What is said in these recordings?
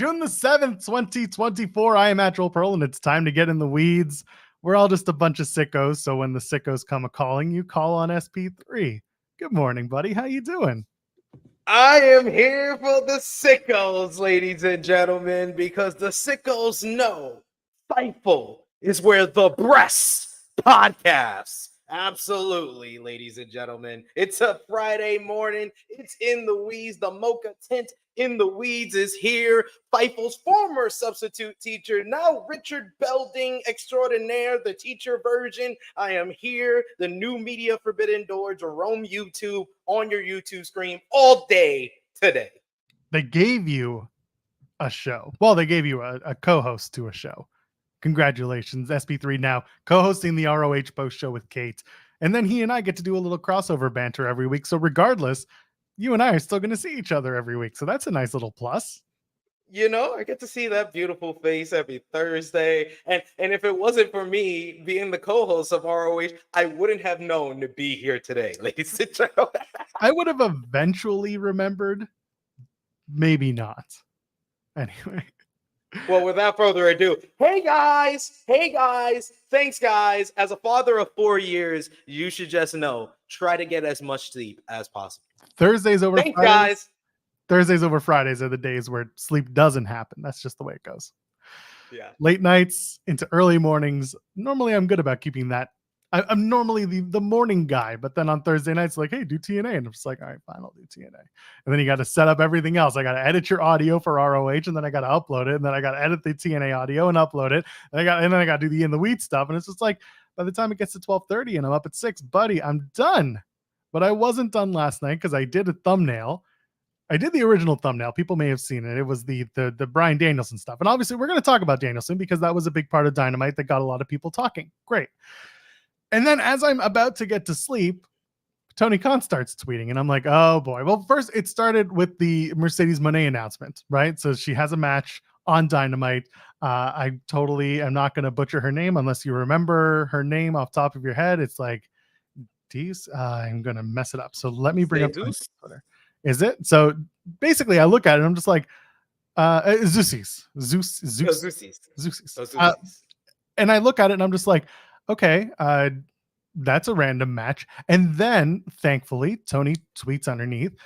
June the 7th, 2024. I am Actual Pearl, and it's time to get in the weeds. We're all just a bunch of sickos, so when the sickos come a-calling, you call on SP3. Good morning, buddy. How you doing? I am here for the sickos, ladies and gentlemen, because the sickos know Fightful is where the breasts podcast. Absolutely, ladies and gentlemen. It's a Friday morning. It's in the weeds. The mocha tent in the weeds is here. Fightful's former substitute teacher, now Richard Belding extraordinaire, the teacher version. I am here, the new media forbidden door, Jerome YouTube, on your YouTube screen all day today. They gave you a show. Well, they gave you a co-host to a show. Congratulations, SP3 now co-hosting the ROH post show with Kate. And then he and I get to do a little crossover banter every week. So regardless, you and I are still going to see each other every week. So that's a nice little plus. You know, I get to see that beautiful face every Thursday. And if it wasn't for me being the co-host of ROH, I wouldn't have known to be here today, ladies and gentlemen. I would have eventually remembered. Maybe not. Anyway. Well, without further ado, hey guys, thanks guys. As a father of 4 years, you should just know, try to get as much sleep as possible. Thursdays over Thanks, Fridays. Guys. Thursdays over Fridays are the days where sleep doesn't happen. That's just the way it goes. Yeah. Late nights into early mornings. Normally I'm good about keeping that. I'm normally the morning guy, but then on Thursday nights, like, hey, do TNA. And I'm just like, all right, fine, I'll do TNA. And then you got to set up everything else. I got to edit your audio for ROH, and then I got to upload it, and then I got to edit the TNA audio and upload it. And then I got to do the in the weed stuff. And it's just like, by the time it gets to 12:30 and I'm up at 6, buddy, I'm done. But I wasn't done last night because I did a thumbnail. I did the original thumbnail. People may have seen it. It was the Bryan Danielson stuff. And obviously we're going to talk about Danielson because that was a big part of Dynamite that got a lot of people talking. Great. And then as I'm about to get to sleep, Toni Khan starts tweeting and I'm like, oh boy. Well, first it started with the Mercedes Moné announcement, right? So she has a match on Dynamite. I totally am not going to butcher her name unless you remember her name off the top of your head. It's like, I'm going to mess it up. So let me bring up Twitter. Is it? So basically I look at it and I'm just like, Zeus. And I look at it and I'm just like, okay, that's a random match. And then, thankfully, Toni tweets underneath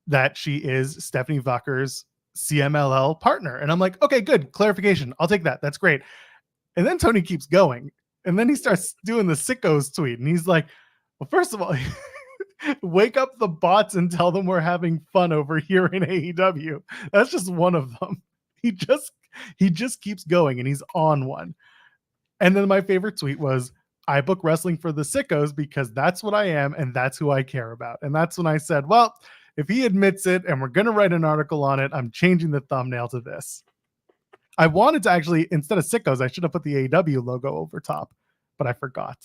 that she is Stephanie Vacker's CMLL partner. And I'm like, okay, good. Clarification. I'll take that. That's great. And then Toni keeps going. And then he starts doing the sickos tweet. And he's like, well, first of all, wake up the bots and tell them we're having fun over here in AEW. That's just one of them. He just keeps going and he's on one. And then my favorite tweet was, I book wrestling for the sickos because that's what I am and that's who I care about. And that's when I said, well, if he admits it and we're going to write an article on it, I'm changing the thumbnail to this. I wanted to actually, instead of sickos, I should have put the AEW logo over top, but I forgot.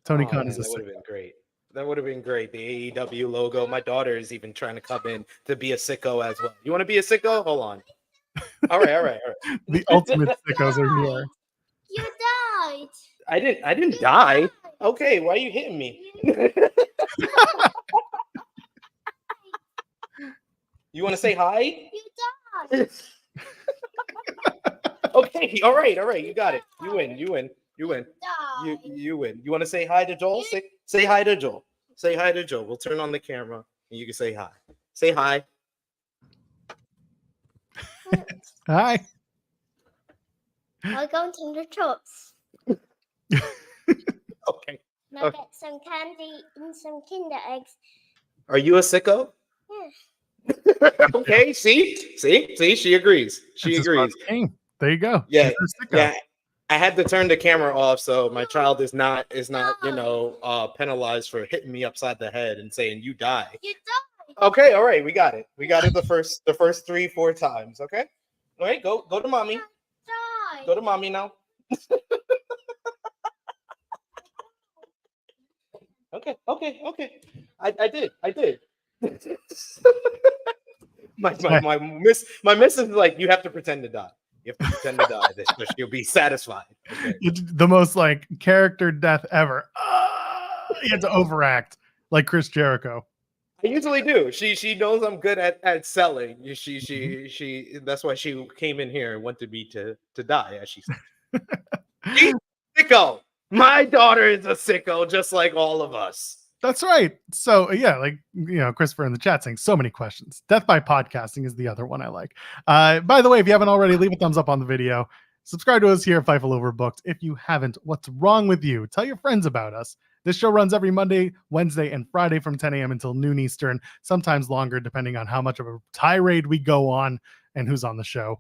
Toni Khan is a sicko. That would have been great. That would have been great. The AEW logo. My daughter is even trying to come in to be a sicko as well. You want to be a sicko? Hold on. All right. The ultimate sickos are here. You died. I didn't die. Okay, why are you hitting me? You want to say hi? You died. Okay, all right. You got it. You win. Died. You win. You want to say hi to Joel? Say hi to Joel. Say hi to Joel. We'll turn on the camera and you can say hi. Say hi. Hi. I'll go into the shops. Okay. And I'll get some candy and some Kinder eggs. Are you a sicko? Yeah. Okay, see, she agrees. She agrees. There you go. Yeah. I had to turn the camera off so my child is not penalized for hitting me upside the head and saying you die. You died. Okay, all right, we got it. We got it the first 3-4 times. Okay. All right, go to mommy. Die. Go to mommy now. Okay. I did. my missus is like, you have to pretend to die. You have to pretend to die. So she'll be satisfied. Okay. It's the most like character death ever. You have to overact like Chris Jericho. I usually do. She knows I'm good at selling. She that's why she came in here and wanted me to die, as she said. She's a sicko. My daughter is a sicko, just like all of us. That's right. So yeah, like Christopher in the chat saying so many questions. Death by podcasting is the other one I like. By the way, if you haven't already, leave a thumbs up on the video. Subscribe to us here at Fightful Overbooked. If you haven't, what's wrong with you? Tell your friends about us. This show runs every Monday, Wednesday, and Friday from 10 a.m. until noon Eastern, sometimes longer, depending on how much of a tirade we go on and who's on the show.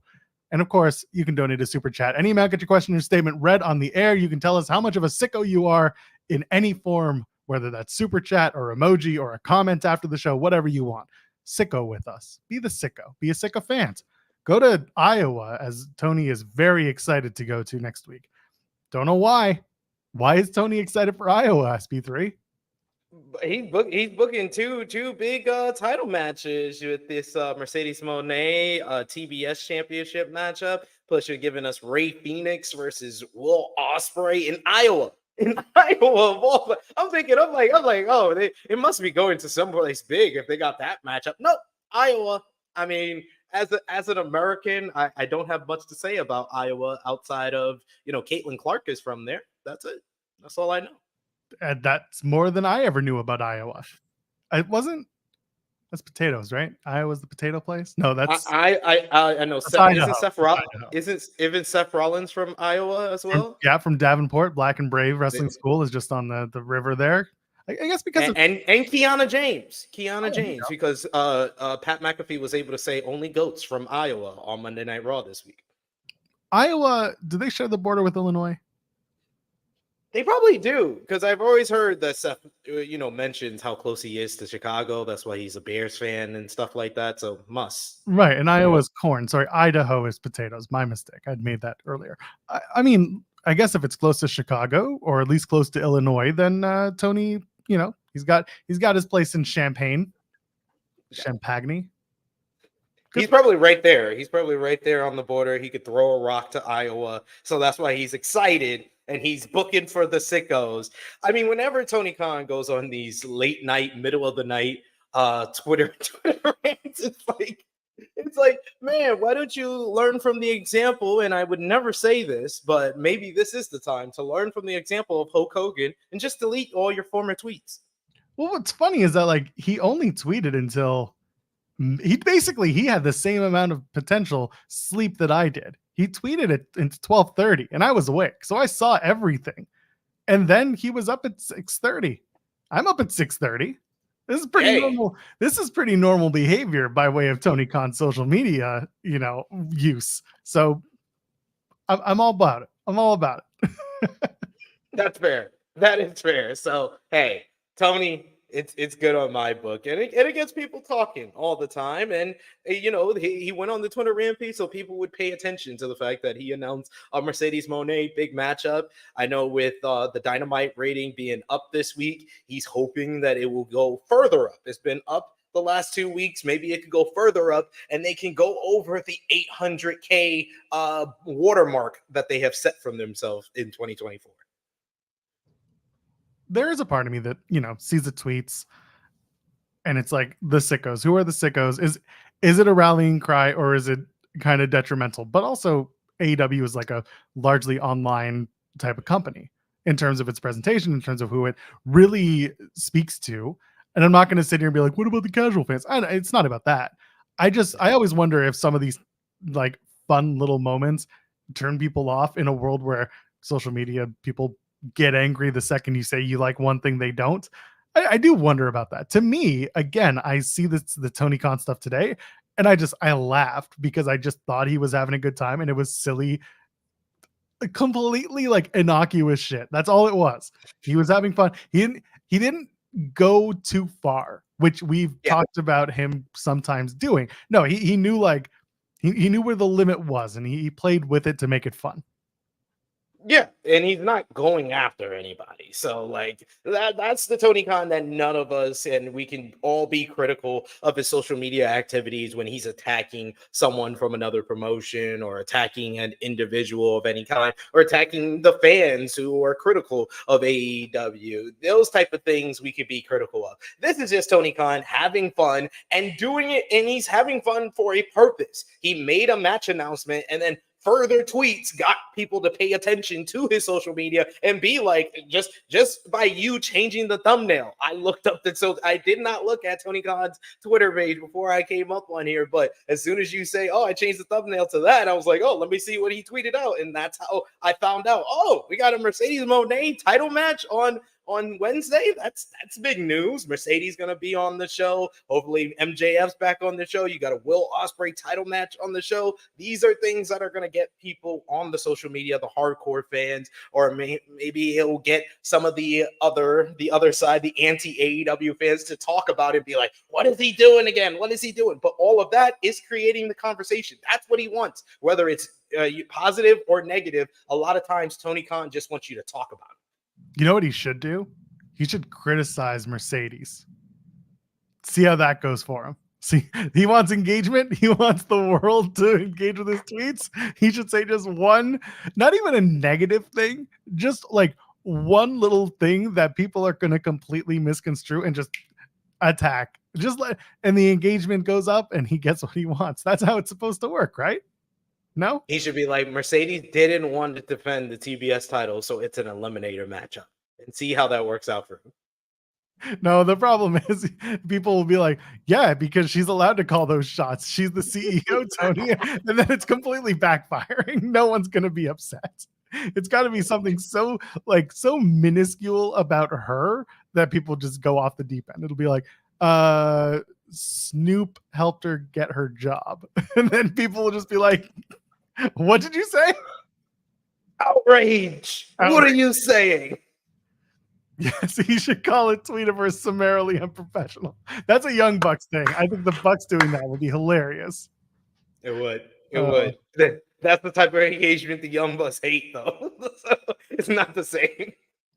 And of course, you can donate a super chat. Any amount, get your question or statement read on the air. You can tell us how much of a sicko you are in any form, whether that's super chat or emoji or a comment after the show, whatever you want. Sicko with us. Be the sicko. Be a sicko fan. Go to Iowa, as Toni is very excited to go to next week. Don't know why. Why is Toni excited for Iowa, SP3? He's booking two big title matches with this Mercedes Moné TBS championship matchup. Plus, you're giving us Ray Phoenix versus Will Ospreay in Iowa. In Iowa, I'm like, oh, it must be going to someplace big if they got that matchup. Nope, Iowa. I mean, as an American, I don't have much to say about Iowa outside of Caitlin Clark is from there. That's it. That's all I know. And that's more than I ever knew about Iowa. It wasn't. That's potatoes, right? Iowa's the potato place. No, that's I know. Isn't Seth Rollins from Iowa as well? From Davenport. Black and Brave Wrestling School is just on the river there. I guess because and Kiana James, because Pat McAfee was able to say only goats from Iowa on Monday Night Raw this week. Iowa, do they share the border with Illinois? They probably do, because I've always heard that Seth, mentions how close he is to Chicago. That's why he's a Bears fan and stuff like that. So must. Right, and Iowa's corn. Sorry, Idaho is potatoes. My mistake. I'd made that earlier. I mean, I guess if it's close to Chicago or at least close to Illinois, then Toni, he's got his place in Champaign, Champagne. He's probably right there. He's probably right there on the border. He could throw a rock to Iowa. So that's why he's excited. And he's booking for the sickos. I mean, whenever Tony Khan goes on these late night, middle of the night Twitter rants, it's like, man, why don't you learn from the example? And I would never say this, but maybe this is the time to learn from the example of Hulk Hogan and just delete all your former tweets. Well, what's funny is that he only tweeted until he had the same amount of potential sleep that I did. He tweeted it into 12:30 and I was awake. So I saw everything. And then he was up at 6:30. I'm up at 6:30. This is pretty normal. This is pretty normal behavior by way of Tony Khan's social media, use. So I'm all about it. I'm all about it. That's fair. That is fair. So, hey, Tony, it's good on my book, and it gets people talking all the time. And he went on the Twitter rampage so people would pay attention to the fact that he announced a Mercedes Moné big matchup. I know with the Dynamite rating being up this week, he's hoping that it will go further up. It's been up the last 2 weeks. Maybe it could go further up, and they can go over the 800K watermark that they have set from themselves in 2024. There is a part of me that, sees the tweets and it's like the sickos. Who are the sickos? Is it a rallying cry or is it kind of detrimental? But also AEW is like a largely online type of company in terms of its presentation, in terms of who it really speaks to. And I'm not going to sit here and be like, what about the casual fans? It's not about that. I always wonder if some of these fun little moments turn people off in a world where social media people get angry the second you say you like one thing they don't. I do wonder about that. To me, again, I see the Tony Khan stuff today and I laughed because I just thought he was having a good time and it was silly, completely innocuous shit. That's all it was. He was having fun. He didn't go too far, which we've talked about him sometimes doing. No, he knew he knew where the limit was and he played with it to make it fun. Yeah, and he's not going after anybody. So like that's the Tony Khan that none of us, and we can all be critical of his social media activities when he's attacking someone from another promotion or attacking an individual of any kind or attacking the fans who are critical of AEW. Those type of things we could be critical of. This is just Tony Khan having fun and doing it, and he's having fun for a purpose. He made a match announcement and then further tweets got people to pay attention to his social media and be like, just by you changing the thumbnail. I looked up that, so I did not look at Tony Khan's Twitter page before I came up on here, but as soon as you say, oh, I changed the thumbnail to that, I was like, oh, let me see what he tweeted out, and that's how I found out, oh, we got a Mercedes Moné title match on Wednesday. That's big news. Mercedes gonna be on the show. Hopefully MJF's back on the show. You got a Will Ospreay title match on the show. These are things that are gonna get people on the social media, the hardcore fans, or maybe it'll get some of the other side, the anti-AEW fans, to talk about it and be like, what is he doing again? What is he doing? But all of that is creating the conversation. That's what he wants, whether it's positive or negative. A lot of times Tony Khan just wants you to talk about it. You know what he should do? He should criticize Mercedes. See how that goes for him. See, he wants engagement. He wants the world to engage with his tweets. He should say just one, not even a negative thing, just like one little thing that people are going to completely misconstrue and just attack. And the engagement goes up and he gets what he wants. That's how it's supposed to work, right? No? He should be like, Mercedes didn't want to defend the TBS title, so it's an eliminator matchup. And see how that works out for him. No, the problem is people will be like, yeah, because she's allowed to call those shots. She's the CEO, Tony. And then it's completely backfiring. No one's going to be upset. It's got to be something so minuscule about her that people just go off the deep end. It'll be like, Snoop helped her get her job. And then people will just be like, what did you say? Outrage. What are you saying? Yes, he should call it Tweetiverse summarily unprofessional. That's a Young Bucks thing. I think the Bucks doing that would be hilarious. It would. It would. That's the type of engagement the Young Bucks hate, though. So it's not the same.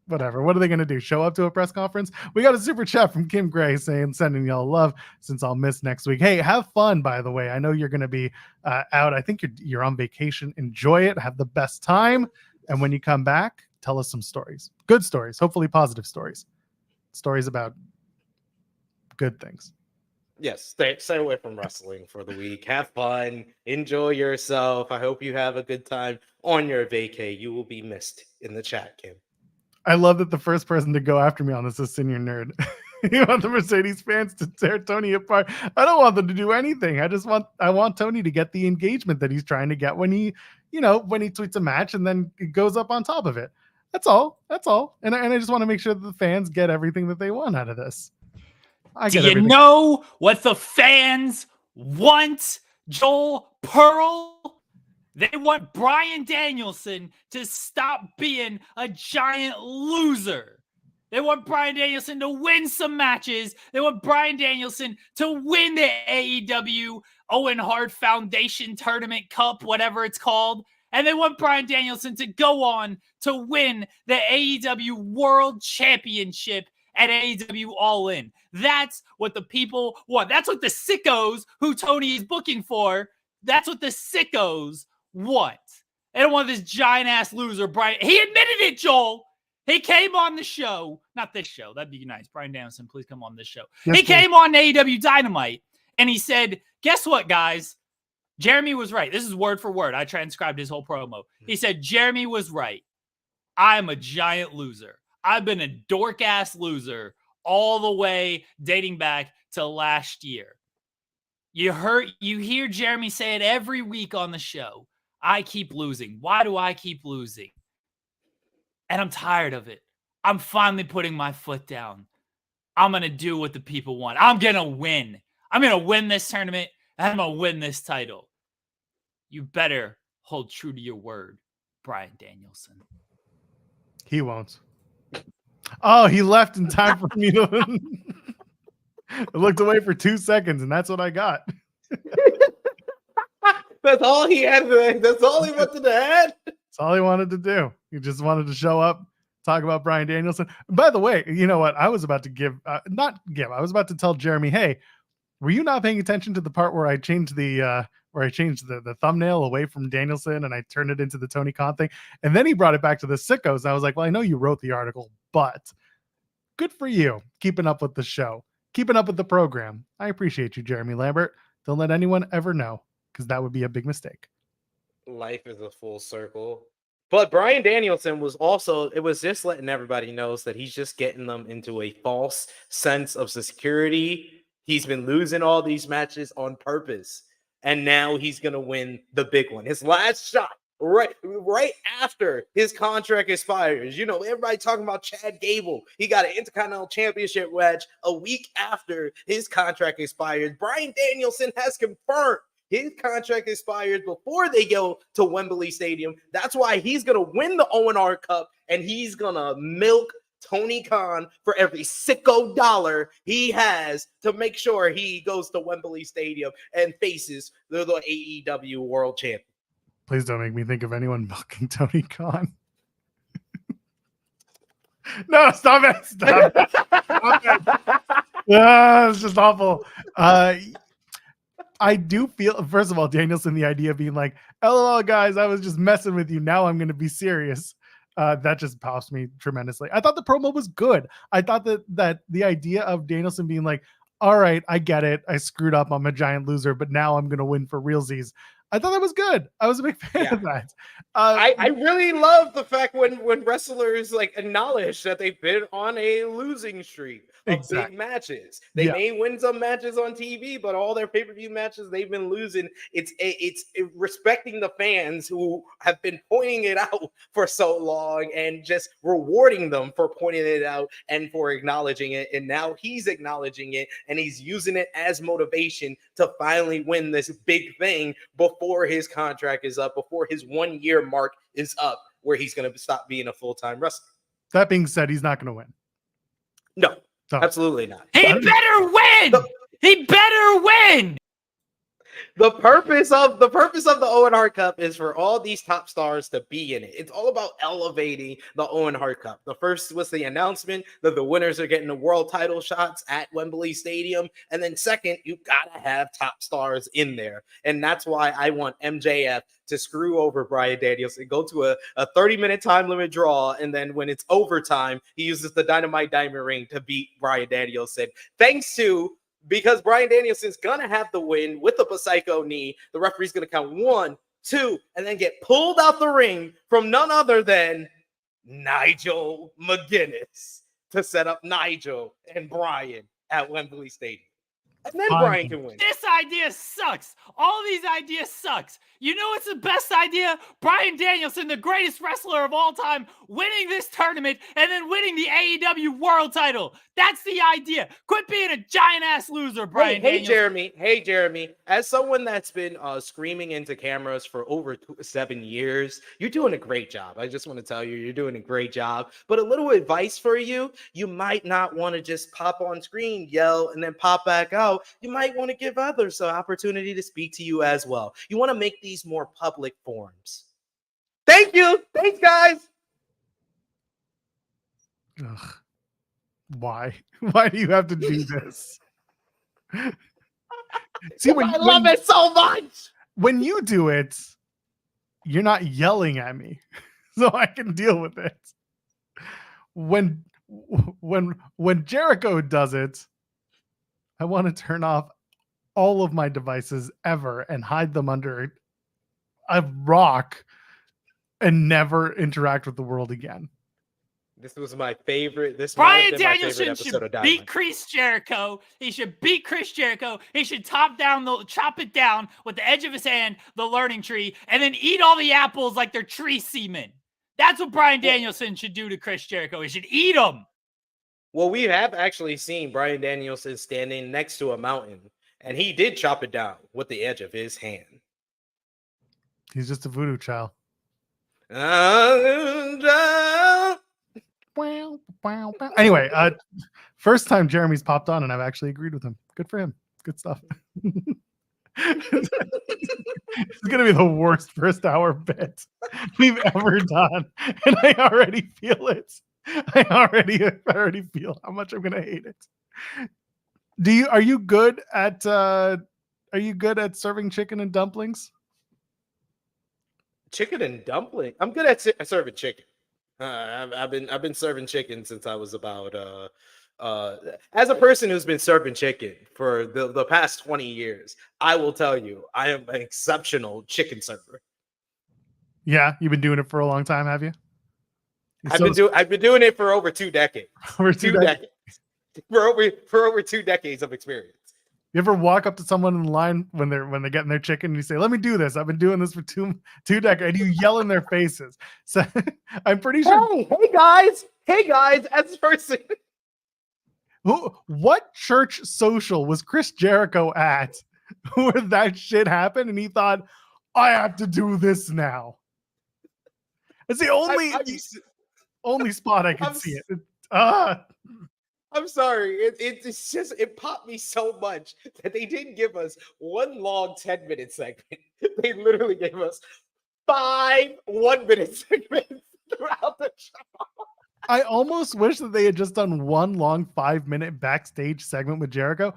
Whatever. What are they going to do? Show up to a press conference? We got a super chat from Kim Gray saying, sending y'all love since I'll miss next week. Hey, have fun, by the way. I know you're going to be out. I think you're on vacation. Enjoy it. Have the best time. And when you come back, tell us some stories. Good stories. Hopefully positive stories. Stories about good things. Yes. Stay away from wrestling for the week. Have fun. Enjoy yourself. I hope you have a good time on your vacay. You will be missed in the chat, Kim. I love that the first person to go after me on this is Senior Nerd. You want the Mercedes fans to tear Tony apart? I don't want them to do anything. I want Tony to get the engagement that he's trying to get when he tweets a match and then it goes up on top of it. That's all. And I just want to make sure that the fans get everything that they want out of this. Do you know what the fans want, Joel Pearl? They want Bryan Danielson to stop being a giant loser. They want Bryan Danielson to win some matches. They want Bryan Danielson to win the AEW Owen Hart Foundation Tournament Cup, whatever it's called. And they want Bryan Danielson to go on to win the AEW World Championship at AEW All In. That's what the people want. That's what the sickos who Tony is booking for, that's what the sickos want. They don't want this giant ass loser, Bryan. He admitted it, Joel. He came on the show. Not this show. That'd be nice. Bryan Danielson, please come on this show. Yes, he came on AEW Dynamite and he said, guess what, guys? Jeremy was right. This is word for word. I transcribed his whole promo. He said, Jeremy was right. I'm a giant loser. I've been a dork ass loser all the way dating back to last year. You hear Jeremy say it every week on the show. I keep losing. Why do I keep losing? And I'm tired of it. I'm finally putting my foot down. I'm going to do what the people want. I'm going to win. I'm going to win this tournament. And I'm going to win this title. You better hold true to your word, Bryan Danielson. He won't. Oh, he left in time for me to... I looked away for 2 seconds, and that's what I got. That's all he had. That's all he wanted to add. That's all he wanted to do. He just wanted to show up, talk about Bryan Danielson. By the way, you know what? I was about to I was about to tell Jeremy, hey, were you not paying attention to the part where I changed the thumbnail away from Danielson and I turned it into the Tony Khan thing? And then he brought it back to the sickos. And I was like, well, I know you wrote the article, but good for you keeping up with the show, keeping up with the program. I appreciate you, Jeremy Lambert. Don't let anyone ever know, because that would be a big mistake. Life is a full circle. But Bryan Danielson was also, it was just letting everybody know that he's just getting them into a false sense of security. He's been losing all these matches on purpose. And now he's going to win the big one. His last shot, right after his contract expires. You know, everybody talking about Chad Gable. He got an Intercontinental Championship match a week after his contract expires. Bryan Danielson has confirmed his contract expires before they go to Wembley Stadium. That's why he's going to win the O&R Cup, and he's going to milk Tony Khan for every sicko dollar he has to make sure he goes to Wembley Stadium and faces the AEW World Champion. Please don't make me think of anyone milking Tony Khan. No, stop it. Stop it. Stop it. It's just awful. I do feel, first of all, Danielson, the idea of being like, LOL, guys, I was just messing with you. Now I'm going to be serious. That just pops me tremendously. I thought the promo was good. I thought that the idea of Danielson being like, all right, I get it. I screwed up. I'm a giant loser, but now I'm going to win for realsies. I thought that was good. I was a big fan of that. I really love the fact when wrestlers like acknowledge that they've been on a losing streak of big matches. They may win some matches on TV, but all their pay-per-view matches they've been losing. It's respecting the fans who have been pointing it out for so long and just rewarding them for pointing it out and for acknowledging it. And now he's acknowledging it and he's using it as motivation to finally win this big thing before his contract is up, before his 1 year mark is up, where he's going to stop being a full-time wrestler. That being said, he's not going to win. No, absolutely not. He better win. He better win. The purpose of the Owen Hart Cup is for all these top stars to be in it. It's all about elevating the Owen Hart Cup. The first was the announcement that the winners are getting the world title shots at Wembley Stadium. And then second, you got to have top stars in there. And that's why I want MJF to screw over Bryan Danielson, go to a 30-minute time limit draw, and then when it's overtime, he uses the Dynamite Diamond Ring to beat Bryan Danielson. Because Bryan Danielson's going to have the win with the Psycho knee. The referee's going to count 1, 2, and then get pulled out the ring from none other than Nigel McGuinness to set up Nigel and Bryan at Wembley Stadium. And then Bryan can win. This idea sucks. All these ideas sucks. You know what's the best idea? Bryan Danielson, the greatest wrestler of all time, winning this tournament and then winning the AEW world title. That's the idea. Quit being a giant-ass loser, Bryan Danielson. Hey, Jeremy. As someone that's been screaming into cameras for over 7 years, you're doing a great job. I just want to tell you, you're doing a great job. But a little advice for you, you might not want to just pop on screen, yell, and then pop back out. You might want to give others an opportunity to speak to you as well. You want to make these more public forums. Thank you. Thanks, guys. Ugh. Why? Why do you have to do this? See, I love it so much. When you do it, you're not yelling at me, so I can deal with it. When Jericho does it, I want to turn off all of my devices ever and hide them under a rock and never interact with the world again. This was my favorite. Bryan Danielson should beat Chris Jericho. He should beat Chris Jericho. He should chop it down with the edge of his hand, the learning tree, and then eat all the apples like they're tree semen. That's what Bryan Danielson should do to Chris Jericho. He should eat them. Well, we have actually seen Bryan Danielson standing next to a mountain, and he did chop it down with the edge of his hand. He's just a voodoo child. Anyway, first time Jeremy's popped on, and I've actually agreed with him. Good for him. Good stuff. It's gonna be the worst first hour bit we've ever done, and I already feel it. I already feel how much I'm gonna hate it. Are you good at serving chicken and dumplings? Chicken and dumpling. I'm good at serving chicken. I've been serving chicken since I was about as a person who's been serving chicken for the past 20 years, I will tell you I am an exceptional chicken server. Yeah, you've been doing it for a long time, have you? I've been doing it for over 2 decades. Over two decades. For over 2 decades of experience. You ever walk up to someone in line when they're getting their chicken and you say, "Let me do this. I've been doing this for two decades." And you yell in their faces. So I'm pretty sure. Hey guys, as a person. What church social was Chris Jericho at where that shit happened and he thought, I have to do this now? It's the only spot I can see it. I'm sorry. It's just, it popped me so much that they didn't give us one long 10-minute segment. They literally gave us 5 1-minute segments throughout the show. I almost wish that they had just done one long 5-minute backstage segment with Jericho,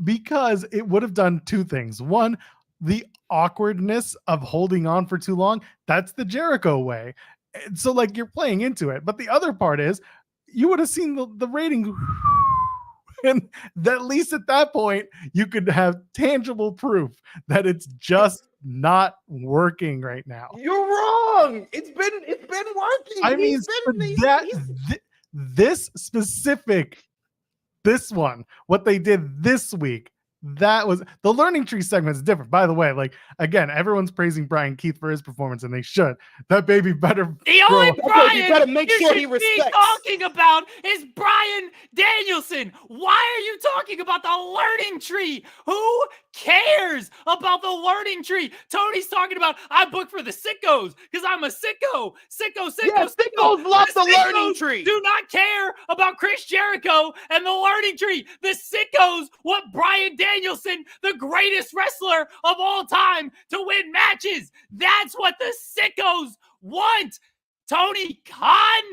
because it would have done 2 things. One, the awkwardness of holding on for too long. That's the Jericho way. So like you're playing into it. But the other part is you would have seen the rating. And that, at least at that point, you could have tangible proof that it's just not working right now. You're wrong. It's been working. I mean, this one, what they did this week, that was the learning tree segment is different. By the way, like again, everyone's praising Brian Keith for his performance, and they should. That baby better. The only Brian you better make sure he should respects. be talking about is Bryan Danielson. Why are you talking about the learning tree? Who cares about the learning tree? Tony's talking about I booked for the sickos because I'm a sicko. Sicko. Yeah, sickos love the learning tree. Do not care about Chris Jericho and the learning tree. The sickos want Bryan Danielson, the greatest wrestler of all time, to win matches. That's what the sickos want. Tony Khan.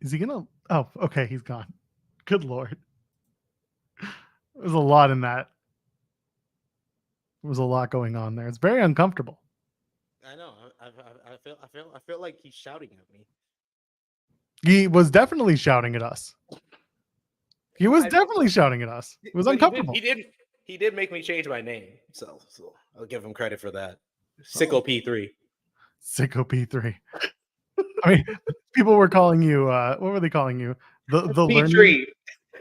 Is he gonna? Oh, okay, he's gone. Good Lord. There's a lot in that. There was a lot going on there. It's very uncomfortable. I know. I feel like he's shouting at me. He was definitely shouting at us. It was uncomfortable. He did make me change my name, so I'll give him credit for that. Sicko P3. Sicko P3. I mean, people were calling you. What were they calling you? The P3.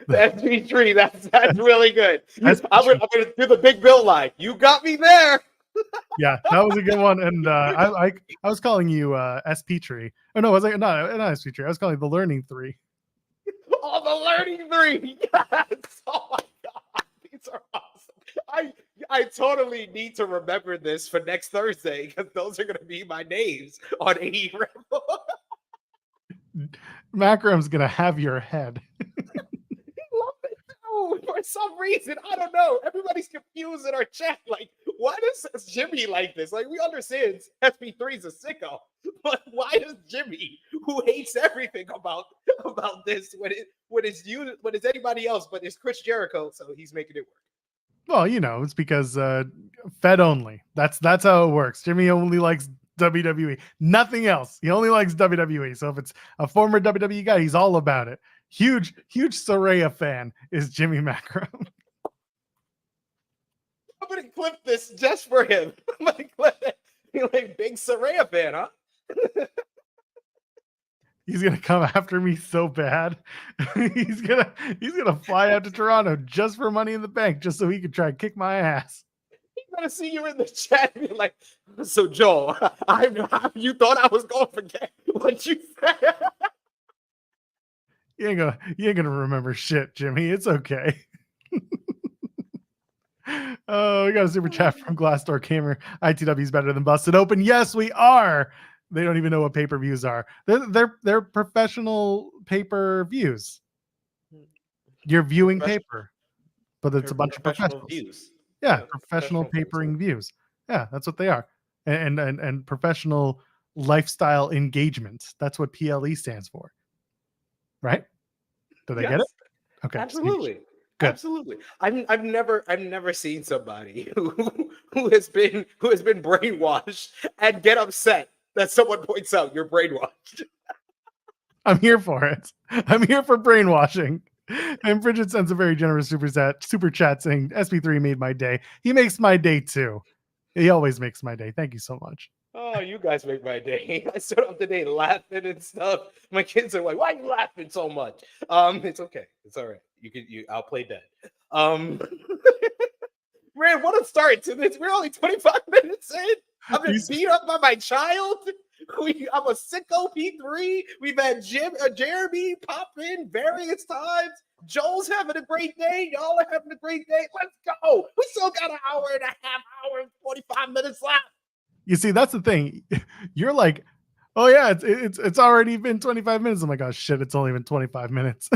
That's P3. That's really good. I'm gonna do the big Bill line. You got me there. Yeah, that was a good one. And I was calling you SP Tree. Oh no, was I not SP Tree? I was calling you the Learning 3. Oh, the Learning 3. Yes. Oh my God, these are awesome. I totally need to remember this for next Thursday because those are gonna be my names on AE Rebel. Macrom's gonna have your head. Love it too. For some reason, I don't know. Everybody's confused in our chat. Like, why does Jimmy like this? Like, we understand SP3 is a sicko, but why does Jimmy, who hates everything about this, when it's anybody else, but it's Chris Jericho, so he's making it work. Well, you know, it's because Fed only. That's how it works. Jimmy only likes WWE, nothing else. He only likes WWE. So if it's a former WWE guy, he's all about it. Huge Saraya fan is Jimmy Macron. I'm gonna clip this just for him. I'm gonna clip it. You're like big Saraya fan, huh? He's gonna come after me so bad. he's gonna fly out to Toronto just for Money in the Bank, just so he could try and kick my ass. He's gonna see you in the chat and be like, "So Joel, you thought I was gonna forget what you said?" You ain't gonna remember shit, Jimmy. It's okay. Oh, we got a super chat from Glassdoor Gamer. ITW is better than Busted Open. Yes, we are. They don't even know what pay-per-views are. They're professional pay-per-views. You're viewing paper. but it's a bunch of professionals. views. Yeah, professional papering views. Yeah, that's what they are. And professional lifestyle engagement. That's what PLE stands for. Right? Do they get it? Okay. Absolutely. Good. Absolutely. I've never seen somebody who has been brainwashed and get upset that someone points out you're brainwashed. I'm here for it. I'm here for brainwashing. And Bridget sends a very generous super chat saying SP3 made my day. He makes my day too. He always makes my day. Thank you so much. Oh, you guys make my day. I start off the day laughing and stuff. My kids are like, "Why are you laughing so much?" It's okay. It's all right. I'll play dead. Man, what a start to this. We're only 25 minutes in. I've been beat up by my child. I'm a sicko P3. We've had Jeremy pop in various times. Joel's having a great day. Y'all are having a great day. Let's go. We still got an hour and a half, hour and 45 minutes left. You see, that's the thing. You're like, oh yeah, it's already been 25 minutes. I'm like, oh shit, it's only been 25 minutes.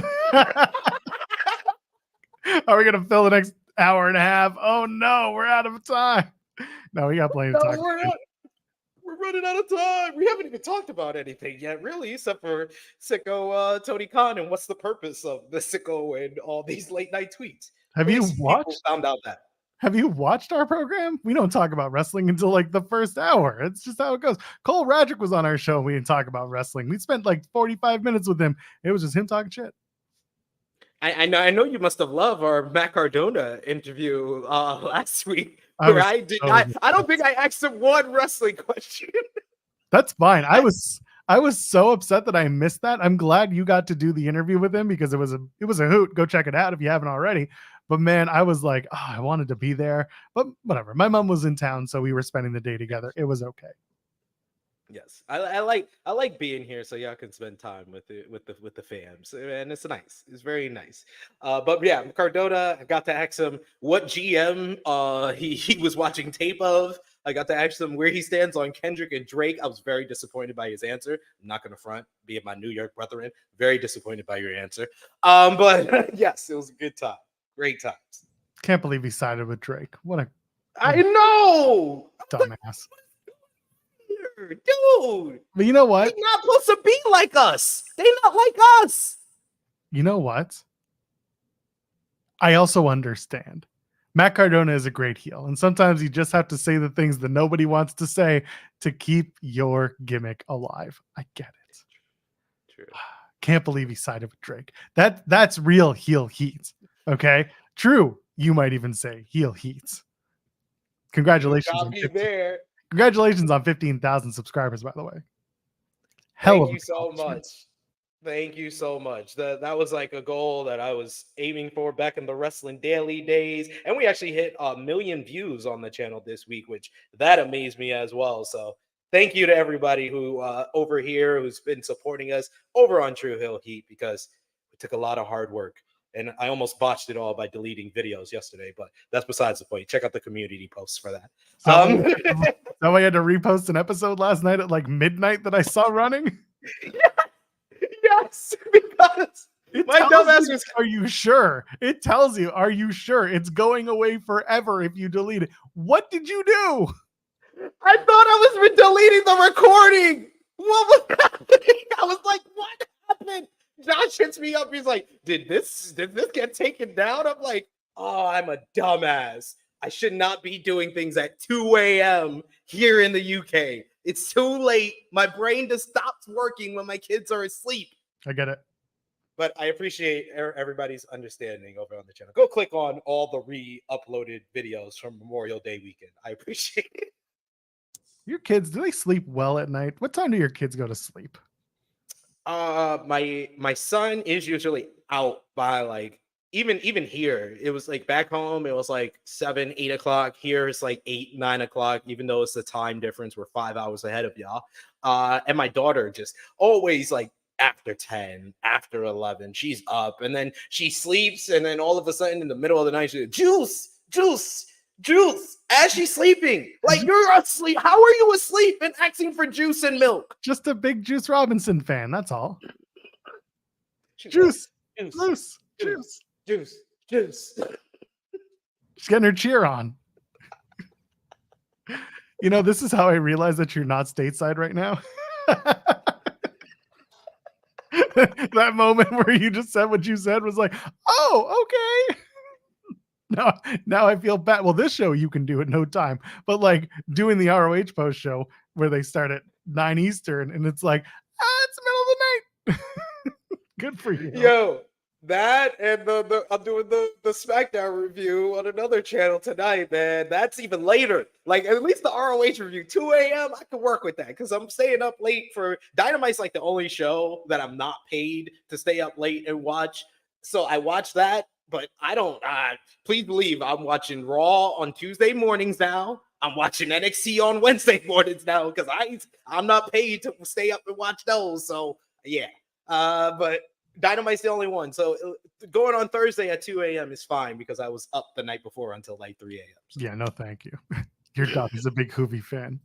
Are we gonna fill the next hour and a half? Oh no, we're out of time. No, we got plenty of time. We're running out of time. We haven't even talked about anything yet, really, except for Sicko Tony Khan and what's the purpose of the Sicko and all these late night tweets. Have you watched? Found out that. Have you watched our program? We don't talk about wrestling until like the first hour. It's just how it goes. Cole Radrick was on our show. We didn't talk about wrestling. We spent like 45 minutes with him. It was just him talking shit. I know you must have loved our Matt Cardona interview last week. I don't think I asked him one wrestling question. That's fine. I was so upset that I missed that. I'm glad you got to do the interview with him because it was a hoot. Go check it out if you haven't already. But man, I was like, oh, I wanted to be there, but whatever. My mom was in town, so we were spending the day together. It was okay. Yes, I like being here, so y'all can spend time with the fams, and it's nice. It's very nice. But yeah, Cardona, I got to ask him what GM he was watching tape of. I got to ask him where he stands on Kendrick and Drake. I was very disappointed by his answer. I'm not gonna front, be it my New York brethren. Very disappointed by your answer. But yes, it was a good time. Great times. Can't believe he sided with Drake. I know, dumbass. Dude, but you know what? They're not supposed to be like us. They're not like us. You know what? I also understand. Matt Cardona is a great heel, and sometimes you just have to say the things that nobody wants to say to keep your gimmick alive. I get it. True. Can't believe he sided with Drake. That's real heel heat. Okay, true. You might even say heel heat. Congratulations! Congratulations on 15,000 subscribers, by the way. Thank you so much. Thank you so much. That was like a goal that I was aiming for back in the Wrestling Daily days. And we actually hit 1 million views on the channel this week, which that amazed me as well. So thank you to everybody who over here who's been supporting us over on True Hill Heat, because it took a lot of hard work. And I almost botched it all by deleting videos yesterday, but that's besides the point. Check out the community posts for that. So I had to repost an episode last night at like midnight that I saw running. Yes, because my dumbass was. Are you sure? It tells you, are you sure? It's going away forever if you delete it. What did you do? I thought I was deleting the recording. What was happening? I was like, what happened? Josh hits me up. He's like, did this get taken down? I'm like, oh, I'm a dumbass. I should not be doing things at 2 a.m. here in the UK. It's too late. My brain just stops working when my kids are asleep. I get it. But I appreciate everybody's understanding over on the channel. Go click on all the re-uploaded videos from Memorial Day weekend. I appreciate it. Your kids, do they sleep well at night? What time do your kids go to sleep? My son is usually out by like even here. It was like back home, it was like 7, 8 o'clock. Here it's like 8, 9 o'clock, even though it's the time difference. We're 5 hours ahead of y'all. And my daughter just always like after 10, after 11, she's up and then she sleeps, and then all of a sudden in the middle of the night, she's juice as she's sleeping. Like, you're asleep. How are you asleep and asking for juice and milk? Just a big Juice Robinson fan, that's all. Juice. She's getting her cheer on. You know, this is how I realize that you're not stateside right now. That moment where you just said what you said was like, oh, okay. Now I feel bad. Well, this show you can do it no time, but like doing the ROH post show where they start at 9 Eastern and it's like, it's the middle of the night. Good for you. Yo, that and I'm doing the SmackDown review on another channel tonight, man. That's even later. Like at least the ROH review, 2 a.m. I can work with that because I'm staying up late for Dynamite's like the only show that I'm not paid to stay up late and watch. So I watch that, but I don't. Please believe I'm watching Raw on Tuesday mornings now. I'm watching NXT on Wednesday mornings now because I'm not paid to stay up and watch those. So yeah. But Dynamite's the only one. So going on Thursday at 2 a.m. is fine because I was up the night before until like 3 a.m. So. Yeah, no, thank you. Your dog is a big Hoovy fan.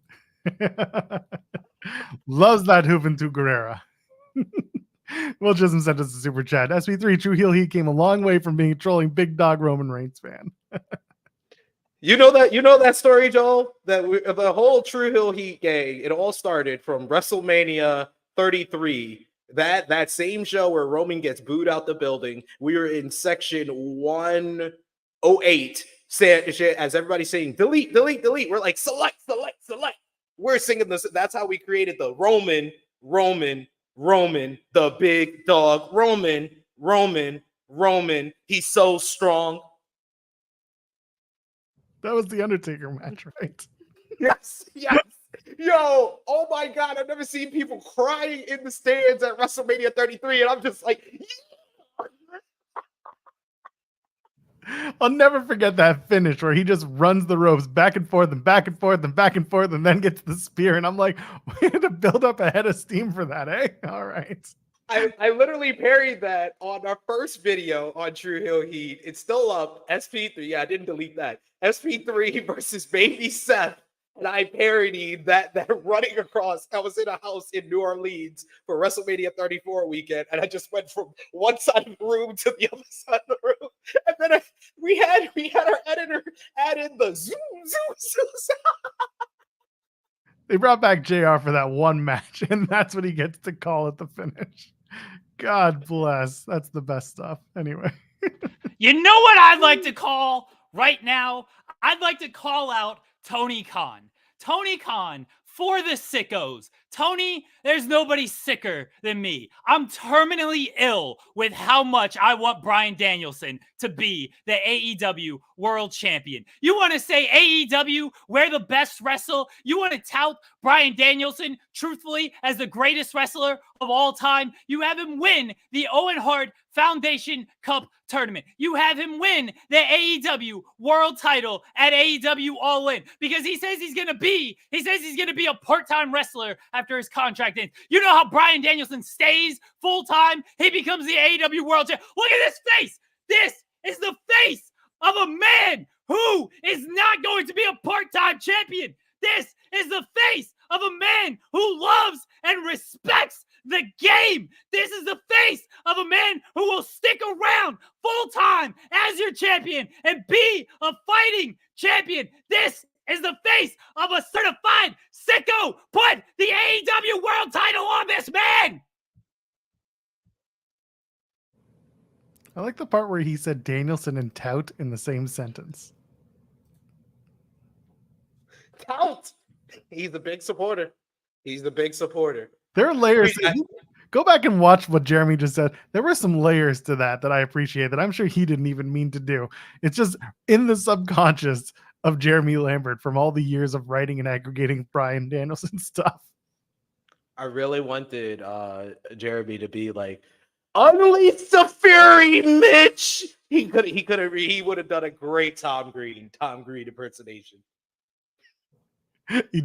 Loves that Juventud Guerrera. Will Chisholm sent us a super chat. SP3 True Heel Heat came a long way from being a trolling big dog Roman Reigns fan. You know that story, Joel? That the whole True Heel Heat gang, it all started from WrestleMania 33. That same show where Roman gets booed out the building. We were in section 108, as everybody's saying, delete, delete, delete. We're like, select, select, select. We're singing this. That's how we created the Roman, the big dog, Roman. He's so strong. That was the Undertaker match, right? Yes. Yo, oh my God, I've never seen people crying in the stands at WrestleMania 33, and I'm just like, yeah. I'll never forget that finish where he just runs the ropes back and forth and back and forth and back and forth and then gets the spear. And I'm like, we had to build up a head of steam for that, eh? All right. I literally parried that on our first video on True Heel Heat. It's still up. SP3. Yeah, I didn't delete that. SP3 versus Baby Seth. And I parodied that running across. I was in a house in New Orleans for WrestleMania 34 weekend, and I just went from one side of the room to the other side of the room. And then we had our editor add in the zoom. They brought back JR for that one match, and that's what he gets to call at the finish. God bless. That's the best stuff. Anyway. You know what I'd like to call right now? I'd like to call out Tony Khan. Tony Khan for the sickos. Tony, there's nobody sicker than me. I'm terminally ill with how much I want Bryan Danielson to be the AEW World Champion. You want to say AEW, where the best wrestle? You want to tout Bryan Danielson, truthfully, as the greatest wrestler of all time? You have him win the Owen Hart Foundation Cup tournament. You have him win the AEW world title at AEW All In because he says he's going to be a part-time wrestler after his contract ends. You know how Bryan Danielson stays full-time? He becomes the AEW world champion. Look at this face. This is the face of a man who is not going to be a part-time champion. This is the face of a man who loves and respects the game. This is the face of a man who will stick around full-time as your champion and be a fighting champion. This is the face of a certified sicko. Put the AEW world title on this man. I like the part where he said Danielson and tout in the same sentence. Tout. He's the big supporter. There are layers. Go back and watch what Jeremy just said. There were some layers to that I appreciate that I'm sure he didn't even mean to do. It's just in the subconscious of Jeremy Lambert from all the years of writing and aggregating Bryan Danielson stuff. I really wanted Jeremy to be like, unleash the fury, Mitch. He would have done a great Tom Green impersonation. He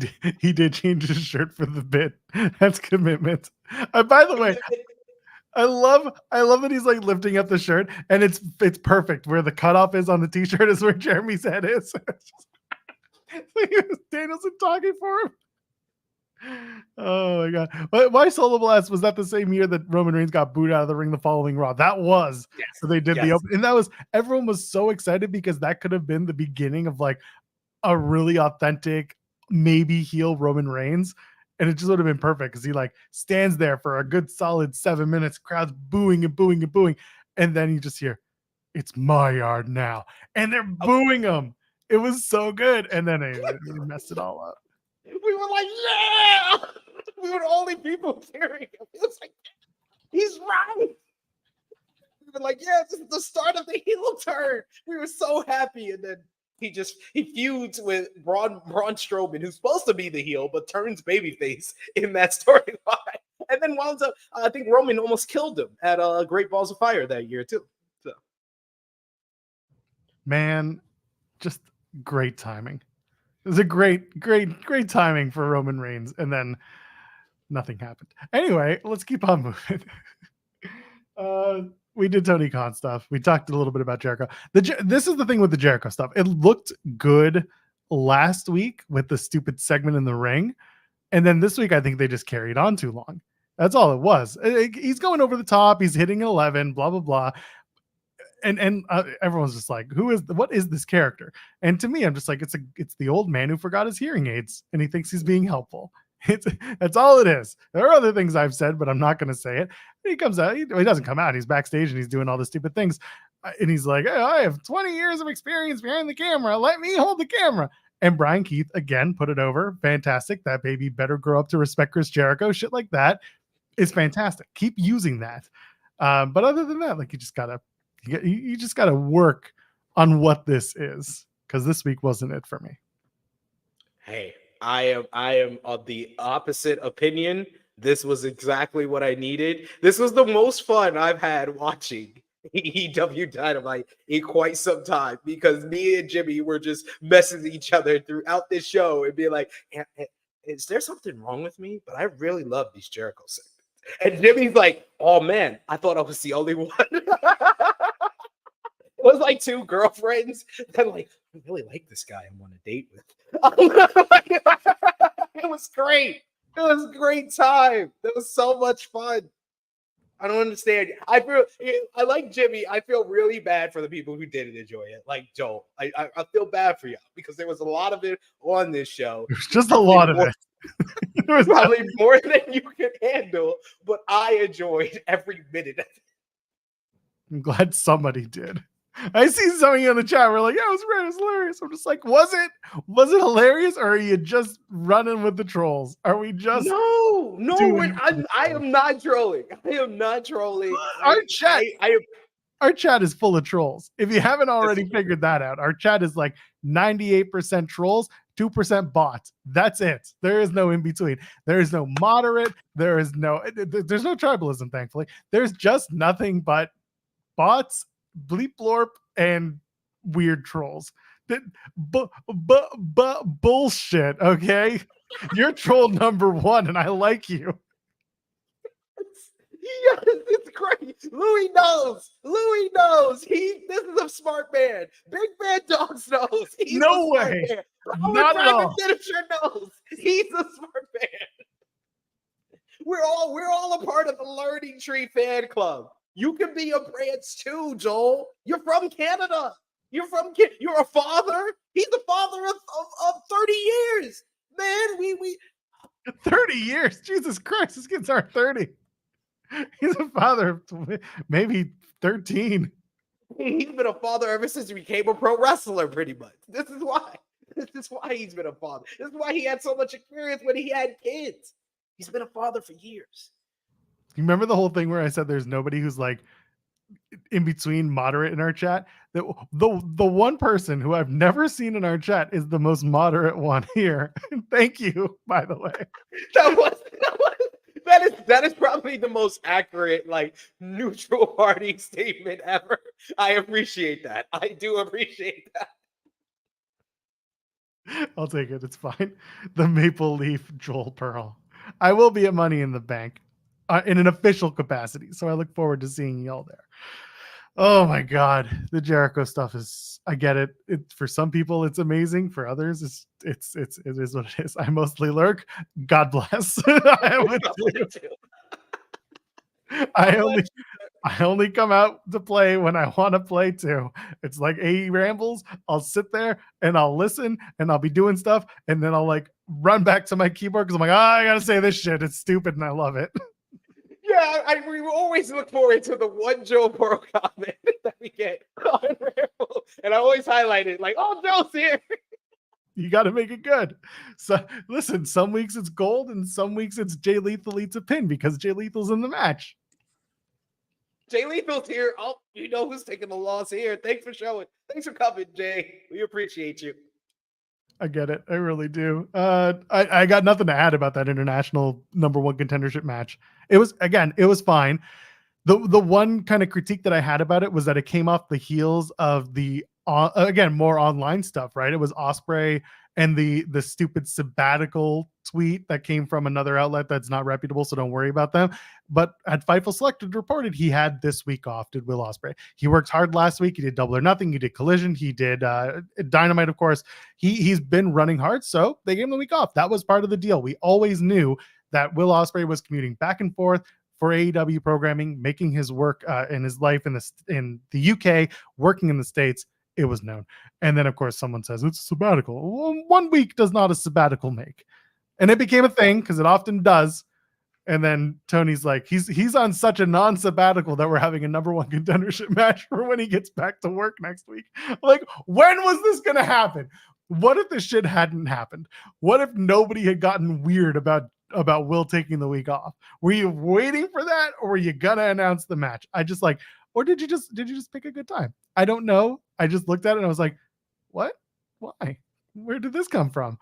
did change his shirt for the bit. That's commitment. By the way, I love that he's like lifting up the shirt and it's perfect. Where the cutoff is on the t-shirt is where Jeremy's head is. Danielson talking for him. Oh my god! Why Solo Blast, was that the same year that Roman Reigns got booed out of the ring the following Raw? That was. Yes. So they did the Yes. open, and that was, everyone was so excited because that could have been the beginning of like a really authentic, maybe heel Roman Reigns, and it just would have been perfect because he like stands there for a good solid 7 minutes, crowds booing and booing and booing, and then you just hear, "It's my yard now," and they're booing him. It was so good, and then he messed it all up. We were like, yeah! We were the only people cheering him. It was like, he's right. We were like, yeah, this is the start of the heel turn. We were so happy, and then he feuds with Braun Strowman, who's supposed to be the heel, but turns babyface in that storyline. And then winds up, I think Roman almost killed him at Great Balls of Fire that year, too. So, man, just great timing. It was a great timing for Roman Reigns, and then nothing happened. Anyway, let's keep on moving. We did Tony Khan stuff. We talked a little bit about Jericho. This is the thing with the Jericho stuff. It looked good last week with the stupid segment in the ring, and then this week I think they just carried on too long. That's all it was. He's going over the top. He's hitting 11. Blah blah blah. And everyone's just like, what is this character? And to me, I'm just like, it's the old man who forgot his hearing aids and he thinks he's being helpful. That's all it is. There are other things I've said, but I'm not going to say it. And he comes out, he doesn't come out. He's backstage and he's doing all the stupid things. And he's like, hey, I have 20 years of experience behind the camera. Let me hold the camera. And Brian Keith, again, put it over. Fantastic. That baby better grow up to respect Chris Jericho. Shit like that is fantastic. Keep using that. But other than that, like, you just gotta work on what this is, because this week wasn't it for me. Hey, I am of the opposite opinion. This was exactly what I needed. This was the most fun I've had watching AEW Dynamite in quite some time, because me and Jimmy were just messing each other throughout this show and being like, is there something wrong with me? But I really love these Jericho segments. And Jimmy's like, oh man, I thought I was the only one. It was like two girlfriends that like, I really like this guy I want to date with. It was great. It was a great time. It was so much fun. I don't understand. I like Jimmy. I feel really bad for the people who didn't enjoy it. Like Joel, I feel bad for you because there was a lot of it on this show. There's just a lot of it. There was probably more than you could handle, but I enjoyed every minute of it. I'm glad somebody did. I see some of you in the chat were like, yeah, it was great, it was hilarious. I'm just like, was it hilarious, or are you just running with the trolls? Are we just no, I am not trolling. I am not trolling. Our chat is full of trolls. If you haven't already figured that out, our chat is like 98% trolls, 2% bots. That's it. There is no in between. There is no moderate. There's no tribalism, thankfully. There's just nothing but bots, bleep blorp, and weird trolls. Bullshit, okay? You're troll number one, and I like you. Yes, it's great. Louis knows. This is a smart man. Big Man Dogs knows. He's no way. Not at all. Finisher knows. He's a smart man. We're all a part of the Learning Tree fan club. You can be a branch too, Joel. You're from Canada. You're a father. He's the father of 30 years. Man, we 30 years. Jesus Christ, his kids are 30. He's a father of maybe 13. He's been a father ever since he became a pro wrestler, pretty much. This is why he's been a father. This is why he had so much experience when he had kids. He's been a father for years. You remember the whole thing where I said there's nobody who's like in between moderate in our chat? The one person who I've never seen in our chat is the most moderate one here. Thank you, by the way. That is probably the most accurate, like, neutral party statement ever. I appreciate that. I do appreciate that. I'll take it. It's fine. The Maple Leaf Joel Pearl. I will be at Money in the Bank in an official capacity, so I look forward to seeing y'all there. Oh my God, the Jericho stuff is. I get it. For some people, it's amazing. For others, it is what it is. I mostly lurk. God bless. I would do. I only I only come out to play when I want to play too. It's like AE rambles. I'll sit there and I'll listen and I'll be doing stuff and then I'll like run back to my keyboard because I'm like, I gotta say this shit. It's stupid and I love it. Yeah, we always look forward to the one Joe Burrow comment that we get on Ramble, and I always highlight it like, "Oh, Joe's here." You got to make it good. So listen, some weeks it's gold and some weeks it's Jay Lethal eats a pin because Jay Lethal's in the match. Jay Lethal's here. Oh, you know who's taking the loss here. Thanks for showing. Thanks for coming, Jay. We appreciate you. I get it. I really do. I got nothing to add about that international number one contendership match. It was fine. The one kind of critique that I had about it was that it came off the heels of the again more online stuff, right? It was Ospreay and the stupid sabbatical tweet that came from another outlet that's not reputable, so don't worry about them. But at Fightful Selected reported he had this week off. Did Will Ospreay? He worked hard last week. He did Double or Nothing. He did Collision. He did Dynamite, of course. He's been running hard, so they gave him the week off. That was part of the deal. We always knew that Will Ospreay was commuting back and forth for AEW programming, making his work in his life in the UK, working in the States. It was known. And then, of course, someone says it's a sabbatical. Well, 1 week does not a sabbatical make. And it became a thing because it often does. And then Tony's like, he's on such a non-sabbatical that we're having a number one contendership match for when he gets back to work next week. Like, when was this going to happen? What if this shit hadn't happened? What if nobody had gotten weird about Will taking the week off? Were you waiting for that, or were you gonna announce the match? Or did you just pick a good time? I don't know. I just looked at it and I was like, what? Why? Where did this come from?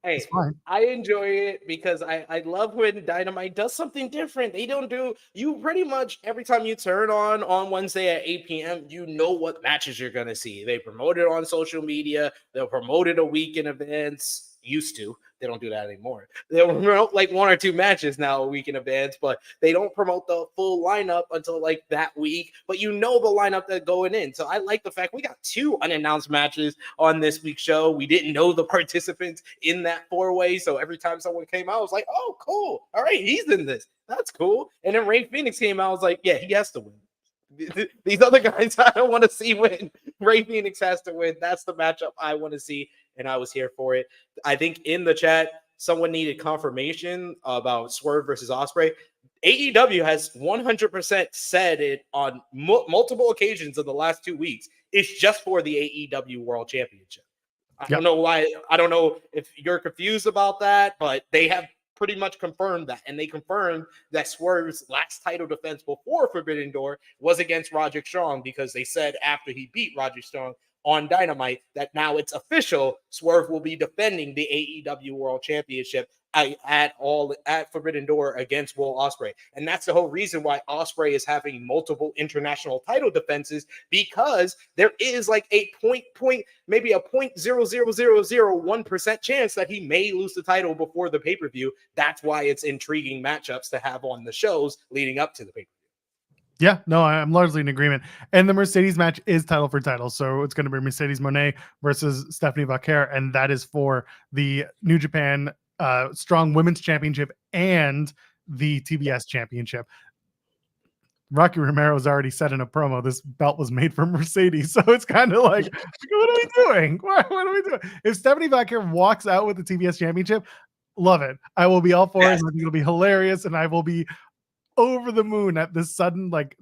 Hey, I enjoy it because I love when Dynamite does something different. They don't do, you pretty much every time you turn on Wednesday at 8 p.m., you know what matches you're going to see. They promote it on social media. They'll promote it a week in advance. Used to. They don't do that anymore. They'll promote like 1 or 2 matches now a week in advance, but they don't promote the full lineup until like that week. But you know the lineup that's going in. So I like the fact we got 2 unannounced matches on this week's show. We didn't know the participants in that 4-way. So every time someone came out, I was like, oh, cool. All right, he's in this. That's cool. And then Ray Phoenix came out, I was like, yeah, he has to win. These other guys I don't want to see win. Ray Phoenix has to win. That's the matchup I want to see, and I was here for it. I think in the chat, someone needed confirmation about Swerve versus Ospreay. AEW has 100% said it on multiple occasions in the last 2 weeks. It's just for the AEW World Championship. I don't know why. I don't know if you're confused about that, but they have pretty much confirmed that. And they confirmed that Swerve's last title defense before Forbidden Door was against Roderick Strong, because they said after he beat Roderick Strong on Dynamite that now it's official. Swerve will be defending the AEW World Championship at Forbidden Door against Will Ospreay. And that's the whole reason why Ospreay is having multiple international title defenses, because there is like a maybe a 0.00001% chance that he may lose the title before the pay-per-view. That's why it's intriguing matchups to have on the shows leading up to the pay-per-view. Yeah, no, I'm largely in agreement. And the Mercedes match is title for title. So it's going to be Mercedes Moné versus Stephanie Vaquer. And that is for the New Japan Strong Women's Championship and the TBS Championship. Rocky Romero's already said in a promo, this belt was made for Mercedes. So it's kind of like, what are we doing? What are we doing? If Stephanie Vaquer walks out with the TBS Championship, love it. I will be all for it. I think it'll be hilarious. And I will be over the moon at this sudden, like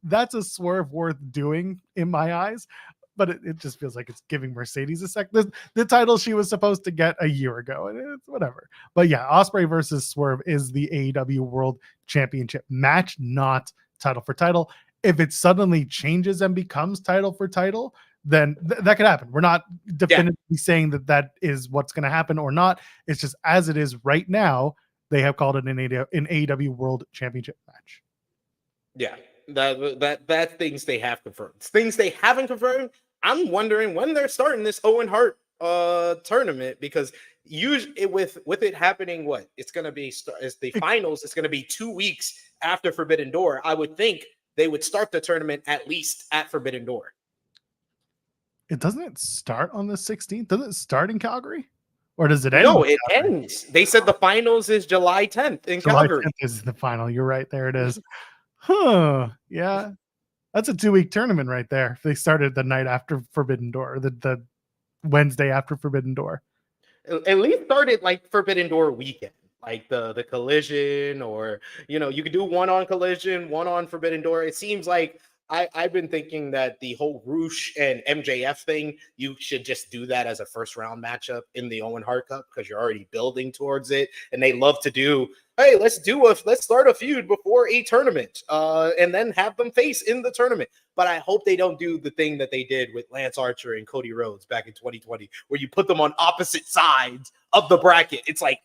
that's a Swerve worth doing in my eyes. But it just feels like it's giving Mercedes a sec. The title she was supposed to get a year ago, and it's whatever. But yeah, Ospreay versus Swerve is the AEW World Championship match, not title for title. If it suddenly changes and becomes title for title, then that could happen. We're not definitively saying that is what's going to happen or not. It's just as it is right now. They have called it an AEW World Championship match. Yeah, that things they have confirmed. Things they haven't confirmed. I'm wondering when they're starting this Owen Hart tournament, because usually with it happening, it's going to be as the finals. It's going to be 2 weeks after Forbidden Door. I would think they would start the tournament at least at Forbidden Door. It doesn't start on the 16th? Doesn't it start in Calgary? Or does it end? No, it ends. They said the finals is July 10th in July Calgary. 10th is the final. You're right. There it is. Huh. Yeah. That's a 2-week tournament right there. If they started the night after Forbidden Door, the Wednesday after Forbidden Door. At least started like Forbidden Door weekend, like the Collision, or you could do one on Collision, one on Forbidden Door. It seems like I've been thinking that the whole Roosh and MJF thing, you should just do that as a first round matchup in the Owen Hart Cup, because you're already building towards it. And they love to do, hey, let's start a feud before a tournament, and then have them face in the tournament. But I hope they don't do the thing that they did with Lance Archer and Cody Rhodes back in 2020, where you put them on opposite sides of the bracket. It's like,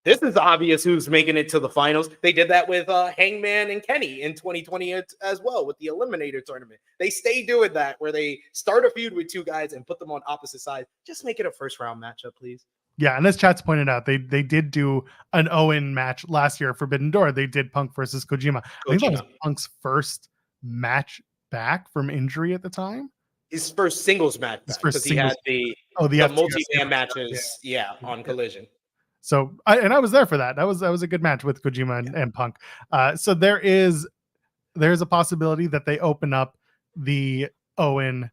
this is obvious who's making it to the finals. They did that with Hangman and Kenny in 2020 as well with the Eliminator tournament. They stay doing that, where they start a feud with two guys and put them on opposite sides. Just make it a first round matchup, please. Yeah, and as Chat's pointed out, they did do an Owen match last year at Forbidden Door. They did Punk versus Kojima. I think that was Punk's first match back from injury at the time. His first singles match, because he had the multi-man matches, on Collision. So, I was there for that. That was a good match with Kojima and Punk. So there's a possibility that they open up the Owen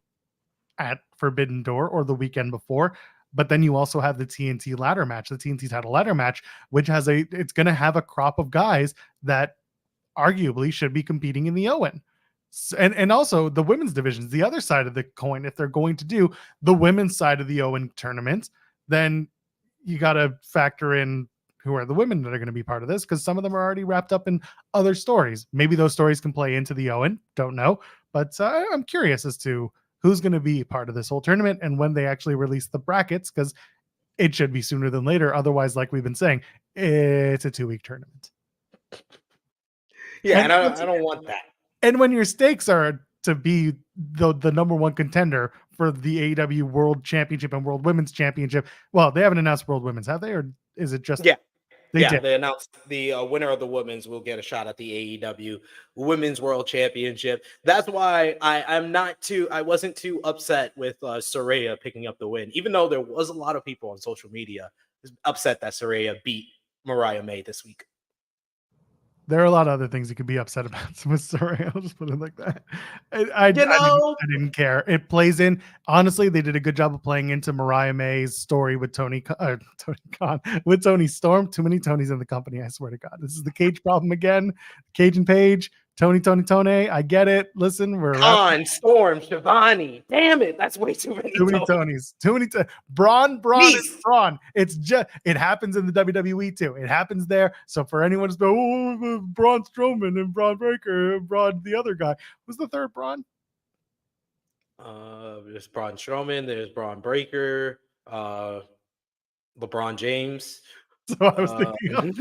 at Forbidden Door or the weekend before. But then you also have the TNT ladder match, the TNT title ladder match, which it's going to have a crop of guys that arguably should be competing in the Owen. And also the women's divisions, the other side of the coin. If they're going to do the women's side of the Owen tournament, then you got to factor in who are the women that are going to be part of this, because some of them are already wrapped up in other stories. Maybe those stories can play into the Owen. Don't know. But I'm curious as to who's going to be part of this whole tournament and when they actually release the brackets, because it should be sooner than later. Otherwise, like we've been saying, it's a 2-week tournament. Yeah, and I don't want that. And when your stakes are to be the number one contender for the AEW World Championship and World Women's Championship. Well, they haven't announced World Women's, have they? Or is it just... Yeah. They announced the winner of the women's will get a shot at the AEW Women's World Championship. That's why I wasn't too upset with Saraya picking up the win, even though there was a lot of people on social media upset that Saraya beat Mariah May this week. There are a lot of other things you could be upset about with Saraya. I'll just put it like that. I didn't care. It plays in. Honestly, they did a good job of playing into Mariah May's story with Tony Khan, with Tony Storm. Too many Tonys in the company, I swear to God. This is the Cage problem again. Cage and Page. Tony. I get it. Listen, we're Khan, Storm, Shivani. Damn it, that's way too many. Too many Tonys. Too many. Braun, and Braun. It's just, it happens in the WWE too. It happens there. So for anyone to go, Braun Strowman and Braun Breaker, Braun the other guy. Who's the third Braun? There's Braun Strowman. There's Braun Breaker. LeBron James. So I was thinking,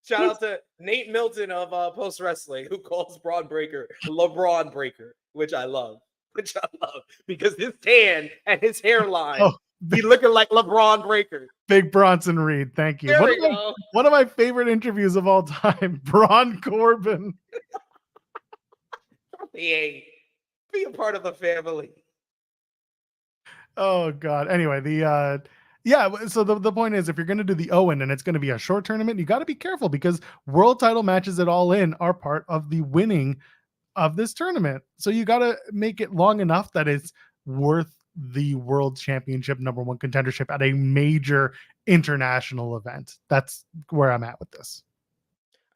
Shout out to Nate Milton of Post Wrestling, who calls Braun Breaker LeBron Breaker, which I love. Because his tan and his hairline, be looking like LeBron Breaker. Big Bronson Reed, thank you. One of my favorite interviews of all time, Braun Corbin. Be a part of the family. Oh God. Anyway, so the point is, if you're going to do the Owen and it's going to be a short tournament, you got to be careful, because world title matches at All In are part of the winning of this tournament. So you got to make it long enough that it's worth the world championship number one contendership at a major international event. That's where I'm at with this.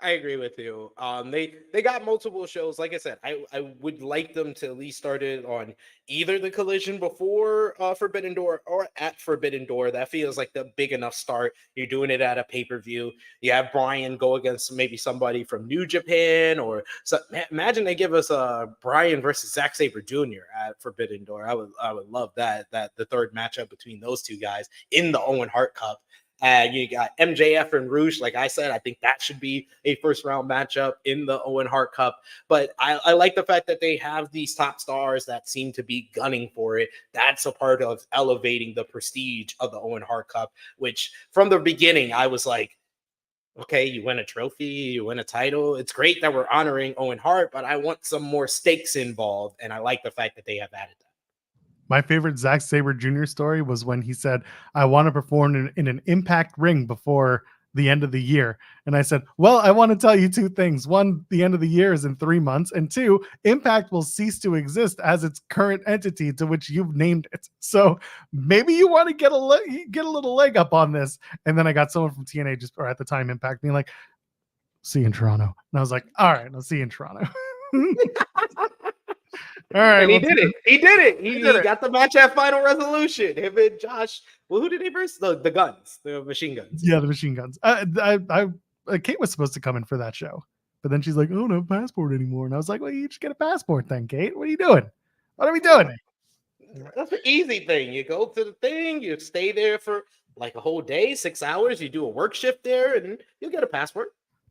I agree with you. They got multiple shows. Like I said, I would like them to at least start it on either the Collision before Forbidden Door or at Forbidden Door. That feels like the big enough start. You're doing it at a pay-per-view. You have Bryan go against maybe somebody from New Japan, or imagine they give us Bryan versus Zack Sabre Jr. at Forbidden Door. I would love that the third matchup between those two guys in the Owen Hart Cup. You got MJF and Roosh. Like I said, I think that should be a first round matchup in the Owen Hart Cup. But I like the fact that they have these top stars that seem to be gunning for it. That's a part of elevating the prestige of the Owen Hart Cup, which from the beginning, I was like, okay, you win a trophy, you win a title. It's great that we're honoring Owen Hart, but I want some more stakes involved. And I like the fact that they have added that. My favorite Zack Sabre Jr. story was when he said, I want to perform in an Impact ring before the end of the year. And I said, well, I want to tell you two things. One, the end of the year is in 3 months. And two, Impact will cease to exist as its current entity to which you've named it. So maybe you want to get a little leg up on this. And then I got someone from TNA or at the time Impact being like, see you in Toronto. And I was like, all right, I'll see you in Toronto. All right. And he did it. He did it. He did it. got the match at Final Resolution. Him and Josh. Well, who did they verse? The guns, the machine guns. Yeah, the machine guns. Kate was supposed to come in for that show, but then she's like, "I don't have a passport anymore," and I was like, "Well, you just get a passport then, Kate. What are you doing? What are we doing?" That's an easy thing. You go to the thing, you stay there for like a whole day, 6 hours. You do a work shift there, and you'll get a passport.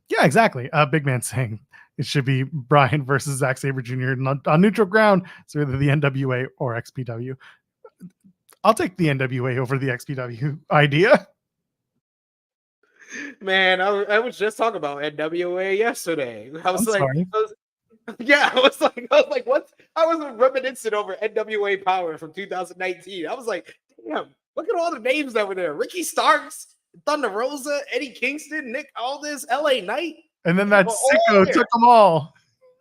Yeah, exactly. Big man saying it should be Bryan versus Zack Sabre Jr. on neutral ground. So either the NWA or XPW. I'll take the NWA over the XPW idea. Man, I was just talking about NWA yesterday. I was like, sorry. I was like, what? I was reminiscing over NWA Power from 2019. I was like, damn, look at all the names that were there. Ricky Starks, Thunder Rosa, Eddie Kingston, Nick Aldis, LA Knight. And then that Sicko took them all.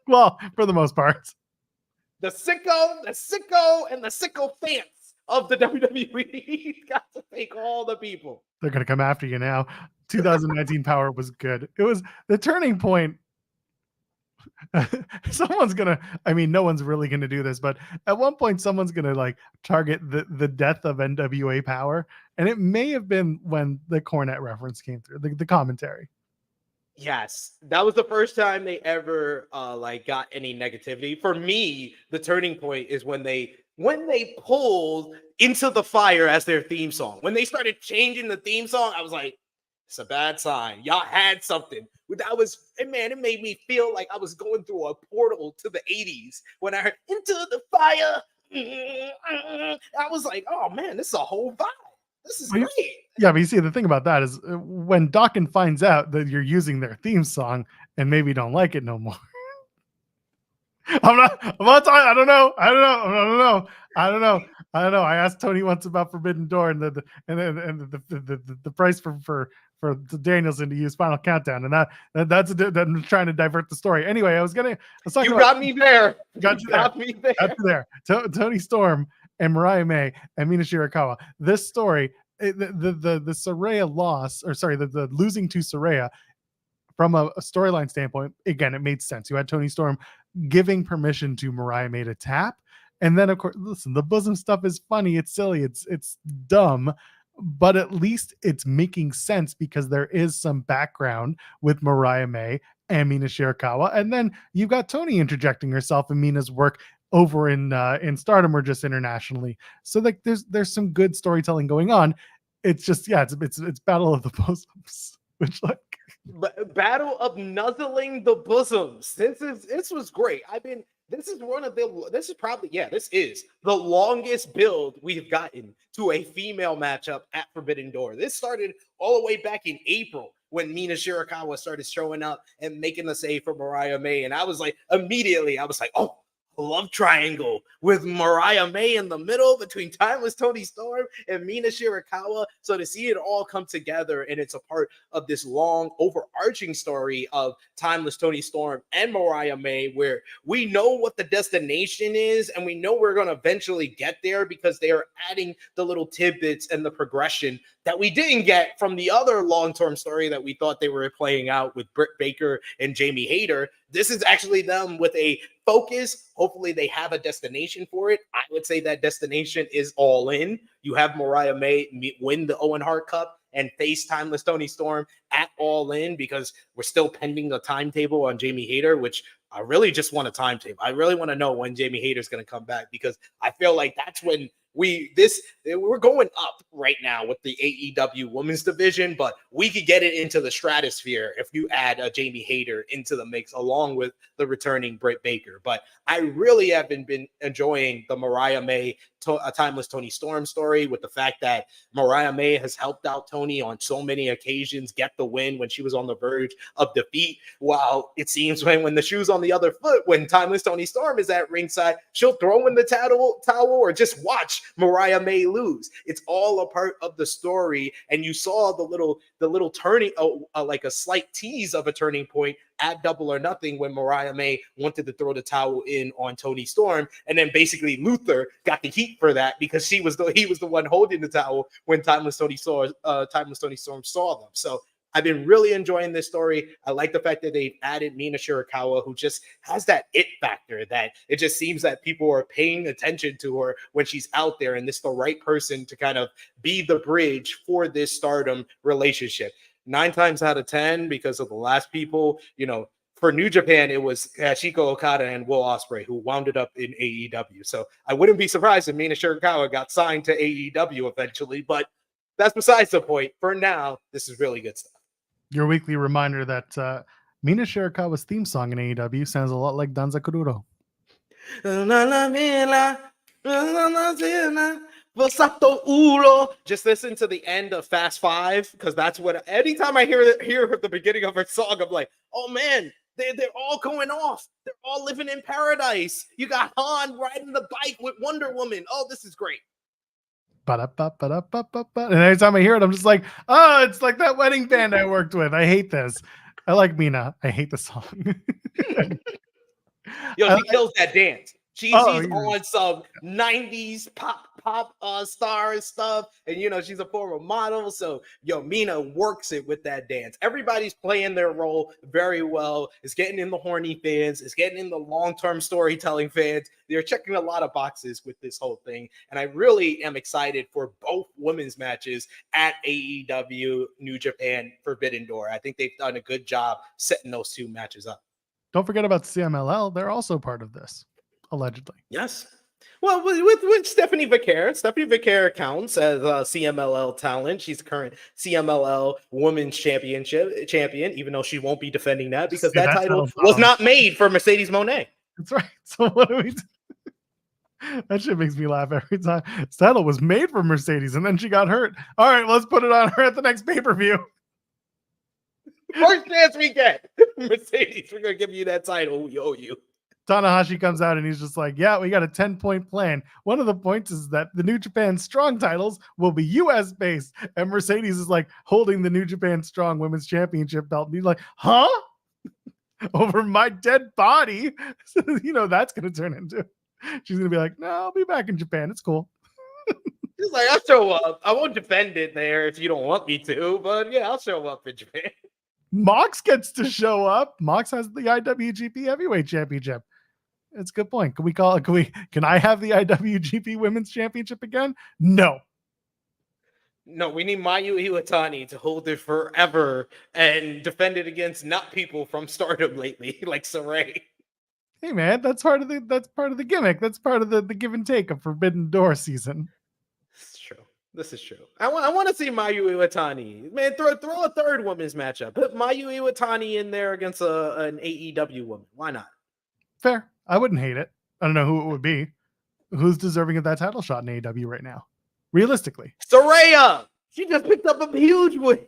Well, for the most part. The Sicko, and the Sicko fans of the WWE got to thank all the people. They're going to come after you now. 2019 Power was good. It was the turning point. Someone's gonna, I mean, no one's really gonna do this, but at one point someone's gonna like target the death of NWA Power, and it may have been when the Cornette reference came through the commentary. Yes, that was the first time they ever like got any negativity. For me, the turning point is when they pulled Into the Fire as their theme song. When they started changing the theme song, I was like, it's a bad sign. Y'all had something. It made me feel like I was going through a portal to the 80s when I heard Into the Fire. I was like, oh man, this is a whole vibe. This is great. Yeah, but you see, the thing about that is when Dawkins finds out that you're using their theme song and maybe don't like it no more. I'm not talking. I don't know. I asked Toni once about Forbidden Door and the price for the Danielson to use Final Countdown, and that's trying to divert the story. Anyway, I was talking. You got me there. Got you there. Toni Storm and Mariah May and Mina Shirakawa. This story, the Saraya loss, or sorry, the losing to Saraya, from a storyline standpoint, again, it made sense. You had Toni Storm giving permission to Mariah May to tap. And then, of course, listen, the bosom stuff is funny. It's silly. It's dumb. But at least it's making sense because there is some background with Mariah May and Mina Shirakawa. And then you've got Toni interjecting herself in Mina's work over in Stardom or just internationally. So like there's some good storytelling going on. It's just, yeah, it's Battle of the Bosoms, which like Battle of Nuzzling the Bosoms. This was great. This is the longest build we've gotten to a female matchup at Forbidden Door. This started all the way back in April when Mina Shirakawa started showing up and making the save for Mariah May. And I was like, immediately, oh, love triangle with Mariah May in the middle between Timeless Toni Storm and Mina Shirakawa. So to see it all come together, and it's a part of this long overarching story of Timeless Toni Storm and Mariah May, where we know what the destination is and we know we're going to eventually get there because they are adding the little tidbits and the progression that we didn't get from the other long-term story that we thought they were playing out with Britt Baker and Jamie Hayter. This is actually them with a focus. Hopefully they have a destination for it. I would say that destination is All In. You have Mariah May win the Owen Hart Cup and face Timeless Toni Storm at All In, because we're still pending the timetable on Jamie Hayter, which I really just want a timetable. I really want to know when Jamie Hayter is going to come back, because I feel like that's when we're going up right now with the AEW women's division, but we could get it into the stratosphere if you add a Jamie Hayter into the mix along with the returning Britt Baker. But I really have been enjoying the Mariah May a timeless Toni Storm story, with the fact that Mariah May has helped out Toni on so many occasions get the win when she was on the verge of defeat. While it seems when the shoe's on the other foot, when timeless Toni Storm is at ringside, she'll throw in the towel or just watch Mariah May lose. It's all a part of the story, and you saw the little turning, like a slight tease of a turning point at Double or Nothing when Mariah May wanted to throw the towel in on Toni Storm, and then basically Luther got the heat for that because he was the one holding the towel when timeless Toni Storm saw them. So I've been really enjoying this story. I like the fact that they've added Mina Shirakawa, who just has that it factor, that it just seems that people are paying attention to her when she's out there, and this is the right person to kind of be the bridge for this Stardom relationship. 9 times out of 10, because of the last people, for New Japan, it was Sicko Okada and Will Ospreay who wound up in AEW. So I wouldn't be surprised if Mina Shirakawa got signed to AEW eventually, but that's besides the point. For now, this is really good stuff. Your weekly reminder that Mina Shirakawa's theme song in AEW sounds a lot like Danza Kuduro. Just listen to the end of Fast Five, because that's what anytime I hear the beginning of her song, I'm like, oh man, they're all going off. They're all living in paradise. You got Han riding the bike with Wonder Woman. Oh, this is great. And every time I hear it, I'm just like, oh, it's like that wedding band I worked with. I hate this. I like Mina. I hate the song. Yo, she kills that dance. She's on some 90s pop star stuff. And, she's a former model. So, Mina works it with that dance. Everybody's playing their role very well. It's getting in the horny fans. It's getting in the long-term storytelling fans. They're checking a lot of boxes with this whole thing. And I really am excited for both women's matches at AEW New Japan Forbidden Door. I think they've done a good job setting those 2 matches up. Don't forget about CMLL. They're also part of this. Allegedly. Yes. Well, with Stephanie Vaquer counts as CMLL talent. She's the current CMLL Women's Champion, even though she won't be defending that because that title was not made for Mercedes Moné. That's right. So what do we do? That shit makes me laugh every time. This title was made for Mercedes, and then she got hurt. All right, let's put it on her at the next pay-per-view. First chance we get. Mercedes, we're going to give you that title. We owe you. Tanahashi comes out and he's just like, yeah, we got a 10-point plan. One of the points is that the New Japan Strong titles will be US based. And Mercedes is like holding the New Japan Strong Women's Championship belt. And he's like, huh? Over my dead body? So, that's going to turn into, she's going to be like, no, I'll be back in Japan. It's cool. He's like, I'll show up. I won't defend it there if you don't want me to, but yeah, I'll show up in Japan. Mox gets to show up. Mox has the IWGP Heavyweight Championship. It's a good point. Can I have the IWGP Women's Championship again? No, we need Mayu Iwatani to hold it forever and defend it against not people from Stardom lately, like Saray. Hey man, that's part of the gimmick. That's part of the give and take of Forbidden Door season. This is true. I want to see Mayu Iwatani. Man, throw a third women's matchup. Put Mayu Iwatani in there against an AEW woman. Why not? Fair. I wouldn't hate it. I don't know who it would be. Who's deserving of that title shot in AEW right now? Realistically. Saraya! She just picked up a huge win.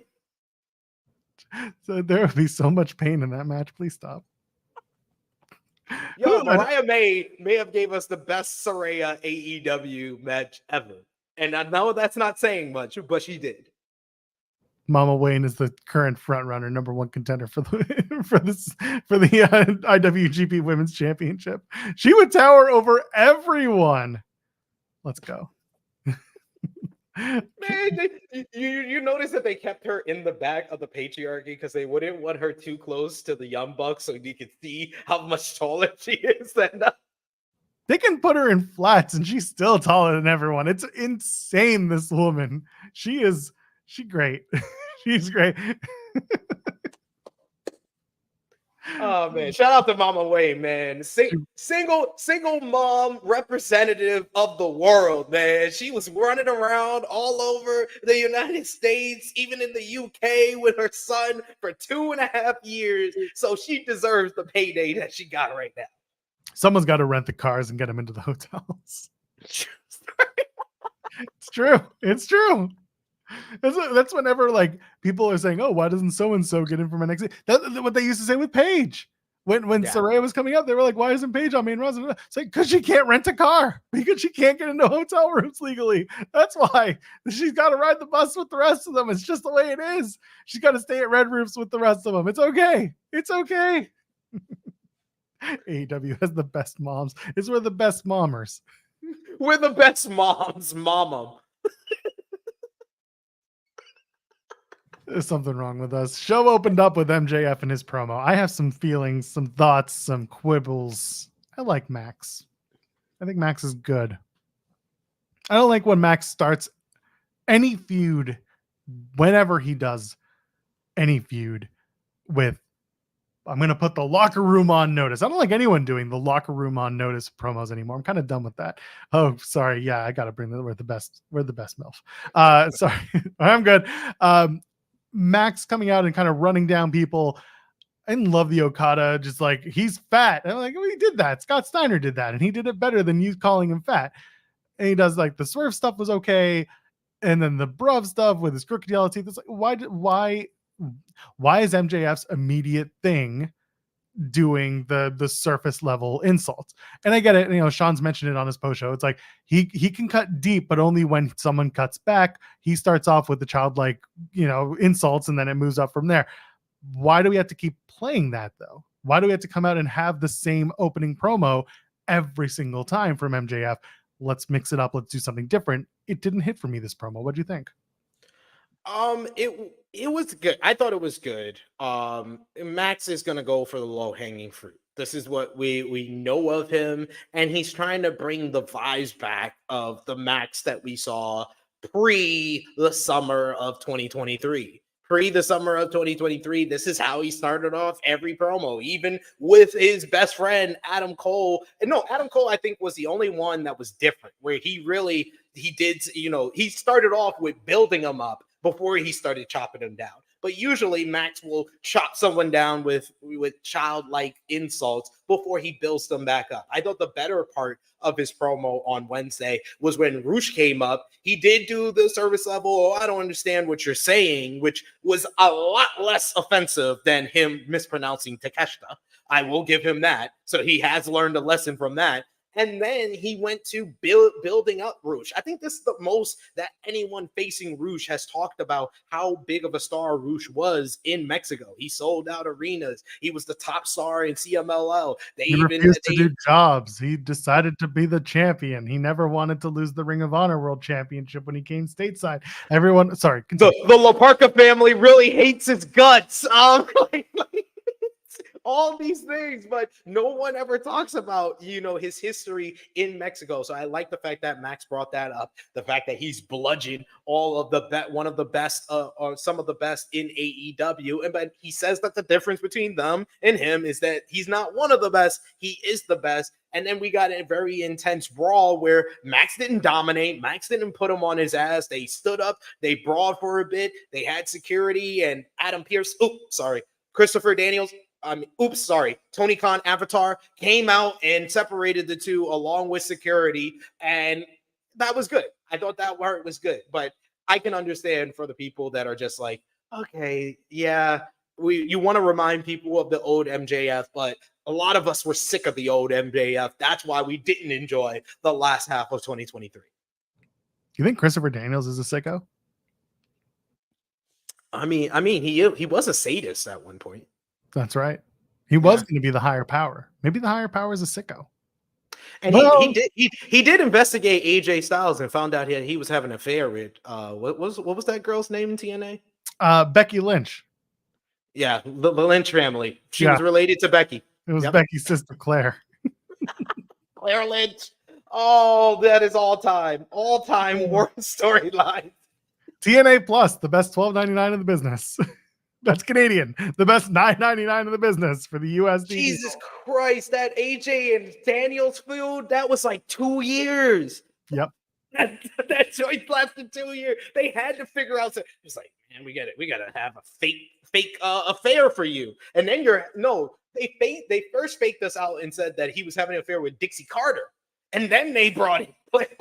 So there would be so much pain in that match. Please stop. Yo, Mariah may have gave us the best Saraya AEW match ever. And I know that's not saying much, but she did. Mama Wayne is the current front runner, number 1 contender for the IWGP Women's Championship. She would tower over everyone. Let's go. Man, you notice that they kept her in the back of the patriarchy because they wouldn't want her too close to the Young Bucks so you could see how much taller she is than They can put her in flats and she's still taller than everyone. It's insane, this woman. She's great. She's great. Oh man, shout out to Mama Wayne, man. Single mom representative of the world, man. She was running around all over the United States, even in the UK with her son for 2.5 years. So she deserves the payday that she got right now. Someone's got to rent the cars and get them into the hotels. It's true. It's true. That's whenever like people are saying, "Oh, why doesn't so and so get in from NXT?" That's what they used to say with Paige. When Yeah. Saraya was coming up, they were like, "Why isn't Paige on main roster?" It's like because she can't rent a car because she can't get into hotel rooms legally. That's why she's got to ride the bus with the rest of them. It's just the way it is. She's got to stay at Red Roofs with the rest of them. It's okay. It's okay. AEW has the best moms. It's where the best mommers. We're the best moms, mama. There's something wrong with us. Show opened up with MJF and his promo. I have some feelings, some thoughts, some quibbles. I like Max. I think Max is good. I don't like when Max starts any feud, whenever he does any feud with, I'm going to put the locker room on notice. I don't like anyone doing the locker room on notice promos anymore. I'm kind of done with that. Oh, sorry. Yeah, I got to bring we're the best MILF. Sorry. I'm good. Max coming out and kind of running down people. I didn't love the Okada, just like he's fat. And I'm like, well, he did that. Scott Steiner did that, and he did it better than you calling him fat. And he does like the swerve stuff was okay, and then the bruv stuff with his crooked yellow teeth. It's like why is MJF's immediate thing doing the surface level insults? And I get it. You know, Sean's mentioned it on his post show. It's like he can cut deep, but only when someone cuts back. He starts off with the childlike, insults, and then it moves up from there. Why do we have to keep playing that though? Why do we have to come out and have the same opening promo every single time from MJF? Let's mix it up. Let's do something different. It didn't hit for me, this promo. What do you think? It was good. I thought it was good. Max is gonna go for the low hanging fruit. This is what we know of him, and he's trying to bring the vibes back of the Max that we saw pre the summer of 2023. Pre the summer of 2023, this is how he started off every promo, even with his best friend Adam Cole. And no, Adam Cole, I think, was the only one that was different, where he did, he started off with building him up before he started chopping him down. But usually Max will chop someone down with childlike insults before he builds them back up. I thought the better part of his promo on Wednesday was when Roosh came up. He did do the service level, "Oh, I don't understand what you're saying," which was a lot less offensive than him mispronouncing Takeshita. I will give him that. So he has learned a lesson from that. And then he went to building up Roosh. I think this is the most that anyone facing Roosh has talked about how big of a star Roosh was in Mexico. He sold out arenas. He was the top star in CMLL. He refused to do jobs. He decided to be the champion. He never wanted to lose the Ring of Honor World Championship when he came stateside. Everyone, sorry. The La Parka family really hates his guts. All these things, but no one ever talks about, his history in Mexico. So I like the fact that Max brought that up. The fact that he's bludgeoned all of one of the best, or some of the best in AEW. But he says that the difference between them and him is that he's not one of the best. He is the best. And then we got a very intense brawl where Max didn't dominate. Max didn't put him on his ass. They stood up. They brawled for a bit. They had security, and Adam Pearce. Christopher Daniels. Tony Khan Avatar came out and separated the two along with security, and that was good. I thought that part was good, but I can understand for the people that are just like, okay, yeah, you want to remind people of the old MJF, but a lot of us were sick of the old MJF. That's why we didn't enjoy the last half of 2023. You think Christopher Daniels is a sicko? I mean, he was a sadist at one point. That's right. He was going to be the higher power. Maybe the higher power is a sicko. And he did investigate AJ Styles and found out he was having an affair with what was that girl's name in TNA? Becky Lynch. Yeah, the Lynch family. She was related to Becky. It was Becky's sister Claire. Claire Lynch. Oh, that is all time worst storyline. TNA Plus, the best $12.99 in the business. That's Canadian. The best $9.99 in the business for the USD. Jesus Christ, that AJ and Daniels feud, that was like 2 years. Yep. That choice lasted 2 years. They had to figure out. It's like, man, we gotta have a fake affair for you. And then they first faked us out and said that he was having an affair with Dixie Carter, and then they brought in Lynch.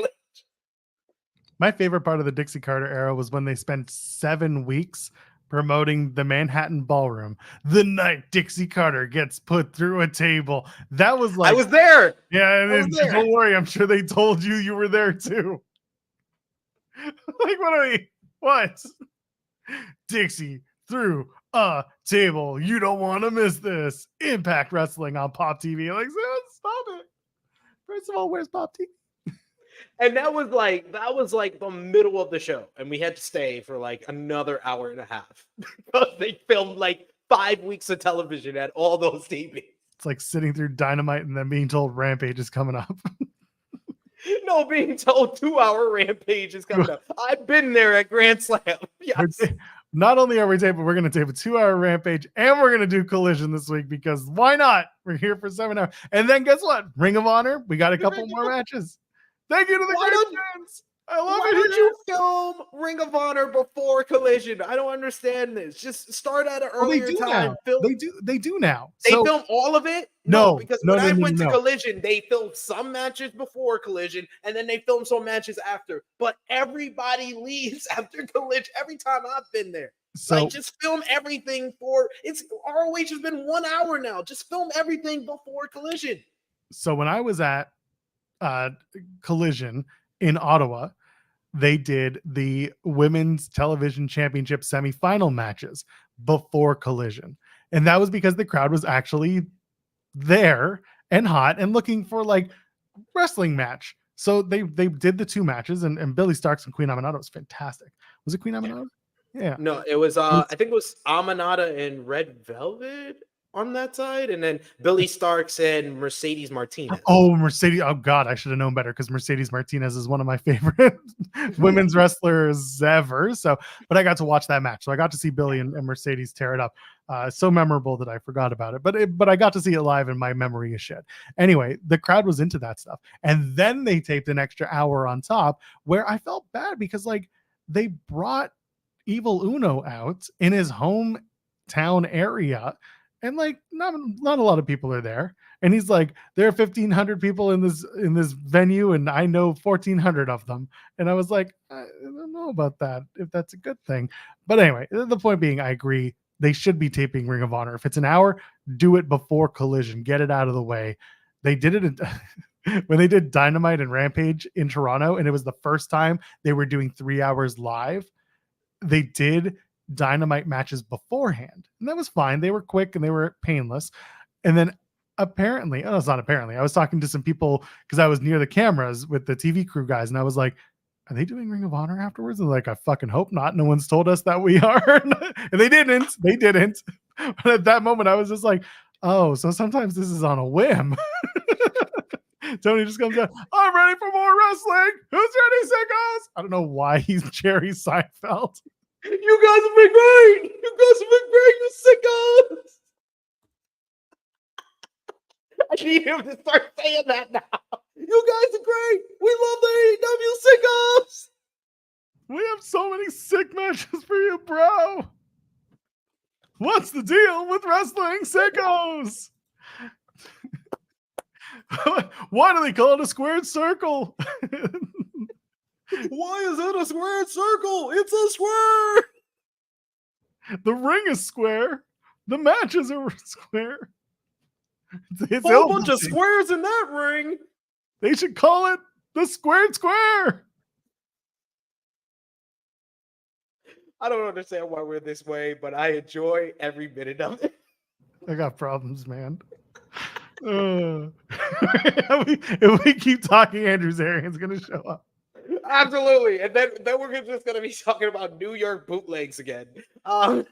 My favorite part of the Dixie Carter era was when they spent 7 weeks promoting the Manhattan Ballroom. The night Dixie Carter gets put through a table. That was like, I was there. yeah, I was there. don't worry. I'm sure they told you were there too. Like, what? Dixie through a table. You don't want to miss this. Impact Wrestling on Pop TV. Like, stop it. First of all, where's Pop TV? And that was like the middle of the show, and we had to stay for like another hour and a half because they filmed like 5 weeks of television at all those TVs. It's like sitting through Dynamite and then being told Rampage is coming up. No, being told 2-hour Rampage is coming up. I've been there at Grand Slam. Yes. Not only are we taping, we're going to tape a 2-hour Rampage, and we're going to do Collision this week because why not? We're here for 7 hours. And then guess what? Ring of Honor, we got a couple more matches. Thank you to the great fans. I love it. Why don't you film Ring of Honor before Collision? I don't understand this. Just start at an earlier time. They do now. They film all of it? No, because when I went to Collision, they filmed some matches before Collision, and then they filmed some matches after. But everybody leaves after Collision every time I've been there. So like, just film everything it's ROH has been 1 hour now. Just film everything before Collision. So when I was at Collision in Ottawa, they did the Women's Television Championship semifinal matches before Collision. And that was because the crowd was actually there and hot and looking for like wrestling match. So they did the 2 matches, and Billy Starks and Queen Aminata was fantastic. Was it Queen Aminata? Yeah. No, it was I think it was Aminata and Red Velvet on that side, and then Billy Starks and Mercedes Martinez. Oh, Mercedes. Oh, God, I should have known better because Mercedes Martinez is one of my favorite women's wrestlers ever. So, but I got to watch that match. So I got to see Billy and Mercedes tear it up. So memorable that I forgot about it. But I got to see it live and my memory is shit. Anyway, the crowd was into that stuff. And then they taped an extra hour on top where I felt bad because, like, they brought Evil Uno out in his hometown area. And like not a lot of people are there. And he's like, there are 1,500 people in this venue, and I know 1,400 of them. And I was like, I don't know about that, if that's a good thing. But anyway, the point being, I agree. They should be taping Ring of Honor. If it's an hour, do it before Collision. Get it out of the way. They did it when they did Dynamite and Rampage in Toronto, and it was the first time they were doing 3 hours live. They did Dynamite matches beforehand, and that was fine. They were quick and they were painless. And then apparently, it's not apparently, I was talking to some people because I was near the cameras with the TV crew guys, and I was like, are they doing Ring of Honor afterwards? And they're like, I fucking hope not. No one's told us that we are. And they didn't. But at that moment, I was just like, oh, so sometimes this is on a whim. Tony just comes out, I'm ready for more wrestling. Who's ready, sickos? I don't know why he's Jerry Seinfeld. You guys have been great. You guys have been great, you sickos. I need him to start saying that now. You guys are great. We love the AEW sickos. We have so many sick matches for you, bro. What's the deal with wrestling sickos? Why do they call it a squared circle? Why is it a squared circle? It's a square. The ring is square. The matches are square. It's a whole bunch of squares in that ring. They should call it the squared square. I don't understand why we're this way, but I enjoy every minute of it. I got problems, man. If we keep talking, Andrew Zarian's going to show up. Absolutely. And then we're just going to be talking about New York bootlegs again. All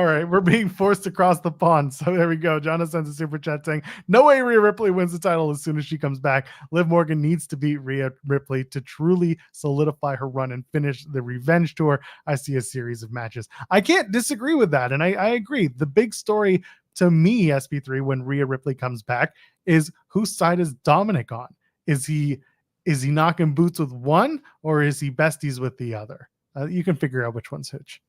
right, we're being forced across the pond. So there we go. Jonathan sends a super chat saying, no way Rhea Ripley wins the title as soon as she comes back. Liv Morgan needs to beat Rhea Ripley to truly solidify her run and finish the revenge tour. I see a series of matches. I can't disagree with that. And I agree. The big story to me, SP3, when Rhea Ripley comes back is whose side is Dominic on? Is he knocking boots with one, or is he besties with the other? You can figure out which one's which.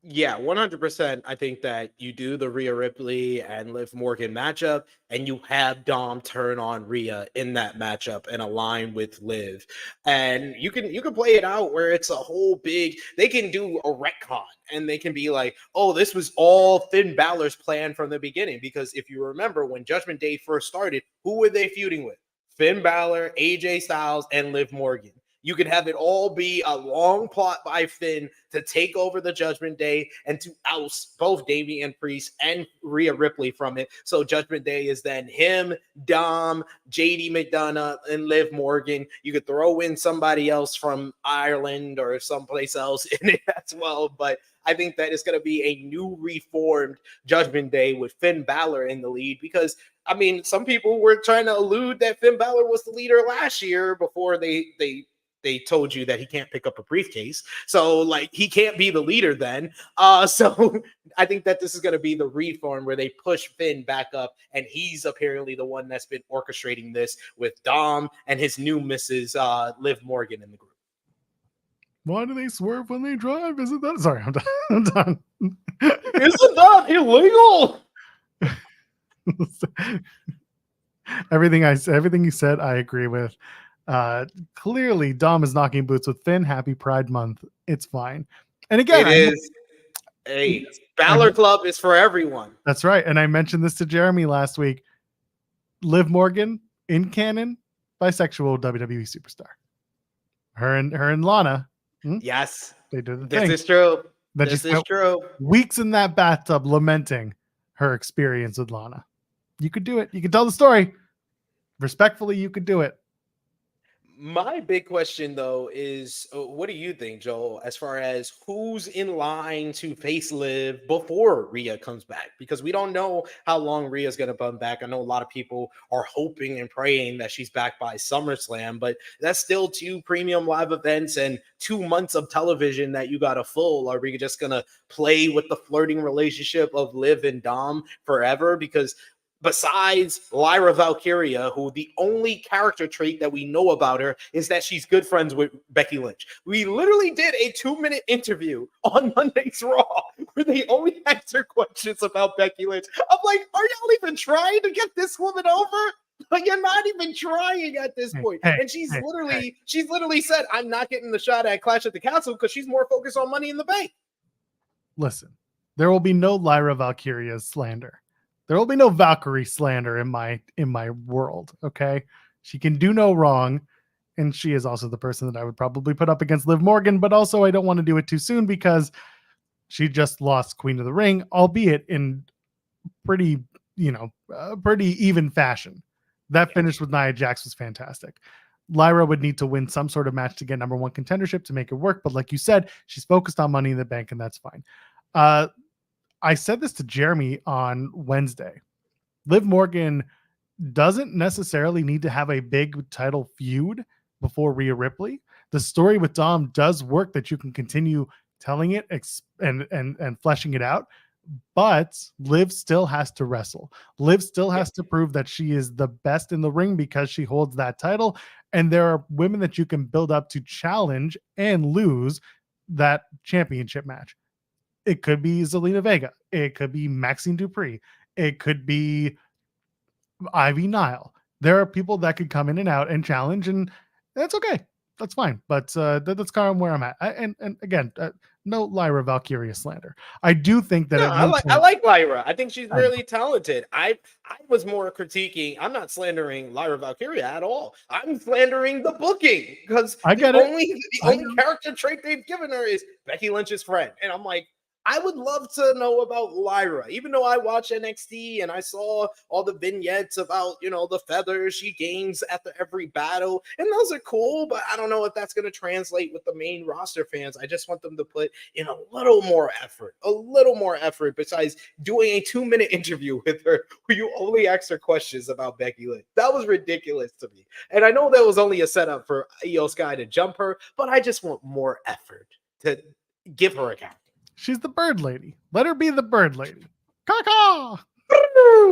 Yeah, 100%. I think that you do the Rhea Ripley and Liv Morgan matchup, and you have Dom turn on Rhea in that matchup and align with Liv, and you can play it out where it's a whole big. They can do a retcon, and they can be like, "Oh, this was all Finn Balor's plan from the beginning." Because if you remember when Judgment Day first started, who were they feuding with? Finn Balor, AJ Styles, and Liv Morgan. You could have it all be a long plot by Finn to take over the Judgment Day and to oust both Damian Priest and Rhea Ripley from it. So Judgment Day is then him, Dom, JD McDonough, and Liv Morgan. You could throw in somebody else from Ireland or someplace else in it as well. But I think that it's going to be a new reformed Judgment Day with Finn Balor in the lead because I mean, some people were trying to allude that Finn Balor was the leader last year before they told you that he can't pick up a briefcase. So like he can't be the leader then. So I think that this is going to be the reform where they push Finn back up and he's apparently the one that's been orchestrating this with Dom and his new Mrs. Liv Morgan in the group. Why do they swerve when they drive? Isn't that sorry? I'm done. I'm done. Isn't that illegal? Everything you said, I agree with. Clearly, Dom is knocking boots with Finn. Happy Pride Month. It's fine. And again, it is. Hey, Balor Club is for everyone. That's right. And I mentioned this to Jeremy last week. Liv Morgan in canon, bisexual WWE superstar. Her and Lana. Yes, they did the this thing. Is true. That this is true. Weeks in that bathtub lamenting her experience with Lana. You could do it. You could tell the story. Respectfully, you could do it. My big question, though, is what do you think, Joel, as far as who's in line to face Liv before Rhea comes back? Because we don't know how long Rhea's going to come back. I know a lot of people are hoping and praying that she's back by SummerSlam, but that's still 2 premium live events and 2 months of television that you got to full. Are we just going to play with the flirting relationship of Liv and Dom forever? Because besides Lyra Valkyria, who the only character trait that we know about her is that she's good friends with Becky Lynch. We literally did a 2-minute interview on Monday's Raw where they only answer questions about Becky Lynch. I'm like, are y'all even trying to get this woman over? Like, you're not even trying at this point. And she's literally said, I'm not getting the shot at Clash at the Castle because she's more focused on Money in the Bank. Listen, there will be no Lyra Valkyria slander. There will be no Valkyrie slander in my world, okay? She can do no wrong, and she is also the person that I would probably put up against Liv Morgan, but also I don't want to do it too soon because she just lost Queen of the Ring, albeit in pretty even fashion. That finish with Nia Jax was fantastic. Lyra would need to win some sort of match to get number 1 contendership to make it work, but like you said, she's focused on Money in the Bank, and that's fine. I said this to Jeremy on Wednesday. Liv Morgan doesn't necessarily need to have a big title feud before Rhea Ripley. The story with Dom does work that you can continue telling it and fleshing it out, but Liv still has to wrestle. Liv still has to prove that she is the best in the ring because she holds that title, and there are women that you can build up to challenge and lose that championship match. It could be Zelina Vega. It could be Maxine Dupree. It could be Ivy Nile. There are people that could come in and out and challenge, and that's okay. That's fine. But that's kind of where I'm at. And again, no Lyra Valkyria slander. I do think that I like Lyra. I think she's really talented. I was more critiquing. I'm not slandering Lyra Valkyria at all. I'm slandering the booking because the only character trait they've given her is Becky Lynch's friend, and I'm like, I would love to know about Lyra, even though I watch NXT and I saw all the vignettes about, the feathers she gains after every battle. And those are cool, but I don't know if that's going to translate with the main roster fans. I just want them to put in a little more effort besides doing a 2-minute interview with her where you only ask her questions about Becky Lynch. That was ridiculous to me. And I know that was only a setup for Io Sky to jump her, but I just want more effort to give her a character. She's the bird lady. Let her be the bird lady. Caw-caw!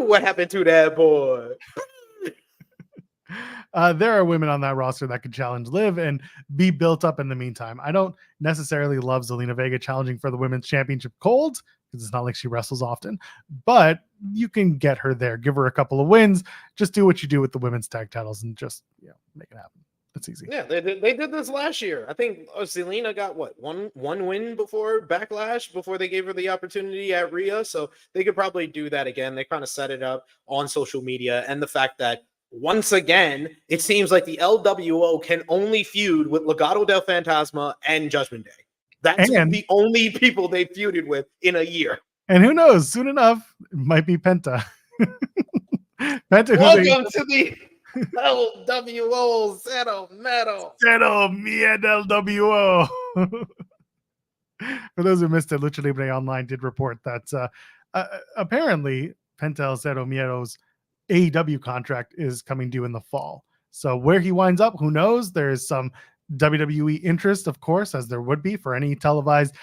What happened to that boy? There are women on that roster that could challenge Liv and be built up in the meantime. I don't necessarily love Zelina Vega challenging for the women's championship cold because it's not like she wrestles often, but you can get her there. Give her a couple of wins. Just do what you do with the women's tag titles and just make it happen. It's easy. Yeah, they did this last year. I think Zelina got one win before Backlash, before they gave her the opportunity at Rhea. So they could probably do that again. They kind of set it up on social media, and the fact that once again it seems like the LWO can only feud with Legado del Fantasma and Judgment Day. That's the only people they feuded with in a year. And who knows? Soon enough, it might be Penta. Penta. Welcome to the LWO Cero Metal. Cero Miedo LWO. For those who missed it, Lucha Libre Online did report that apparently Penta El Cero Miedo's AEW contract is coming due in the fall. So where he winds up, who knows? There's some WWE interest, of course, as there would be for any televised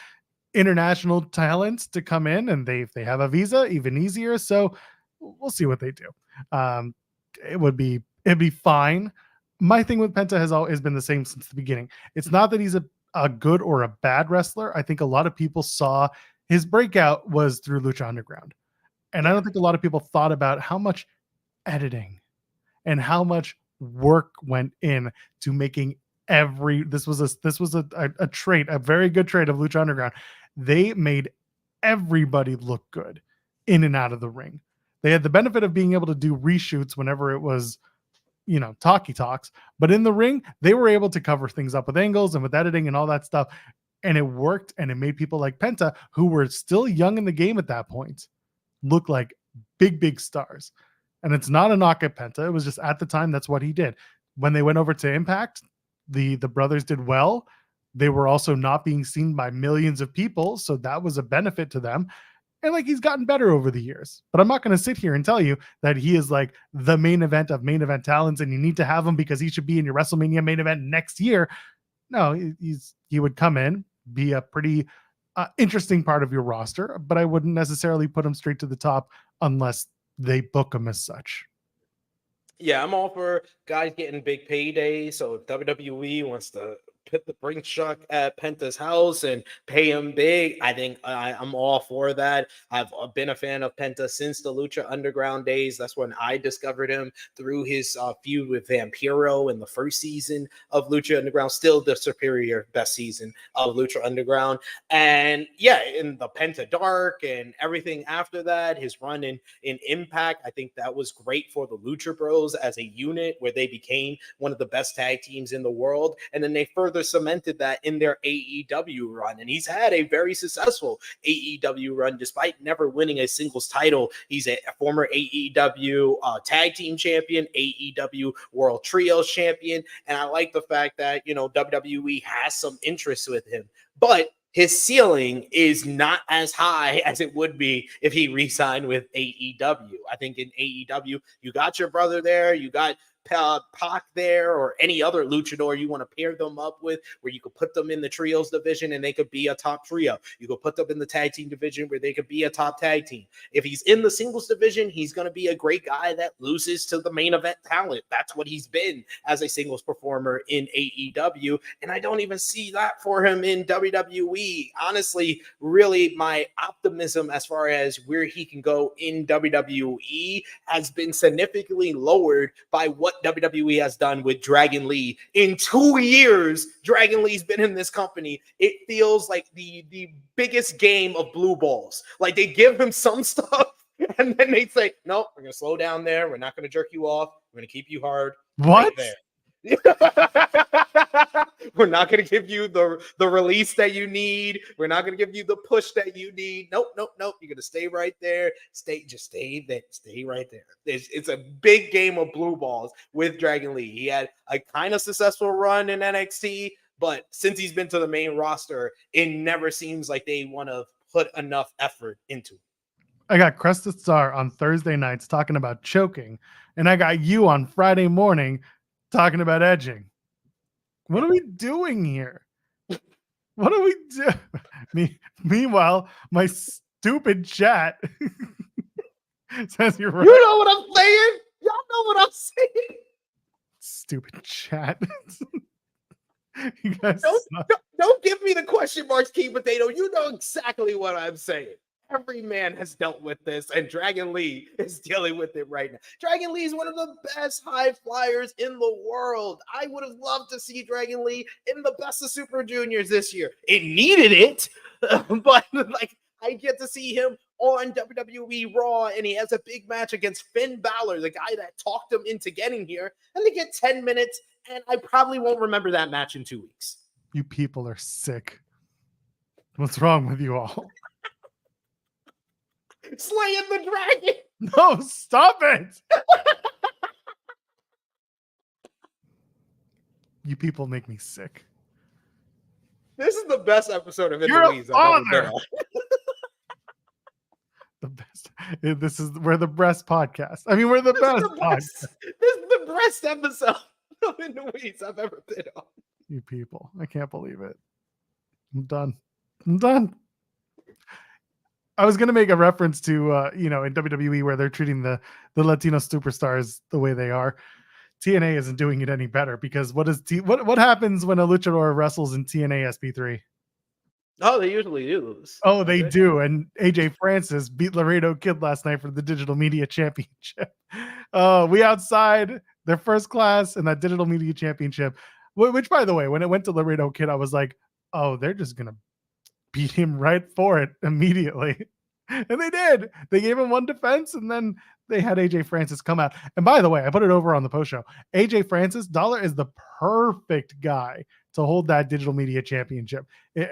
international talents to come in, and if they have a visa, even easier. So we'll see what they do. It'd be fine. My thing with Penta has always been the same since the beginning. It's not that he's a good or a bad wrestler. I think a lot of people saw his breakout was through Lucha Underground. And I don't think a lot of people thought about how much editing and how much work went in to making this was a trait, a very good trait of Lucha Underground. They made everybody look good in and out of the ring. They had the benefit of being able to do reshoots whenever it was, talkie talks, but in the ring, they were able to cover things up with angles and with editing and all that stuff. And it worked, and it made people like Penta, who were still young in the game at that point, look like big stars. And it's not a knock at Penta. It was just at the time, that's what he did. When they went over to Impact, the brothers did well. They were also not being seen by millions of people, so that was a benefit to them. And he's gotten better over the years. But I'm not going to sit here and tell you that he is like the main event of main event talents and you need to have him because he should be in your WrestleMania main event next year. No, he would come in, be a pretty interesting part of your roster, but I wouldn't necessarily put him straight to the top unless they book him as such. Yeah, I'm all for guys getting big paydays. So if WWE wants to put the brink truck at Penta's house and pay him big, I think I'm all for that. I've been a fan of Penta since the Lucha Underground days. That's when I discovered him through his feud with Vampiro in the first season of Lucha Underground, still the superior best season of Lucha Underground. And yeah, in the Penta Dark and everything after that, his run in Impact, I think that was great for the Lucha Bros as a unit, where they became one of the best tag teams in the world. And then they further cemented that in their AEW run. And he's had a very successful AEW run despite never winning a singles title. He's a former AEW tag team champion, AEW World Trios champion. And I like the fact that, WWE has some interest with him. But his ceiling is not as high as it would be if he re-signed with AEW. I think in AEW, you got your brother there, you got Pac there, or any other luchador you want to pair them up with, where you could put them in the trios division and they could be a top trio. You could put them in the tag team division where they could be a top tag team. If he's in the singles division, he's going to be a great guy that loses to the main event talent. That's what he's been as a singles performer in AEW, and I don't even see that for him in WWE. Honestly, really, my optimism as far as where he can go in WWE has been significantly lowered by what WWE has done with Dragon Lee. In 2 years, Dragon Lee's been in this company. It feels like the biggest game of blue balls. Like, they give him some stuff, and then they say, nope, we're going to slow down there. We're not going to jerk you off. We're going to keep you hard. What? Right there. We're not going to give you the release that you need. We're not going to give you the push that you need. Nope. You're going to stay right there. Stay there. Stay right there. It's a big game of blue balls with Dragon Lee. He had a kind of successful run in NXT, but since he's been to the main roster, it never seems like they want to put enough effort into it. I got Crested Star on Thursday nights talking about choking, and I got you on Friday morning talking about edging. What are we doing here? What are we doing? Meanwhile, my stupid chat says you're right. You know what I'm saying? Y'all know what I'm saying. Stupid chat. You guys Don't give me the question marks, King Potato. You know exactly what I'm saying. Every man has dealt with this, and Dragon Lee is dealing with it right now. Dragon Lee is one of the best high flyers in the world. I would have loved to see Dragon Lee in the Best of Super Juniors this year. It needed it, but like I get to see him on WWE Raw, and he has a big match against Finn Balor, the guy that talked him into getting here, and they get 10 minutes, and I probably won't remember that match in 2 weeks. You people are sick. What's wrong with you all? Slaying the dragon. No, stop it. You people make me sick. This is the best episode of You're a Louise I've ever been father. on. The best. We're the breast podcast. I mean, we're the best podcast. This is the best episode of Louise I've ever been on. You people. I can't believe it. I'm done. I was going to make a reference to, in WWE where they're treating the Latino superstars the way they are. TNA isn't doing it any better because what happens when a luchador wrestles in TNA SP3? Oh, they usually do lose. Oh, they do. And AJ Francis beat Laredo Kid last night for the Digital Media Championship. We outside their first class in that Digital Media Championship, which, by the way, when it went to Laredo Kid, I was like, oh, they're just going to beat him right for it immediately. And they did. They gave him one defense, and then they had AJ Francis come out. And by the way, I put it over on the post show. AJ Francis, Dollar is the perfect guy to hold that Digital Media Championship.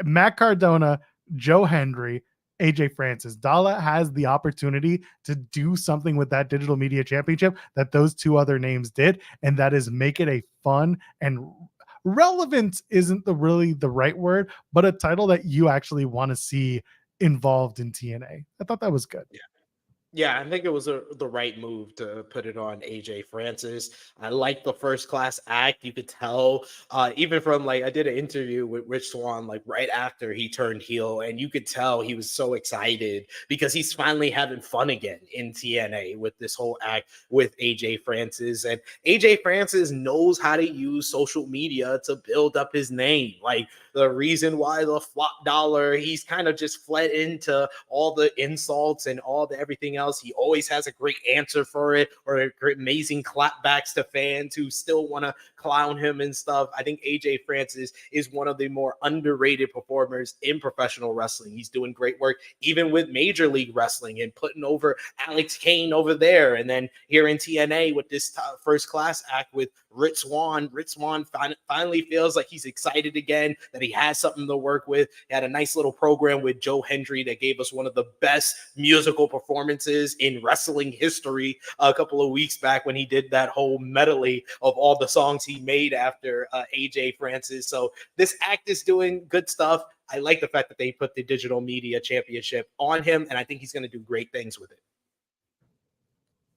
Matt Cardona, Joe Hendry, AJ Francis. Dollar has the opportunity to do something with that Digital Media Championship that those two other names did, and that is make it a fun and relevant isn't really the right word, but a title that you actually want to see involved in TNA. I thought that was good. Yeah, I think it was the right move to put it on AJ Francis. I like the first class act. You could tell, even from I did an interview with Rich Swann right after he turned heel, and you could tell he was so excited because he's finally having fun again in TNA with this whole act with AJ Francis. And AJ Francis knows how to use social media to build up his name. The reason why the flop dollar, he's kind of just fled into all the insults and all the everything else. He always has a great answer for it, or amazing clapbacks to fans who still want to clown him and stuff. I think AJ Francis is one of the more underrated performers in professional wrestling. He's doing great work, even with Major League Wrestling, and putting over Alex Kane over there. And then here in TNA with this first class act with Rich Swann. Rich Swann finally feels like he's excited again, that he has something to work with. He had a nice little program with Joe Hendry that gave us one of the best musical performances in wrestling history a couple of weeks back when he did that whole medley of all the songs he made after AJ Francis. So this act is doing good stuff. I like the fact that they put the Digital Media Championship on him, and I think he's going to do great things with it.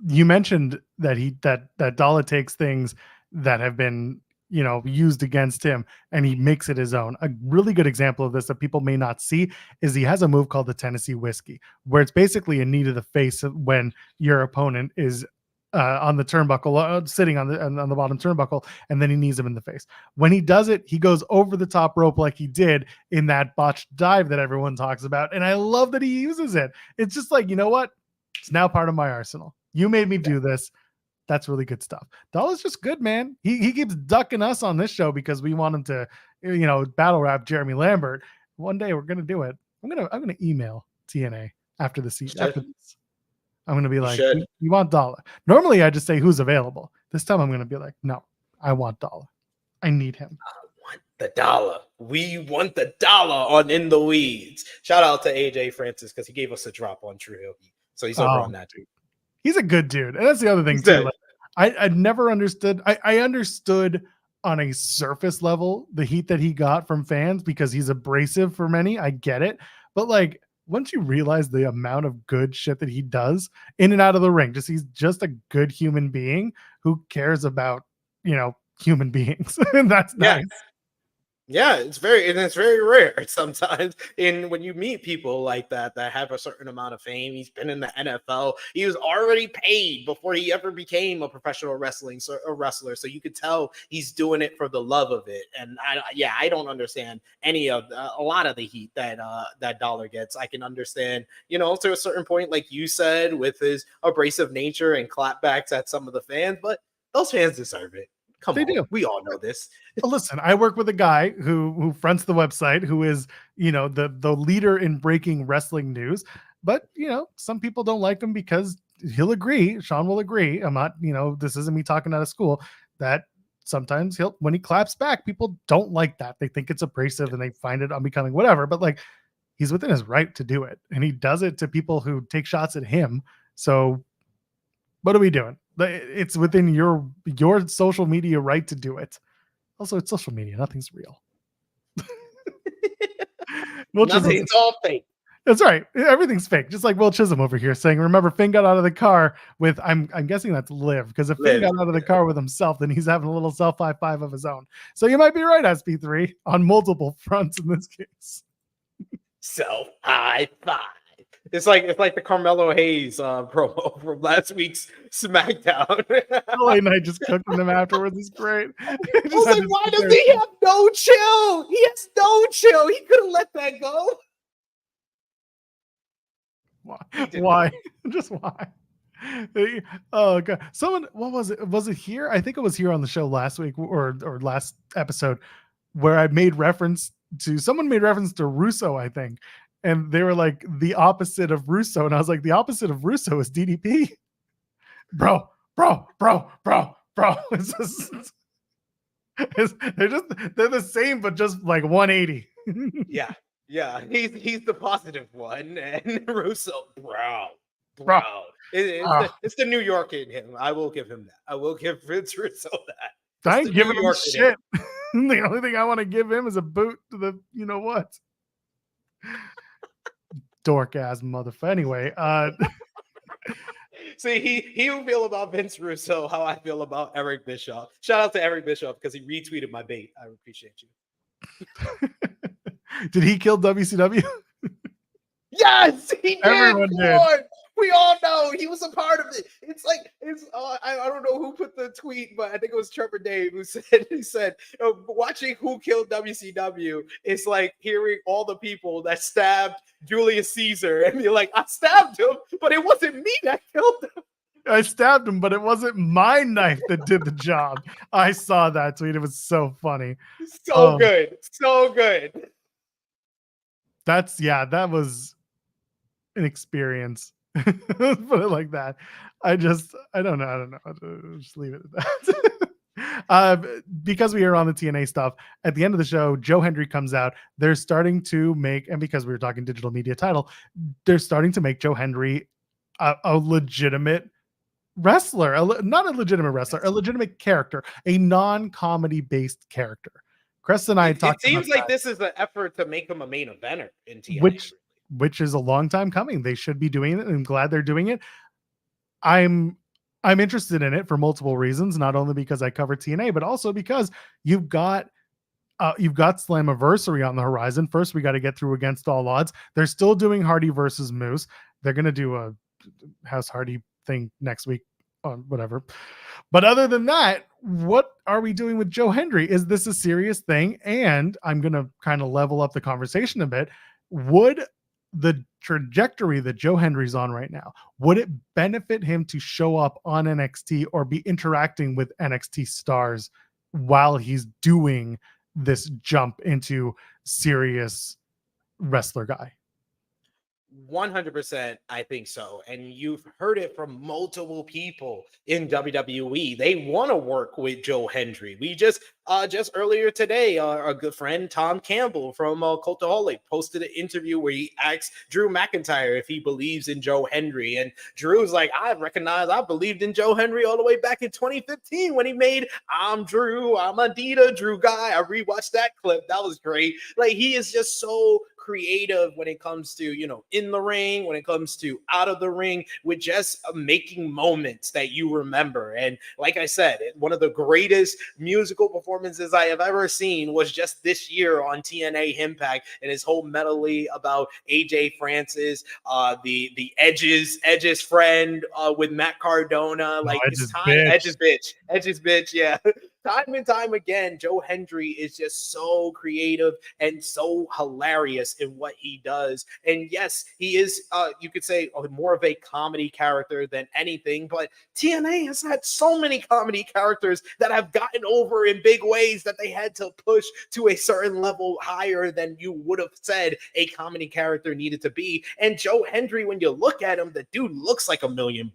You mentioned that that Dollar takes things that have been used against him and he makes it his own. A really good example of this that people may not see is he has a move called the Tennessee Whiskey, where it's basically a knee to the face when your opponent is on the turnbuckle, sitting on the bottom turnbuckle, and then he knees him in the face. When he does it, he goes over the top rope like he did in that botched dive that everyone talks about, and I love that he uses it. It's just you know what? It's now part of my arsenal. You made me do this. That's really good stuff. Dollar's just good, man. He keeps ducking us on this show because we want him to, battle rap Jeremy Lambert. One day we're gonna do it. I'm gonna email TNA after this. I'm gonna be like, you want Dollar? Normally I just say who's available. This time I'm gonna be like, no, I want Dollar. I need him. I want the dollar. We want the dollar on In the Weeds. Shout out to AJ Francis because he gave us a drop on True Hill. So he's over on that too. He's a good dude. And that's the other thing too. I never understood. I understood on a surface level the heat that he got from fans because he's abrasive for many. I get it. But once you realize the amount of good shit that he does in and out of the ring, he's just a good human being who cares about, human beings. And that's nice. Yeah, it's very rare sometimes. And when you meet people like that have a certain amount of fame, he's been in the NFL. He was already paid before he ever became a professional wrestler. So you could tell he's doing it for the love of it. And I don't understand any of a lot of the heat that that Dollar gets. I can understand, to a certain point, like you said, with his abrasive nature and clapbacks at some of the fans, but those fans deserve it. Come They on, do. we all know this. Listen, I work with a guy who fronts the website, who is, the leader in breaking wrestling news. But, some people don't like him because he'll agree. Sean will agree. I'm not, this isn't me talking out of school, that sometimes when he claps back, people don't like that. They think it's abrasive and they find it unbecoming, whatever. But like, he's within his right to do it. And he does it to people who take shots at him. So what are we doing? It's within your social media right to do it. Also, it's social media. Nothing's real. It's all fake. That's right. Everything's fake. Just like Will Chisholm over here saying, remember, Finn got out of the car with, I'm guessing that's Liv, because if Finn got out of the car with himself, then he's having a little self high five of his own. So you might be right, SP3, on multiple fronts in this case. Self high five. It's like the Carmelo Hayes promo from last week's SmackDown. LA Knight just cooked with him afterwards. It's great. I was like, why does he have no chill? He has no chill. He could have let that go. Why? Just why? Oh god! Someone, what was it? Was it here? I think it was here on the show last week or last episode, where I made reference to someone made reference to Russo, I think, and they were like the opposite of Russo, and I was like, the opposite of Russo is DDP, bro. It's just, they're the same, but just like 180. Yeah, he's the positive one, and Russo, bro. It's the New York in him. I will give him that. I will give Vince Russo that. I ain't giving him shit. The only thing I want to give him is a boot to the, you know what? Dork ass motherfucker. Anyway, see, he will feel about Vince Russo how I feel about Eric Bischoff. Shout out to Eric Bischoff because he retweeted my bait. I appreciate you. Did he kill WCW? Yes, he did. Everyone did. We all know he was a part of it. I don't know who put the tweet, but I think it was Trevor Dave who said watching Who Killed WCW is like hearing all the people that stabbed Julius Caesar and be like, I stabbed him, but it wasn't me that killed him. I stabbed him, but it wasn't my knife that did the job. I saw that tweet. It was so funny. So good. That was an experience. Put it like that. I don't know. I'll just leave it at that. Because we are on the TNA stuff, at the end of the show, Joe Hendry comes out. They're starting to make, and because we were talking digital media title, they're starting to make Joe Hendry a legitimate wrestler, not a legitimate wrestler, a legitimate character, a non-comedy based character. Chris and I talked. It seems like this is an effort to make him a main eventer in TNA, which is a long time coming. They should be doing it, and I'm glad they're doing it. I'm interested in it for multiple reasons, not only because I cover TNA, but also because you've got Slammiversary on the horizon. First, we got to get through Against All Odds. They're still doing Hardy versus Moose. They're going to do a House Hardy thing next week on whatever. But other than that, what are we doing with Joe Hendry? Is this a serious thing? And I'm going to kind of level up the conversation a bit. Would the trajectory that Joe Hendry's on right now, would it benefit him to show up on NXT or be interacting with NXT stars while he's doing this jump into serious wrestler guy? 100%, I think so. And you've heard it from multiple people in WWE. They want to work with Joe Hendry. We just earlier today, our good friend Tom Campbell from Cultaholic posted an interview where he asked Drew McIntyre if he believes in Joe Hendry. And Drew's like, I believed in Joe Hendry all the way back in 2015 when he made I'm Drew, I'm Adida Drew guy. I rewatched that clip. That was great. Like, he is just so creative when it comes to, you know, in the ring, when it comes to out of the ring, with just making moments that you remember. And like I said, one of the greatest musical performances I have ever seen was just this year on TNA Impact, and his whole medley about AJ Francis, the Edge's friend with Matt Cardona, like Edge's bitch. Edge's bitch, yeah. Time and time again, Joe Hendry is just so creative and so hilarious in what he does. And yes, he is, you could say, more of a comedy character than anything, but TNA has had so many comedy characters that have gotten over in big ways that they had to push to a certain level higher than you would have said a comedy character needed to be. And Joe Hendry, when you look at him, the dude looks like $1 million.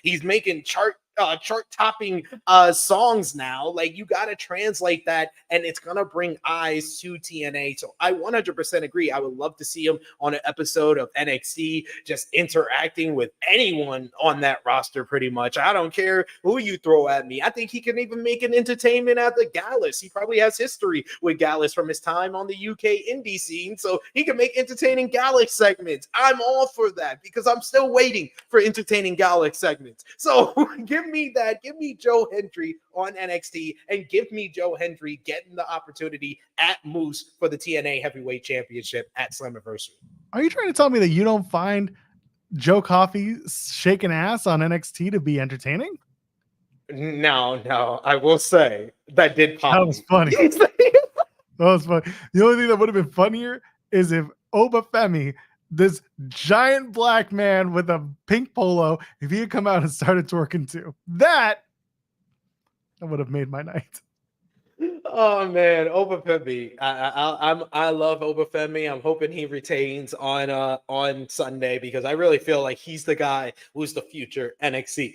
He's making chart-topping songs now. Like, you got to translate that, and it's going to bring eyes to TNA. So I 100% agree. I would love to see him on an episode of NXT, just interacting with anyone on that roster pretty much. I don't care who you throw at me. I think he can even make an entertainment at the Gallus. He probably has history with Gallus from his time on the UK indie scene, so he can make entertaining Gallus segments. I'm all for that because I'm still waiting for entertaining Gallus segments. So give me that. Give me Joe Hendry on NXT, and give me Joe Hendry getting the opportunity at Moose for the TNA Heavyweight Championship at Slammiversary. Are you trying to tell me that you don't find Joe Coffey shaking ass on NXT to be entertaining? No, I will say that did pop. That was funny. That was funny. The only thing that would have been funnier is if Obafemi, this giant black man with a pink polo, if he had come out and started twerking too. That would have made my night. Oh man, Obafemi. I love Obafemi. I'm hoping he retains on Sunday, because I really feel like he's the guy who's the future NXT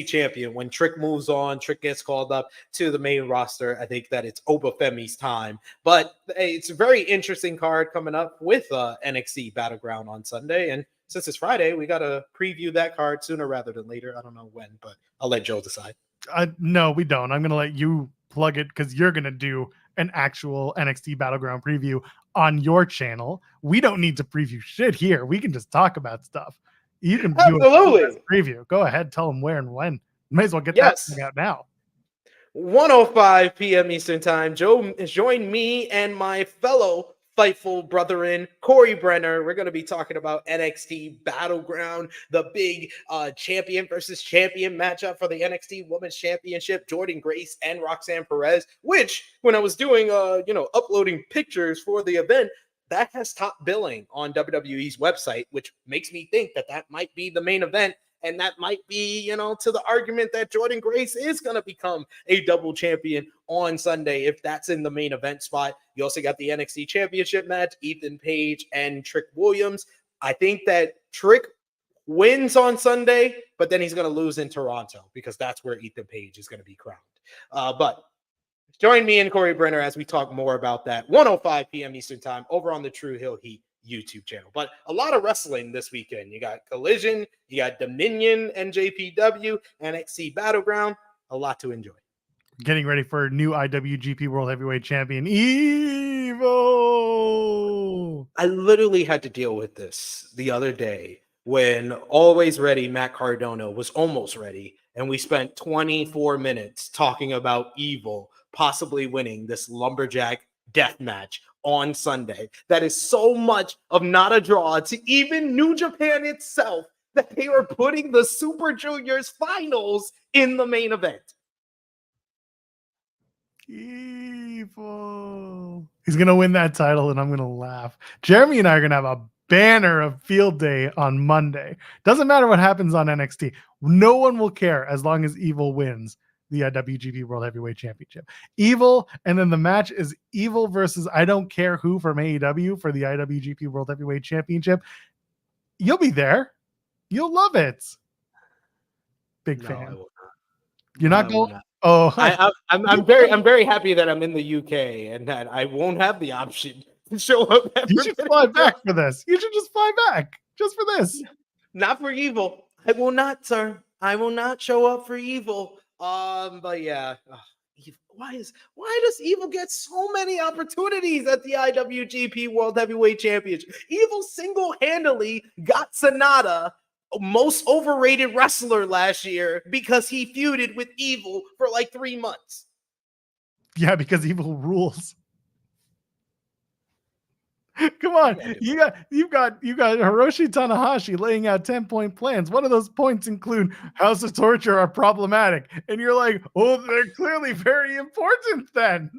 champion. When Trick moves on, Trick gets called up to the main roster, I think that it's Obafemi's time. But it's a very interesting card coming up with NXT Battleground on Sunday. And since it's Friday, we got to preview that card sooner rather than later. I don't know when, but I'll let Joe decide. No, we don't. I'm going to let you plug it because you're going to do an actual NXT Battleground preview on your channel. We don't need to preview shit here. We can just talk about stuff. You can do a preview. Go ahead, tell them where and when. May as well get that thing out now. 1:05 p.m. Eastern Time. Join me and my fellow Fightful brethren, Corey Brenner. We're going to be talking about NXT Battleground, the big champion versus champion matchup for the NXT Women's Championship, Jordynne Grace and Roxanne Perez, which, when I was doing, uploading pictures for the event, that has top billing on WWE's website, which makes me think that that might be the main event. And that might be, to the argument that Jordynne Grace is going to become a double champion on Sunday, if that's in the main event spot. You also got the NXT Championship match, Ethan Page and Trick Williams. I think that Trick wins on Sunday, but then he's going to lose in Toronto, because that's where Ethan Page is going to be crowned. But join me and Corey Brenner as we talk more about that. 1:05 p.m. Eastern Time over on the True Hill Heat YouTube channel. But a lot of wrestling this weekend. You got Collision, you got Dominion, NJPW, NXT Battleground. A lot to enjoy. Getting ready for new IWGP World Heavyweight Champion Evo. I literally had to deal with this the other day when Always Ready Matt Cardona was almost ready, and we spent 24 minutes talking about Evil possibly winning this lumberjack death match on Sunday. That is so much of not a draw to even New Japan itself that they are putting the Super Juniors finals in the main event. Evil. He's going to win that title, and I'm going to laugh. Jeremy and I are going to have a banner of field day on Monday. Doesn't matter what happens on NXT. No one will care as long as Evil wins the IWGP World Heavyweight Championship. Evil, and then the match is Evil versus I don't care who from AEW for the IWGP World Heavyweight Championship. You'll be there. You'll love it. Big fan. You're not going? Not. Oh, I'm very happy that I'm in the UK and that I won't have the option to show up. You should fly back for this. You should just fly back just for this. Not for Evil. I will not, sir. I will not show up for Evil. But yeah, why does Evil get so many opportunities at the IWGP World Heavyweight Championship? Evil single-handedly got Sonata most overrated wrestler last year because he feuded with Evil for like 3 months. Yeah, because Evil rules. Come on, you've got Hiroshi Tanahashi laying out 10-point plans. One of those points include House of Torture are problematic, and you're like, oh, they're clearly very important. Then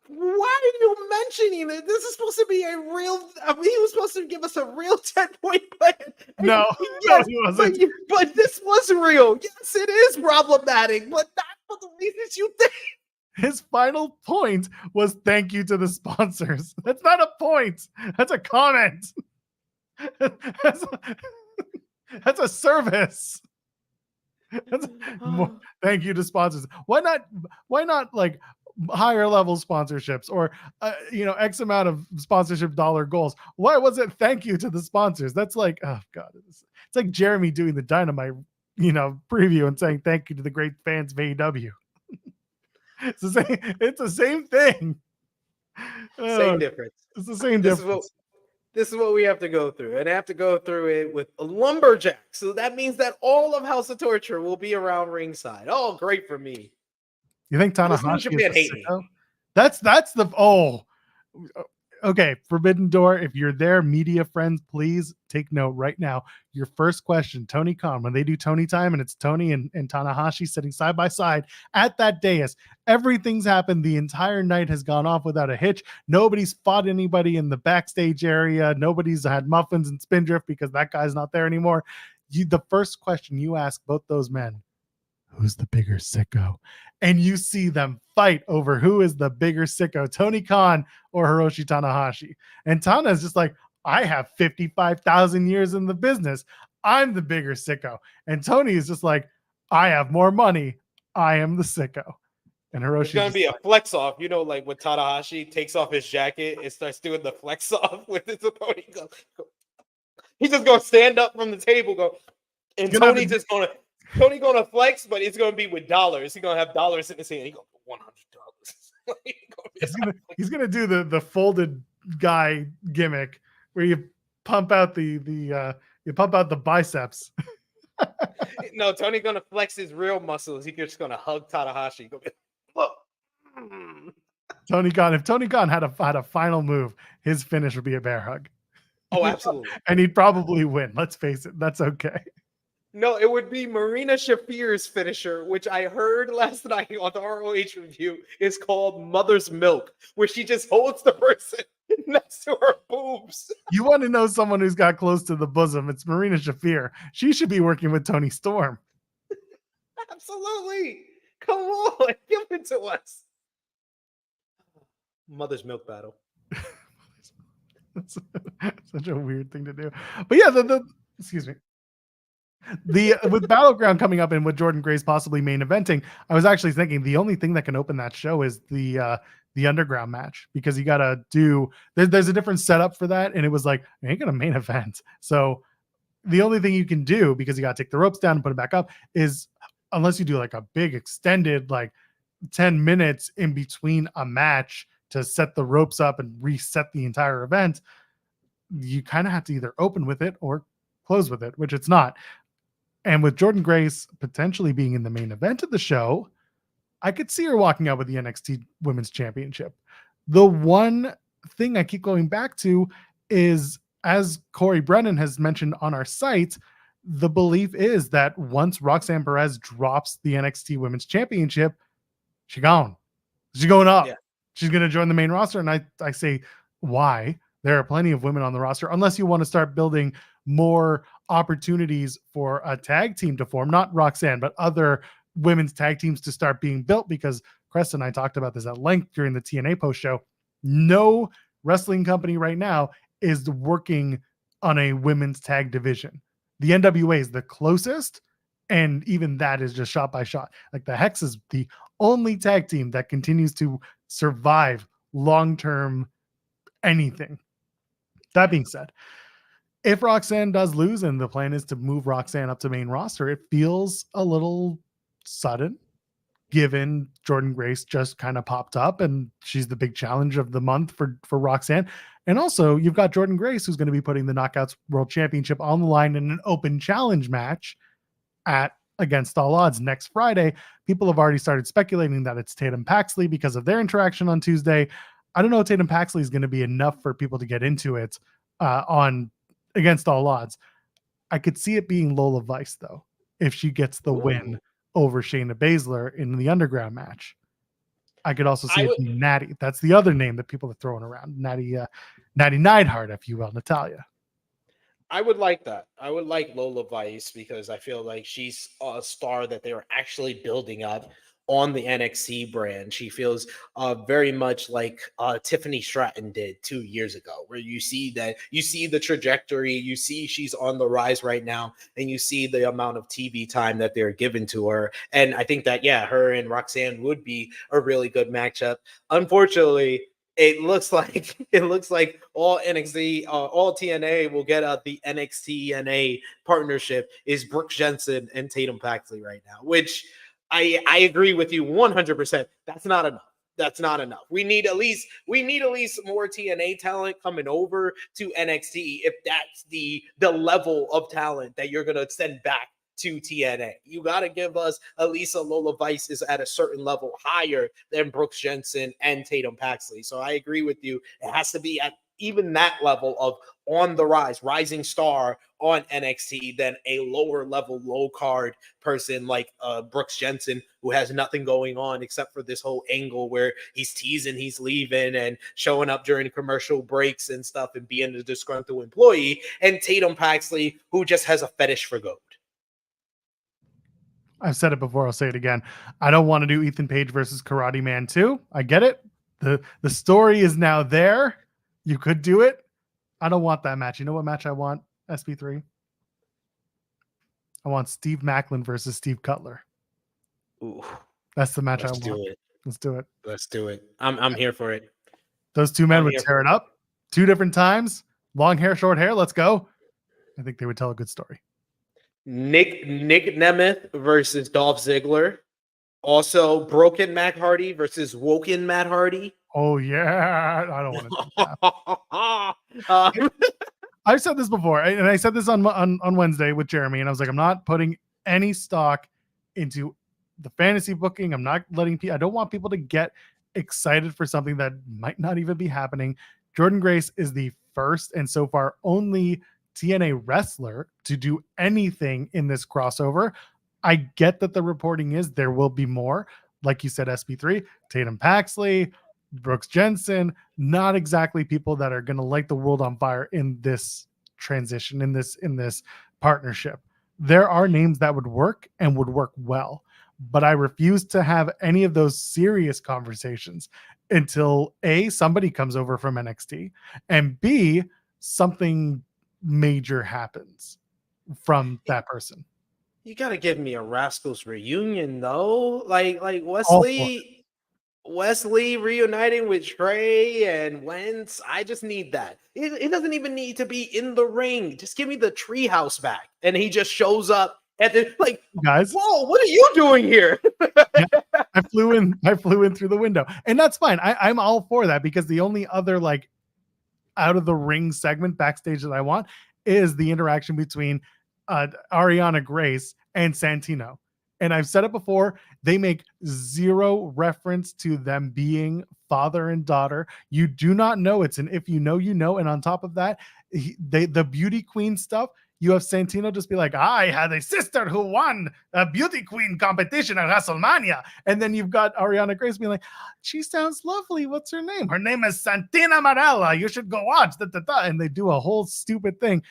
why are you mentioning it? This is supposed to be a real. He was supposed to give us a real 10-point plan. No, yes, no, he wasn't. But this was real. Yes, it is problematic, but not for the reasons you think. His final point was thank you to the sponsors. That's not a point. That's a comment. That's a service. Thank you to sponsors. Why not like higher level sponsorships or X amount of sponsorship dollar goals? Why was it thank you to the sponsors? That's like, oh god, it's like Jeremy doing the Dynamite preview and saying thank you to the great fans of AEW. It's the same thing. Same difference. It's the same difference. This is what we have to go through. And I have to go through it with a lumberjack. So that means that all of House of Torture will be around ringside. Oh, great for me. You think Tanahashi is a sicko? That's the okay, Forbidden Door. If you're there, media friends, please take note right now. Your first question, Tony Khan, when they do Tony time and it's Tony and Tanahashi sitting side by side at that dais, everything's happened. The entire night has gone off without a hitch. Nobody's fought anybody in the backstage area. Nobody's had muffins and Spindrift because that guy's not there anymore. The first question you ask both those men, who's the bigger sicko? And you see them fight over who is the bigger sicko, Tony Khan or Hiroshi Tanahashi. And Tana is just like, I have 55,000 years in the business. I'm the bigger sicko. And Tony is just like, I have more money. I am the sicko. And Hiroshi, it's gonna be a flex off, like when Tanahashi takes off his jacket and starts doing the flex off with his opponent. He's just gonna stand up from the table, and Tony's just gonna. Tony gonna flex, but it's gonna be with dollars. He's gonna have dollars in his hand. He go $100. He's gonna do the folded guy gimmick where you pump out the biceps. No, Tony gonna flex his real muscles. He's just gonna hug Tanahashi. Tony Khan. If Tony Khan had a final move, his finish would be a bear hug. Oh, absolutely. And he'd probably win. Let's face it. That's okay. No, it would be Marina Shafir's finisher, which I heard last night on the ROH review is called Mother's Milk, where she just holds the person next to her boobs. You want to know someone who's got close to the bosom? It's Marina Shafir. She should be working with Tony Storm. Absolutely. Come on, give it to us. Mother's Milk battle. That's such a weird thing to do. But yeah, excuse me. With Battleground coming up and with Jordan Grace possibly main eventing, I was actually thinking the only thing that can open that show is the Underground match, because you gotta do there's a different setup for that, and it was like, you ain't gonna main event. So the only thing you can do, because you gotta take the ropes down and put it back up, is unless you do like a big extended like 10 minutes in between a match to set the ropes up and reset the entire event, you kind of have to either open with it or close with it, which it's not. And with Jordan Grace potentially being in the main event of the show, I could see her walking out with the NXT Women's Championship. The one thing I keep going back to is, as Corey Brennan has mentioned on our site, the belief is that once Roxanne Perez drops the NXT Women's Championship, she's gone. She's going up. Yeah. She's going to join the main roster. And I say, why? There are plenty of women on the roster, unless you want to start building more opportunities for a tag team to form, not Roxanne, but other women's tag teams to start being built, because Crest and I talked about this at length during the TNA post show. No wrestling company right now is working on a women's tag division. The NWA is the closest, and even that is just shot by shot. Like the Hex is the only tag team that continues to survive long-term anything. That being said, if Roxanne does lose and the plan is to move Roxanne up to main roster, it feels a little sudden. given Jordynne Grace just kind of popped up and she's the big challenge of the month for Roxanne. And also you've got Jordynne Grace, who's going to be putting the Knockouts World Championship on the line in an open challenge match at Against All Odds next Friday. People have already started speculating that it's Tatum Paxley because of their interaction on Tuesday. I don't know if Tatum Paxley is going to be enough for people to get into it on Against All Odds. I could see it being Lola Vice, though, if she gets the win over Shayna Baszler in the Underground match. I could also see it being Natty. That's the other name that people are throwing around. Natty Neidhart, if you will, Natalia. I would like that. I would like Lola Vice because I feel like she's a star that they were actually building up on the NXT brand. She feels very much like Tiffany Stratton did 2 years ago, where you see the trajectory, you see she's on the rise right now, and you see the amount of TV time that they're given to her. And I think that, her and Roxanne would be a really good matchup. Unfortunately, it looks like all NXT, all TNA will get the NXT TNA partnership is Brooke Jensen and Tatum Paxley right now, which I agree with you 100%. That's not enough. That's not enough. We need at least more TNA talent coming over to NXT if that's the level of talent that you're gonna send back to TNA. You got to give us at least a Lola Vice is at a certain level higher than Brooks Jensen and Tatum Paxley. So I agree with you. It has to be at even that level of on the rise, rising star on NXT than a lower level, low card person like Brooks Jensen, who has nothing going on except for this whole angle where he's teasing he's leaving and showing up during commercial breaks and stuff and being a disgruntled employee, and Tatum Paxley, who just has a fetish for gold. I've said it before, I'll say it again. I don't want to do Ethan Page versus Karate Man 2. I get it. The story is now there. You could do it. I don't want that match. You know what match I want, SP3? I want Steve Macklin versus Steve Cutler. Ooh, that's the match I want. Let's do it. Let's do it. I'm here for it. Those two men would tear it up 2 different times. Long hair, short hair. Let's go. I think they would tell a good story. Nick Nemeth versus Dolph Ziggler. Also, Broken Matt Hardy versus Woken Matt Hardy. Oh, yeah. I don't want to do that. I've said this before, and I said this on Wednesday with Jeremy, and I was like, I'm not putting any stock into the fantasy booking. I'm not letting people, I don't want people to get excited for something that might not even be happening. Jordynne Grace is the first and so far only TNA wrestler to do anything in this crossover. I get that the reporting is there will be more. Like you said, SP3, Tatum Paxley, Brooks Jensen, not exactly people that are going to light the world on fire in this transition, in this partnership. There are names that would work and would work well, but I refuse to have any of those serious conversations until A, somebody comes over from NXT, and B, something major happens from that person. You got to give me a Rascals reunion though. Like Wesley reuniting with Trey and Wentz. I just need that. It doesn't even need to be in the ring. Just give me the treehouse back. And he just shows up at the guys. Whoa, what are you doing here? Yeah, I flew in through the window. And that's fine. I'm all for that, because the only other out of the ring segment backstage that I want is the interaction between Ariana Grace and Santino. And I've said it before, they make zero reference to them being father and daughter. You do not know. It's an if you know, you know. And on top of that, the beauty queen stuff, you have Santino just be like, I had a sister who won a beauty queen competition at WrestleMania. And then you've got Ariana Grace being like, she sounds lovely. What's her name? Her name is Santina Marella. You should go watch. And they do a whole stupid thing.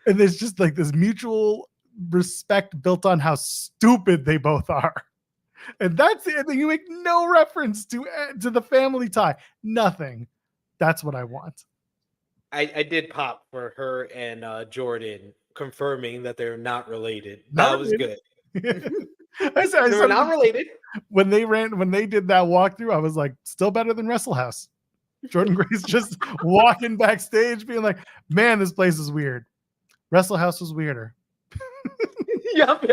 And there's just this mutual respect built on how stupid they both are. And that's it. You make no reference to the family tie. Nothing. That's what I want. I did pop for her and Jordan confirming that they're not related. That was good. I said they're not related. When they did that walkthrough, I was like, still better than Wrestle House. Jordynne Grace just walking backstage being like, man, this place is weird. Wrestle House was weirder. Yep.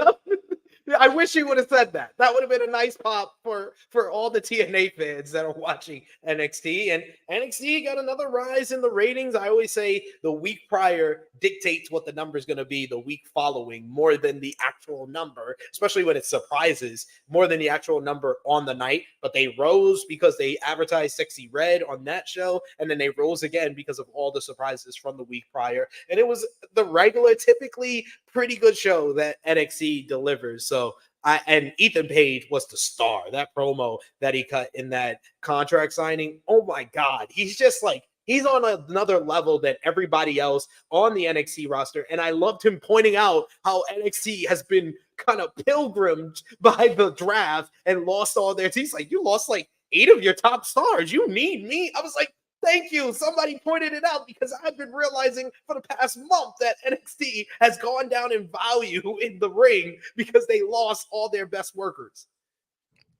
I wish he would have said that. That would have been a nice pop for all the TNA fans that are watching NXT. And NXT got another rise in the ratings. I always say the week prior dictates what the number is going to be the week following more than the actual number, especially when it's surprises, more than the actual number on the night. But they rose because they advertised Sexy Red on that show, and then they rose again because of all the surprises from the week prior. And it was the regular, typically pretty good show that NXT delivers. So and Ethan Page was the star. That promo that he cut in that contract signing, oh my God, he's just like, he's on another level than everybody else on the NXT roster. And I loved him pointing out how NXT has been kind of pilgrimed by the draft and lost all their teams. Like, you lost like 8 of your top stars. You need me. I was like, thank you. Somebody pointed it out because I've been realizing for the past month that NXT has gone down in value in the ring because they lost all their best workers.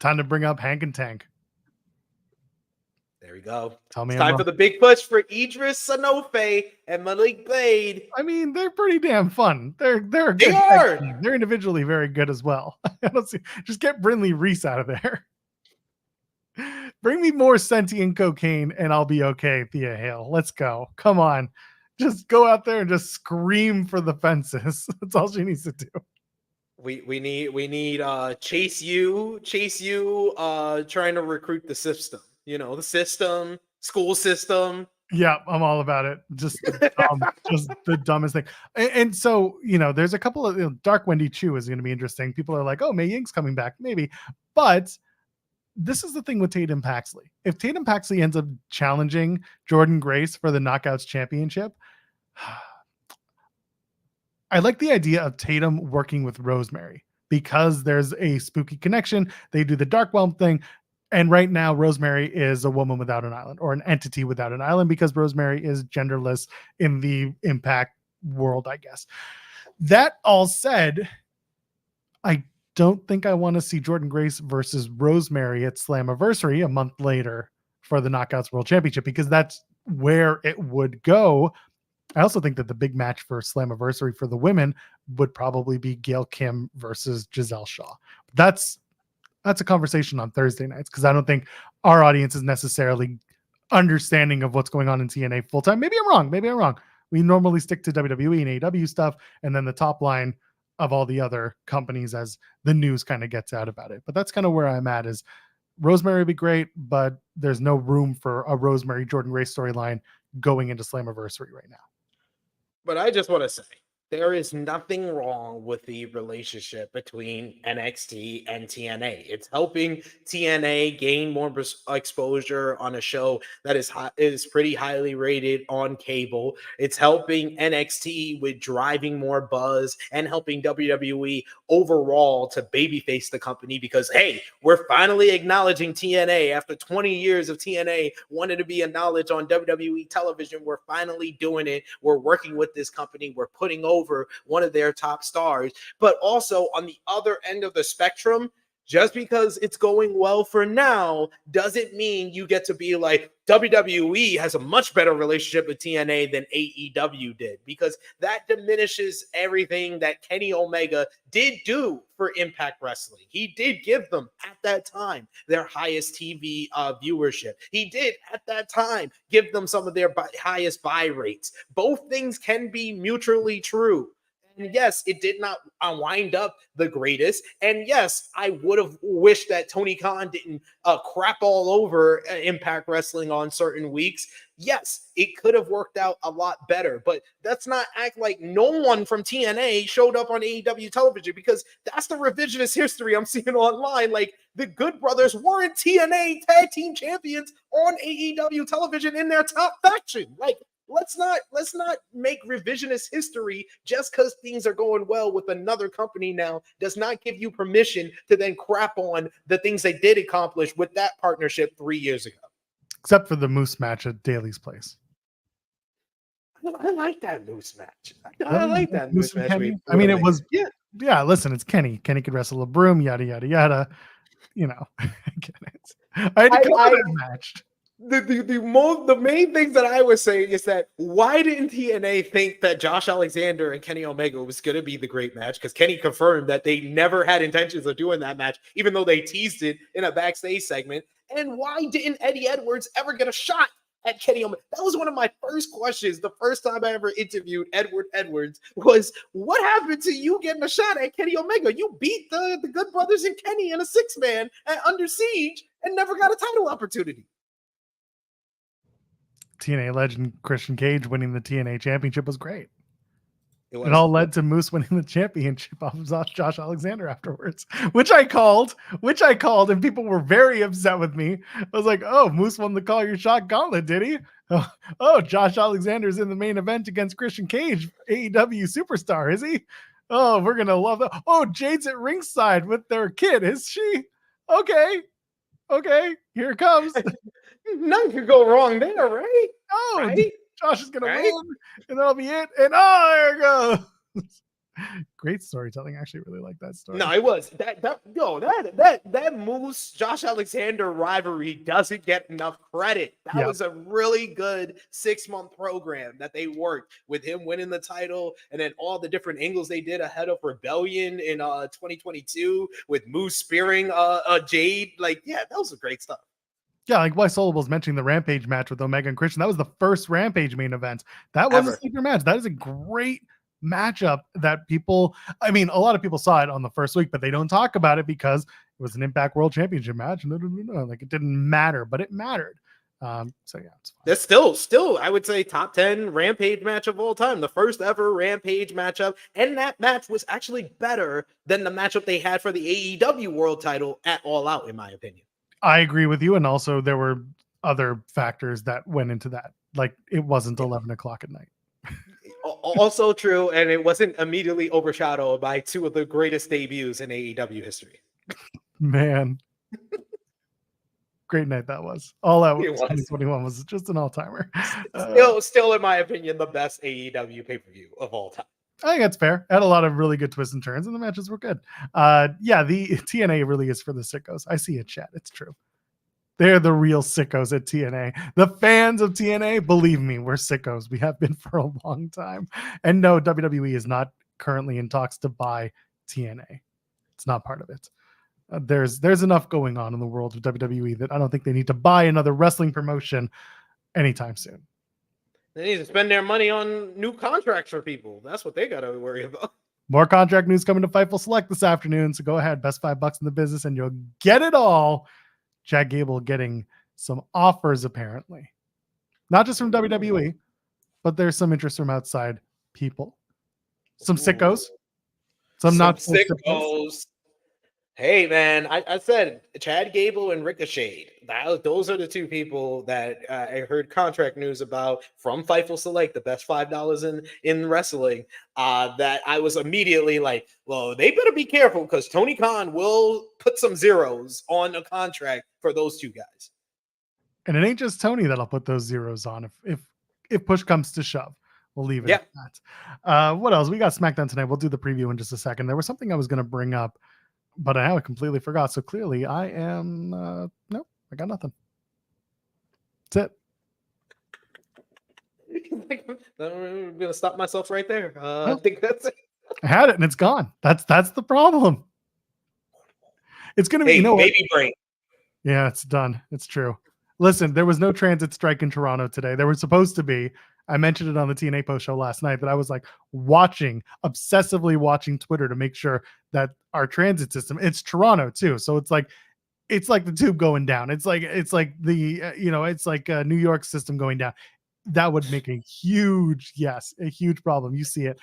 Time to bring up Hank and Tank. There we go. Tell me it's time for the big push for Idris Sanofe and Malik Blade. I mean, they're pretty damn fun. They're good. They are. They're individually very good as well. I don't see. Just get Brindley Reese out of there. Bring me more sentient cocaine and I'll be okay, Thea Hale. Let's go. Come on. Just go out there and just scream for the fences. That's all she needs to do. We need Chase U trying to recruit the system. You know, the system, school system. Yeah, I'm all about it. Just the dumbest thing. And so, you know, there's a couple of Dark Wendy Chu is going to be interesting. People are like, oh, Mae Ying's coming back. Maybe. But this is the thing with Tatum Paxley. If Tatum Paxley ends up challenging Jordan Grace for the Knockouts Championship, I like the idea of Tatum working with Rosemary because there's a spooky connection. They do the Dark Realm thing. And right now, Rosemary is a woman without an island or an entity without an island because Rosemary is genderless in the Impact world, I guess. That all said, I don't think I want to see Jordan Grace versus Rosemary at Slammiversary a month later for the Knockouts World Championship because that's where it would go. I also think that the big match for Slammiversary for the women would probably be Gail Kim versus Giselle Shaw. That's a conversation on Thursday nights because I don't think our audience is necessarily understanding of what's going on in TNA full time. Maybe I'm wrong. We normally stick to WWE and AEW stuff and then the top line of all the other companies as the news kind of gets out about it. But that's kind of where I'm at is Rosemary would be great, but there's no room for a Rosemary Jordan Grace storyline going into Slammiversary right now. But I just want to say, there is nothing wrong with the relationship between NXT and TNA. It's helping TNA gain more exposure on a show that is pretty highly rated on cable. It's helping NXT with driving more buzz and helping WWE overall to babyface the company because, hey, we're finally acknowledging TNA. After 20 years of TNA wanting to be acknowledged on WWE television, we're finally doing it. We're working with this company. We're putting over one of their top stars. But also on the other end of the spectrum, just because it's going well for now doesn't mean you get to be like WWE has a much better relationship with TNA than AEW did, because that diminishes everything that Kenny Omega did do for Impact Wrestling. He did give them at that time their highest TV viewership. He did at that time give them some of their highest buy rates. Both things can be mutually true. And yes, it did not wind up the greatest. And yes, I would have wished that Tony Khan didn't crap all over Impact Wrestling on certain weeks. Yes, it could have worked out a lot better, but let's not act like no one from TNA showed up on AEW television, because that's the revisionist history I'm seeing online. Like, the Good Brothers weren't TNA tag team champions on AEW television in their top faction. Like, let's not make revisionist history just because things are going well with another company now does not give you permission to then crap on the things they did accomplish with that partnership 3 years ago. Except for the Moose match at Daly's place. I like that Moose match. I like that Moose match. I mean, it was, yeah, listen, it's Kenny. Kenny could wrestle a broom, yada, yada, yada. You know, I get it. I had to call it a match. The main things that I was saying is that why didn't TNA think that Josh Alexander and Kenny Omega was going to be the great match? Because Kenny confirmed that they never had intentions of doing that match, even though they teased it in a backstage segment. And why didn't Eddie Edwards ever get a shot at Kenny Omega? That was one of my first questions. The first time I ever interviewed Edward Edwards was, what happened to you getting a shot at Kenny Omega? You beat the Good Brothers and Kenny in a 6-man at Under Siege and never got a title opportunity. TNA legend Christian Cage winning the TNA championship was great. It It all led to Moose winning the championship off of Josh Alexander afterwards, which I called, and people were very upset with me. I was like, oh, Moose won the Call Your Shot gauntlet, did he? Oh, Josh Alexander's in the main event against Christian Cage, AEW superstar, is he? Oh, we're going to love that. Oh, Jade's at ringside with their kid, is she? Okay, here it comes. Nothing could go wrong there, right? Oh, right? Josh is going to win, and that'll be it. And there it goes. Great storytelling. I actually really like that story. No, it was that Moose Josh Alexander rivalry doesn't get enough credit. That was a really good 6-month program that they worked with him winning the title, and then all the different angles they did ahead of Rebellion in 2022 with Moose spearing Jade. Like, yeah, that was great stuff. Yeah, like why Soloble's mentioning the Rampage match with Omega and Christian. That was the first Rampage main event. That was a sleeper match. That is a great matchup that a lot of people saw it on the first week, but they don't talk about it because it was an Impact World Championship match. Like it didn't matter, but it mattered. So yeah, it's fine. That's still, I would say, top 10 Rampage match of all time. The first ever Rampage matchup. And that match was actually better than the matchup they had for the AEW World title at All Out, in my opinion. I agree with you. And also there were other factors that went into that. Like it wasn't 11 o'clock at night. Also true. And it wasn't immediately overshadowed by 2 of the greatest debuts in AEW history. Man. Great night that was. All Out 2021 was just an all-timer. Still, in my opinion, the best AEW pay-per-view of all time. I think that's fair. It had a lot of really good twists and turns, and the matches were good. The TNA really is for the sickos. I see it, chat. It's true. They're the real sickos at TNA. The fans of TNA, believe me, we're sickos. We have been for a long time. And no, WWE is not currently in talks to buy TNA. It's not part of it. There's enough going on in the world of WWE that I don't think they need to buy another wrestling promotion anytime soon. They need to spend their money on new contracts for people. That's what they got to worry about. More contract news coming to Fightful Select this afternoon. So go ahead, best $5 in the business, and you'll get it all. Chad Gable getting some offers, apparently. Not just from WWE, but there's some interest from outside people. Some sickos. Some not sickos. Hey, man, I said Chad Gable and Ricochet. Those are the 2 people that I heard contract news about from Fightful Select, the best $5 in wrestling, that I was immediately like, well, they better be careful because Tony Khan will put some zeros on a contract for those 2 guys. And it ain't just Tony that'll put those zeros on if push comes to shove. We'll leave it at that. What else? We got SmackDown tonight. We'll do the preview in just a second. There was something I was going to bring up, but I completely forgot. So clearly I am, no, I got nothing. That's it. I'm going to stop myself right there. I think that's it. I had it and it's gone. That's the problem. It's going to be, baby brain. Yeah, it's done. It's true. Listen, there was no transit strike in Toronto today. There was supposed to be. I mentioned it on the TNA post show last night that I was like obsessively watching Twitter to make sure that our transit system, it's Toronto too. So it's like the tube going down. It's like the, it's like a New York system going down. That would make a huge problem. You see it.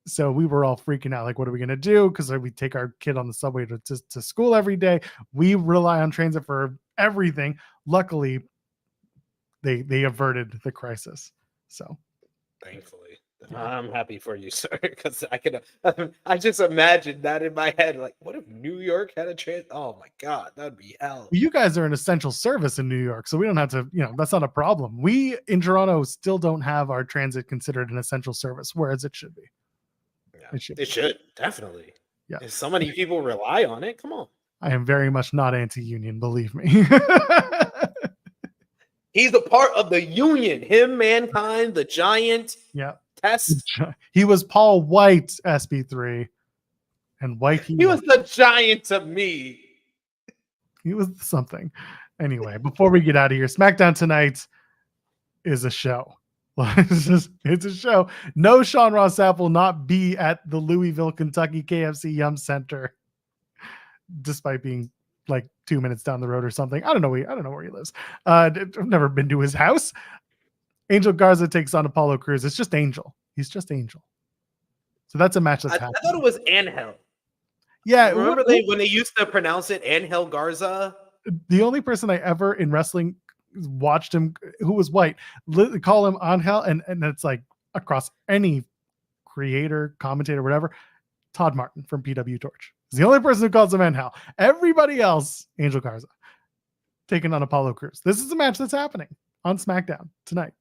So we were all freaking out. Like, what are we going to do? Because we take our kid on the subway to school every day. We rely on transit for everything. Luckily, they averted the crisis. So, thankfully, I'm happy for you, sir. Because I just imagined that in my head. Like, what if New York had a transit? Oh my God, that'd be hell. You guys are an essential service in New York, so we don't have to. That's not a problem. We in Toronto still don't have our transit considered an essential service, whereas it should be. Yeah, it should definitely. Yeah, if so many people rely on it, come on. I am very much not anti-union, believe me. He's a part of the union. Him, Mankind, the Giant, Yeah. Test. He was Paul White, SB3. And White He was the Giant to me. He was something. Anyway, before we get out of here, SmackDown tonight is a show. It's a show. No, Sean Ross Sapp will not be at the Louisville, Kentucky KFC Yum Center, despite being like 2 minutes down the road or something. I don't know where he lives. I've never been to his house. Angel Garza takes on Apollo Crews. It's just Angel. He's just Angel. So that's a match that's happening. I thought it was Angel. Yeah, remember when they used to pronounce it Angel Garza? The only person I ever in wrestling watched him who was white call him Angel, and it's like across any creator, commentator, whatever. Todd Martin from PW Torch is the only person who calls him Angel. Everybody else, Angel Garza, taking on Apollo Crews. This is a match that's happening on SmackDown tonight.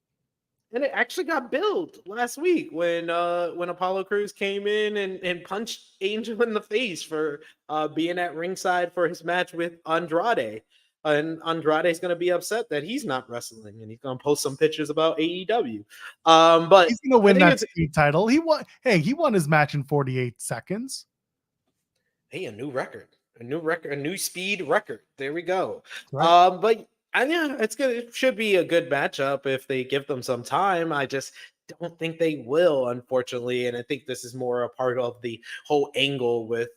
And it actually got billed last week when Apollo Crews came in and punched Angel in the face for being at ringside for his match with Andrade. And Andrade's going to be upset that he's not wrestling, and he's going to post some pictures about AEW. But he's going to win that speed title. He won his match in 48 seconds. Hey, a new record, a new speed record. There we go. Right. But yeah, it should be a good matchup if they give them some time. I just don't think they will, unfortunately. And I think this is more a part of the whole angle with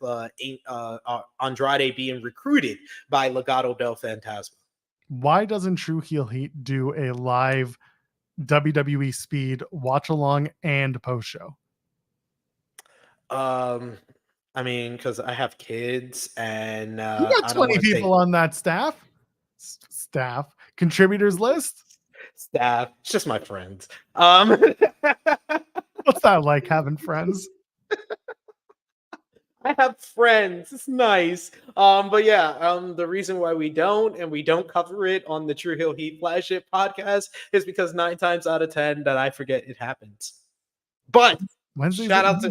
Andrade being recruited by Legado del Fantasma. Why doesn't True Heel Heat do a live WWE Speed watch along and post show? I mean, because I have kids and you got 20 people on that staff contributors list. Staff, it's just my friends. What's that like, having friends? I have friends. It's nice. But yeah, the reason why we don't cover it on the True Heel Heat Flagship podcast is because 9 times out of 10 that I forget it happens. But shout out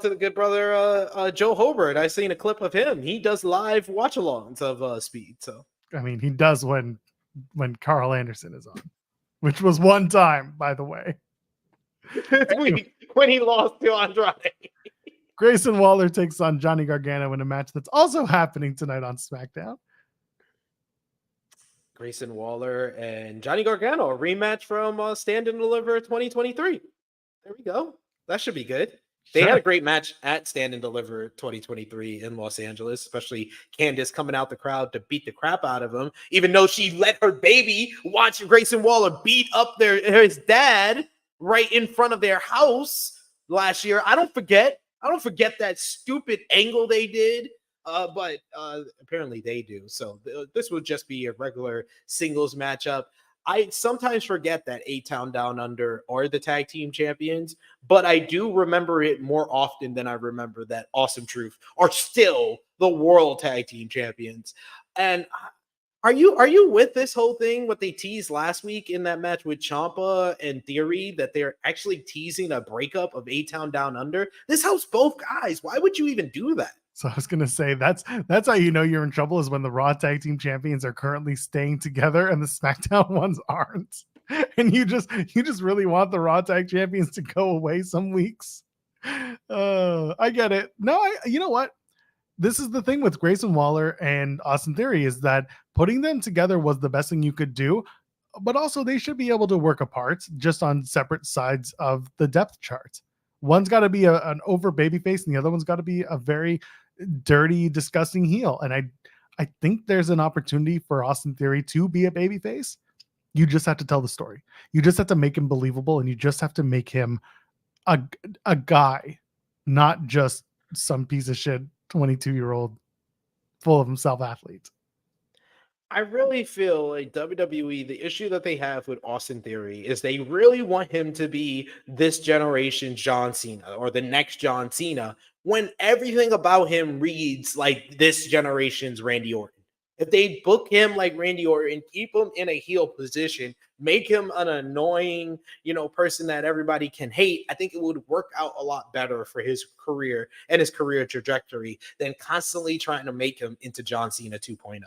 to the good brother Joe Hobart. I seen a clip of him. He does live watch-alongs of Speed. So I mean, he does when Carl Anderson is on, which was one time, by the way. when he lost to Andrade. Grayson Waller takes on Johnny Gargano in a match that's also happening tonight on SmackDown. Grayson Waller and Johnny Gargano, a rematch from Stand and Deliver 2023. There we go. That should be good. They had a great match at Stand and Deliver 2023 in Los Angeles, especially Candice coming out the crowd to beat the crap out of him, even though she let her baby watch Grayson Waller beat up his dad right in front of their house last year. I don't forget that stupid angle they did, but apparently they do. So this would just be a regular singles matchup. I sometimes forget that A-Town Down Under are the tag team champions, but I do remember it more often than I remember that Awesome Truth are still the world tag team champions. And are you with this whole thing, what they teased last week in that match with Ciampa and Theory, that they're actually teasing a breakup of A-Town Down Under? This helps both guys. Why would you even do that? So I was going to say, that's how you know you're in trouble, is when the Raw Tag Team Champions are currently staying together and the SmackDown ones aren't. And you just really want the Raw Tag Champions to go away some weeks. I get it. No, you know what? This is the thing with Grayson Waller and Austin Theory, is that putting them together was the best thing you could do, but also they should be able to work apart just on separate sides of the depth chart. One's got to be an over babyface and the other one's got to be a very dirty, disgusting heel. And I think there's an opportunity for Austin Theory to be a babyface. You just have to tell the story. You just have to make him believable, and you just have to make him a guy, not just some piece of shit 22-year-old full of himself athlete. I really feel like WWE, the issue that they have with Austin Theory is they really want him to be this generation's John Cena or the next John Cena, when everything about him reads like this generation's Randy Orton. If they book him like Randy Orton, keep him in a heel position, make him an annoying, person that everybody can hate, I think it would work out a lot better for his career and his career trajectory than constantly trying to make him into John Cena 2.0.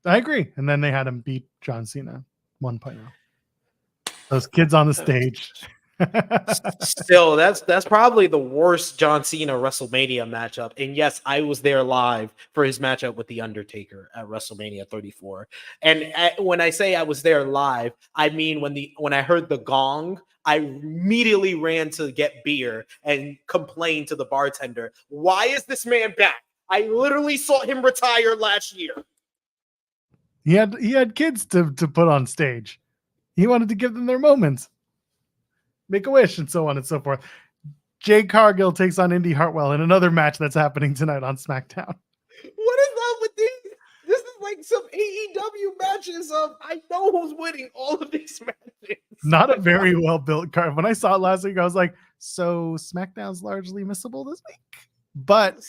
I agree. And then they had him beat John Cena 1.0. Those kids on the stage. Still, that's probably the worst John Cena WrestleMania matchup. And yes, I was there live for his matchup with The Undertaker at WrestleMania 34. And when I say I was there live, I mean when I heard the gong, I immediately ran to get beer and complained to the bartender, "Why is this man back? I literally saw him retire last year." He had kids to put on stage. He wanted to give them their moments. Make a wish and so on and so forth. Jade Cargill takes on Indy Hartwell in another match that's happening tonight on SmackDown. What is up with these? This is like some AEW matches of I know who's winning all of these matches. Not a very well built card. When I saw it last week, I was like, so SmackDown's largely missable this week. But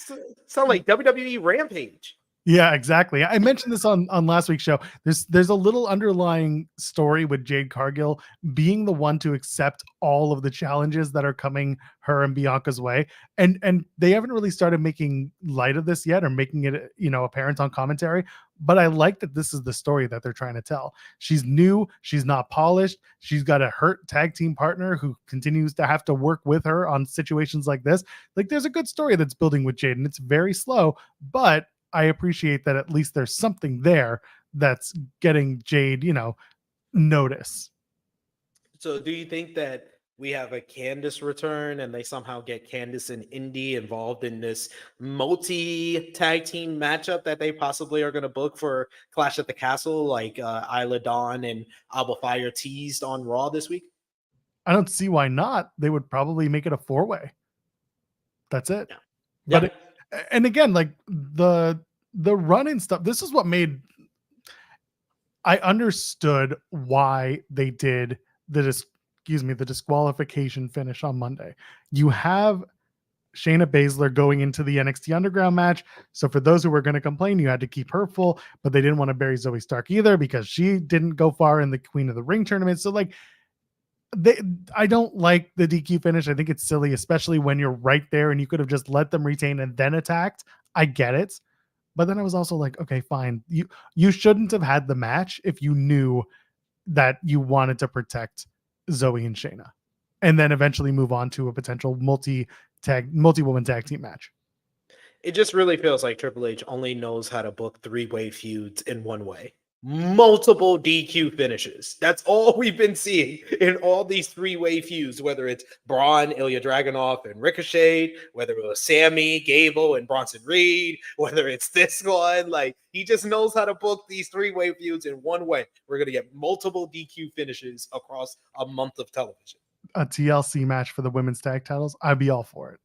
sound like WWE Rampage. Yeah, exactly. I mentioned this on last week's show. There's a little underlying story with Jade Cargill being the one to accept all of the challenges that are coming her and Bianca's way. And they haven't really started making light of this yet or making it, apparent on commentary. But I like that this is the story that they're trying to tell. She's new. She's not polished. She's got a hurt tag team partner who continues to have to work with her on situations like this. Like, there's a good story that's building with Jade, and it's very slow, but I appreciate that at least there's something there that's getting Jade, notice. So do you think that we have a Candice return and they somehow get Candice and Indy involved in this multi-tag team matchup that they possibly are going to book for Clash at the Castle, like Isla Dawn and Alba Fire teased on Raw this week? I don't see why not. They would probably make it a 4-way. That's it. Yeah. But and again, like the run-in stuff, this is what made I understood why they did the disqualification finish on Monday. You have Shayna Baszler going into the NXT Underground match. So for those who were going to complain, you had to keep her full, but they didn't want to bury Zoe Stark either because she didn't go far in the Queen of the Ring tournament. So I don't like the DQ finish. I think it's silly, especially when you're right there and you could have just let them retain and then attacked. I get it. But then I was also like, okay, fine. You shouldn't have had the match if you knew that you wanted to protect Zoe and Shayna and then eventually move on to a potential multi-woman tag team match. It just really feels like Triple H only knows how to book 3-way feuds in one way. Multiple DQ finishes. That's all we've been seeing in all these 3-way feuds, whether it's Braun, Ilya Dragunov, and Ricochet, whether it was Sammy, Gable, and Bronson Reed, whether it's this one. Like, he just knows how to book these 3-way feuds in one way. We're going to get multiple DQ finishes across a month of television. A TLC match for the women's tag titles, I'd be all for it.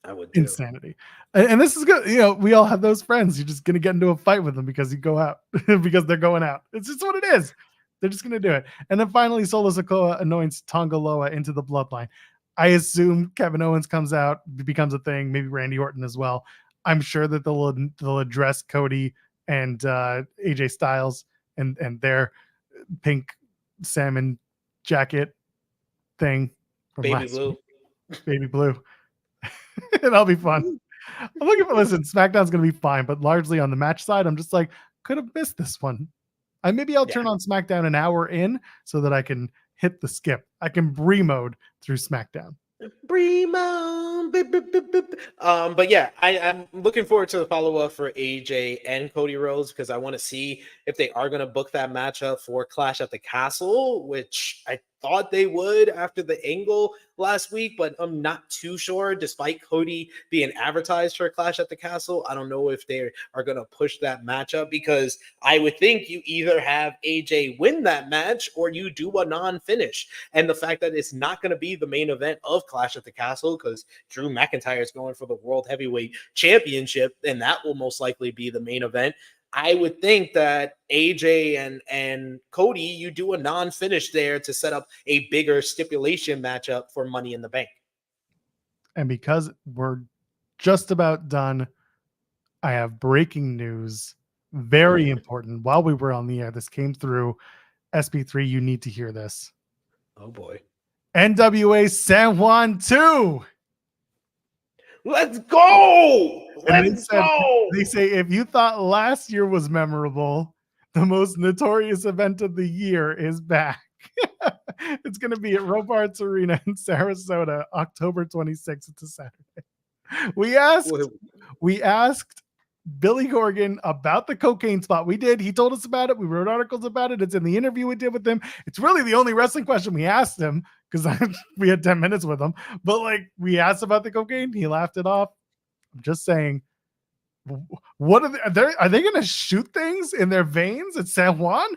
I would too. Insanity. And this is good. We all have those friends. You're just going to get into a fight with them because you go out because they're going out. It's just what it is. They're just going to do it. And then finally, Solo Sikoa anoints Tonga Loa into the bloodline. I assume Kevin Owens comes out, becomes a thing, maybe Randy Orton as well. I'm sure that they'll address Cody and AJ Styles and their pink salmon jacket thing from Baby blue. Week. Baby blue. That'll be fun. I'm looking for, listen, SmackDown's going to be fine, but largely on the match side, I'm just like, could have missed this one. Maybe I'll turn on SmackDown an hour in so that I can hit the skip. I can Brie mode through SmackDown. Brie mode. But yeah, I'm looking forward to the follow-up for AJ and Cody Rhodes because I want to see if they are going to book that matchup for Clash at the Castle, which I thought they would after the angle last week, but I'm not too sure. Despite Cody being advertised for Clash at the Castle, I don't know if they are going to push that matchup because I would think you either have AJ win that match or you do a non-finish. And the fact that it's not going to be the main event of Clash at the Castle because Drew McIntyre is going for the World Heavyweight Championship, and that will most likely be the main event. I would think that AJ and Cody, you do a non-finish there to set up a bigger stipulation matchup for Money in the Bank. And because we're just about done, I have breaking news. Very important. While we were on the air, this came through. SP3, you need to hear this. Oh boy. NWA San Juan 2. Let's go! Let's go! They say if you thought last year was memorable, the most notorious event of the year is back. It's going to be at Robarts Arena in Sarasota, October 26th. It's a Saturday. We asked Billy Corgan about the cocaine spot. We did. He told us about it. We wrote articles about it. It's in the interview we did with him. It's really the only wrestling question we asked him because we had 10 minutes with him. But like, we asked about the cocaine. He laughed it off. I'm just saying, what are they going to shoot things in their veins at San Juan?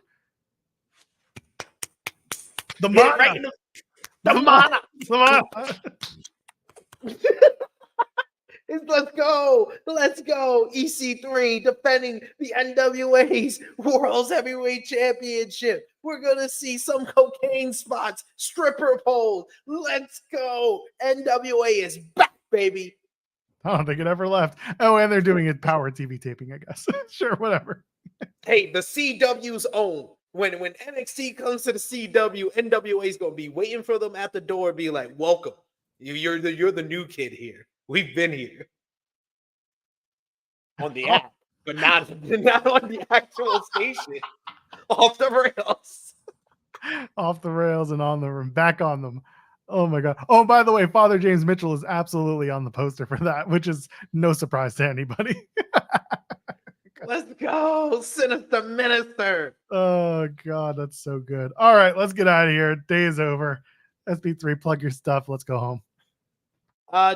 The Mana. The Mana. Let's go. EC3 defending the NWA's World's Heavyweight Championship. We're going to see some cocaine spots, stripper poles. Let's go. NWA is back, baby. I don't think it ever left. Oh, and they're doing it power TV taping, I guess. Sure, whatever. Hey, the CW's own. When NXT comes to the CW, NWA is going to be waiting for them at the door, be like, welcome. You're the new kid here. We've been here. On the app, but not on the actual station. Off the rails. Off the rails and on the back on them. Oh my God. Oh, by the way, Father James Mitchell is absolutely on the poster for that, which is no surprise to anybody. Let's go, Sinister Minister. Oh God, that's so good. All right, let's get out of here. Day is over. SP3, plug your stuff. Let's go home.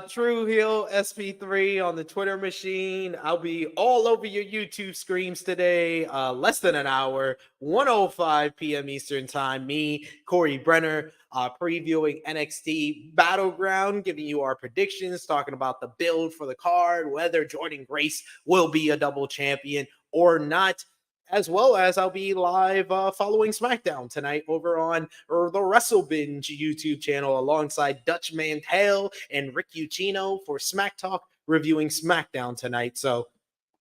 True Heel SP3 on the Twitter machine. I'll be all over your YouTube screens today. Less than an hour, 1:05 p.m. Eastern time. Me, Corey Brenner, previewing NXT Battleground, giving you our predictions, talking about the build for the card, whether Jordan Grace will be a double champion or not. As well as I'll be live following SmackDown tonight over on the Wrestle Binge YouTube channel alongside Dutch Mantel and Rick Ucchino for Smack Talk reviewing SmackDown tonight. So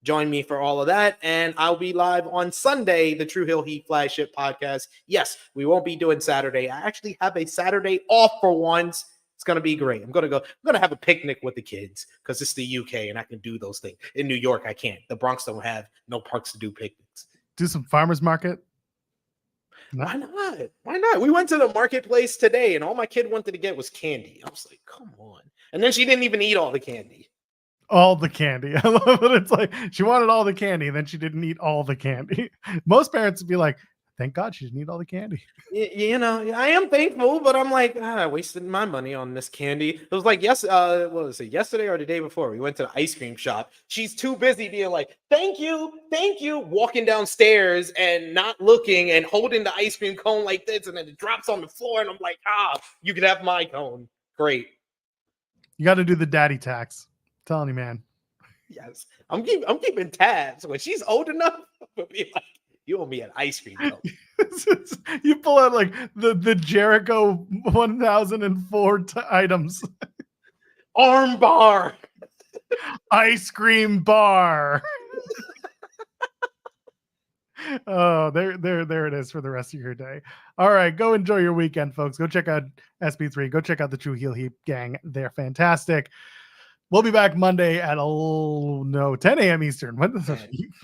join me for all of that. And I'll be live on Sunday, the True Heel Heat Flagship podcast. Yes, we won't be doing Saturday. I actually have a Saturday off for once. It's going to be great. I'm going to have a picnic with the kids because it's the UK and I can do those things. In New York, I can't. The Bronx don't have no parks to do picnics. Do some farmers market. Why not? We went to the marketplace today and all my kid wanted to get was candy. I was like, come on. And then she didn't even eat all the candy. All the candy. I love it. It's like she wanted all the candy and then she didn't eat all the candy. Most parents would be like, thank God she didn't eat all the candy. You know, I am thankful, but I'm like, I wasted my money on this candy. It was like, what was it, yesterday or the day before? We went to the ice cream shop. She's too busy being like, thank you, walking downstairs and not looking and holding the ice cream cone like this, and then it drops on the floor, and I'm like, you can have my cone. Great. You got to do the daddy tax. I'm telling you, man. Yes. I'm keeping tabs. When she's old enough, I'll be like, you owe me an ice cream cone. You pull out like the Jericho 1004 items. Arm bar. Ice cream bar. Oh, there it is for the rest of your day. All right, go enjoy your weekend, folks. Go check out SP3. Go check out the True Heel Heap gang. They're fantastic. We'll be back Monday at 10 a.m. Eastern.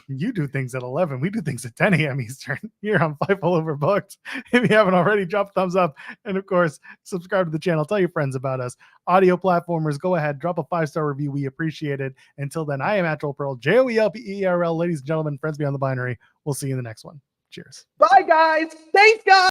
You do things at 11. We do things at 10 a.m. Eastern here on Fightful Overbooked. If you haven't already, drop a thumbs up. And of course, subscribe to the channel. Tell your friends about us. Audio platformers, go ahead. Drop a 5-star review. We appreciate it. Until then, I am at Joel Pearl, JOELPERL. Ladies and gentlemen, friends beyond the binary. We'll see you in the next one. Cheers. Bye, guys. Thanks, guys.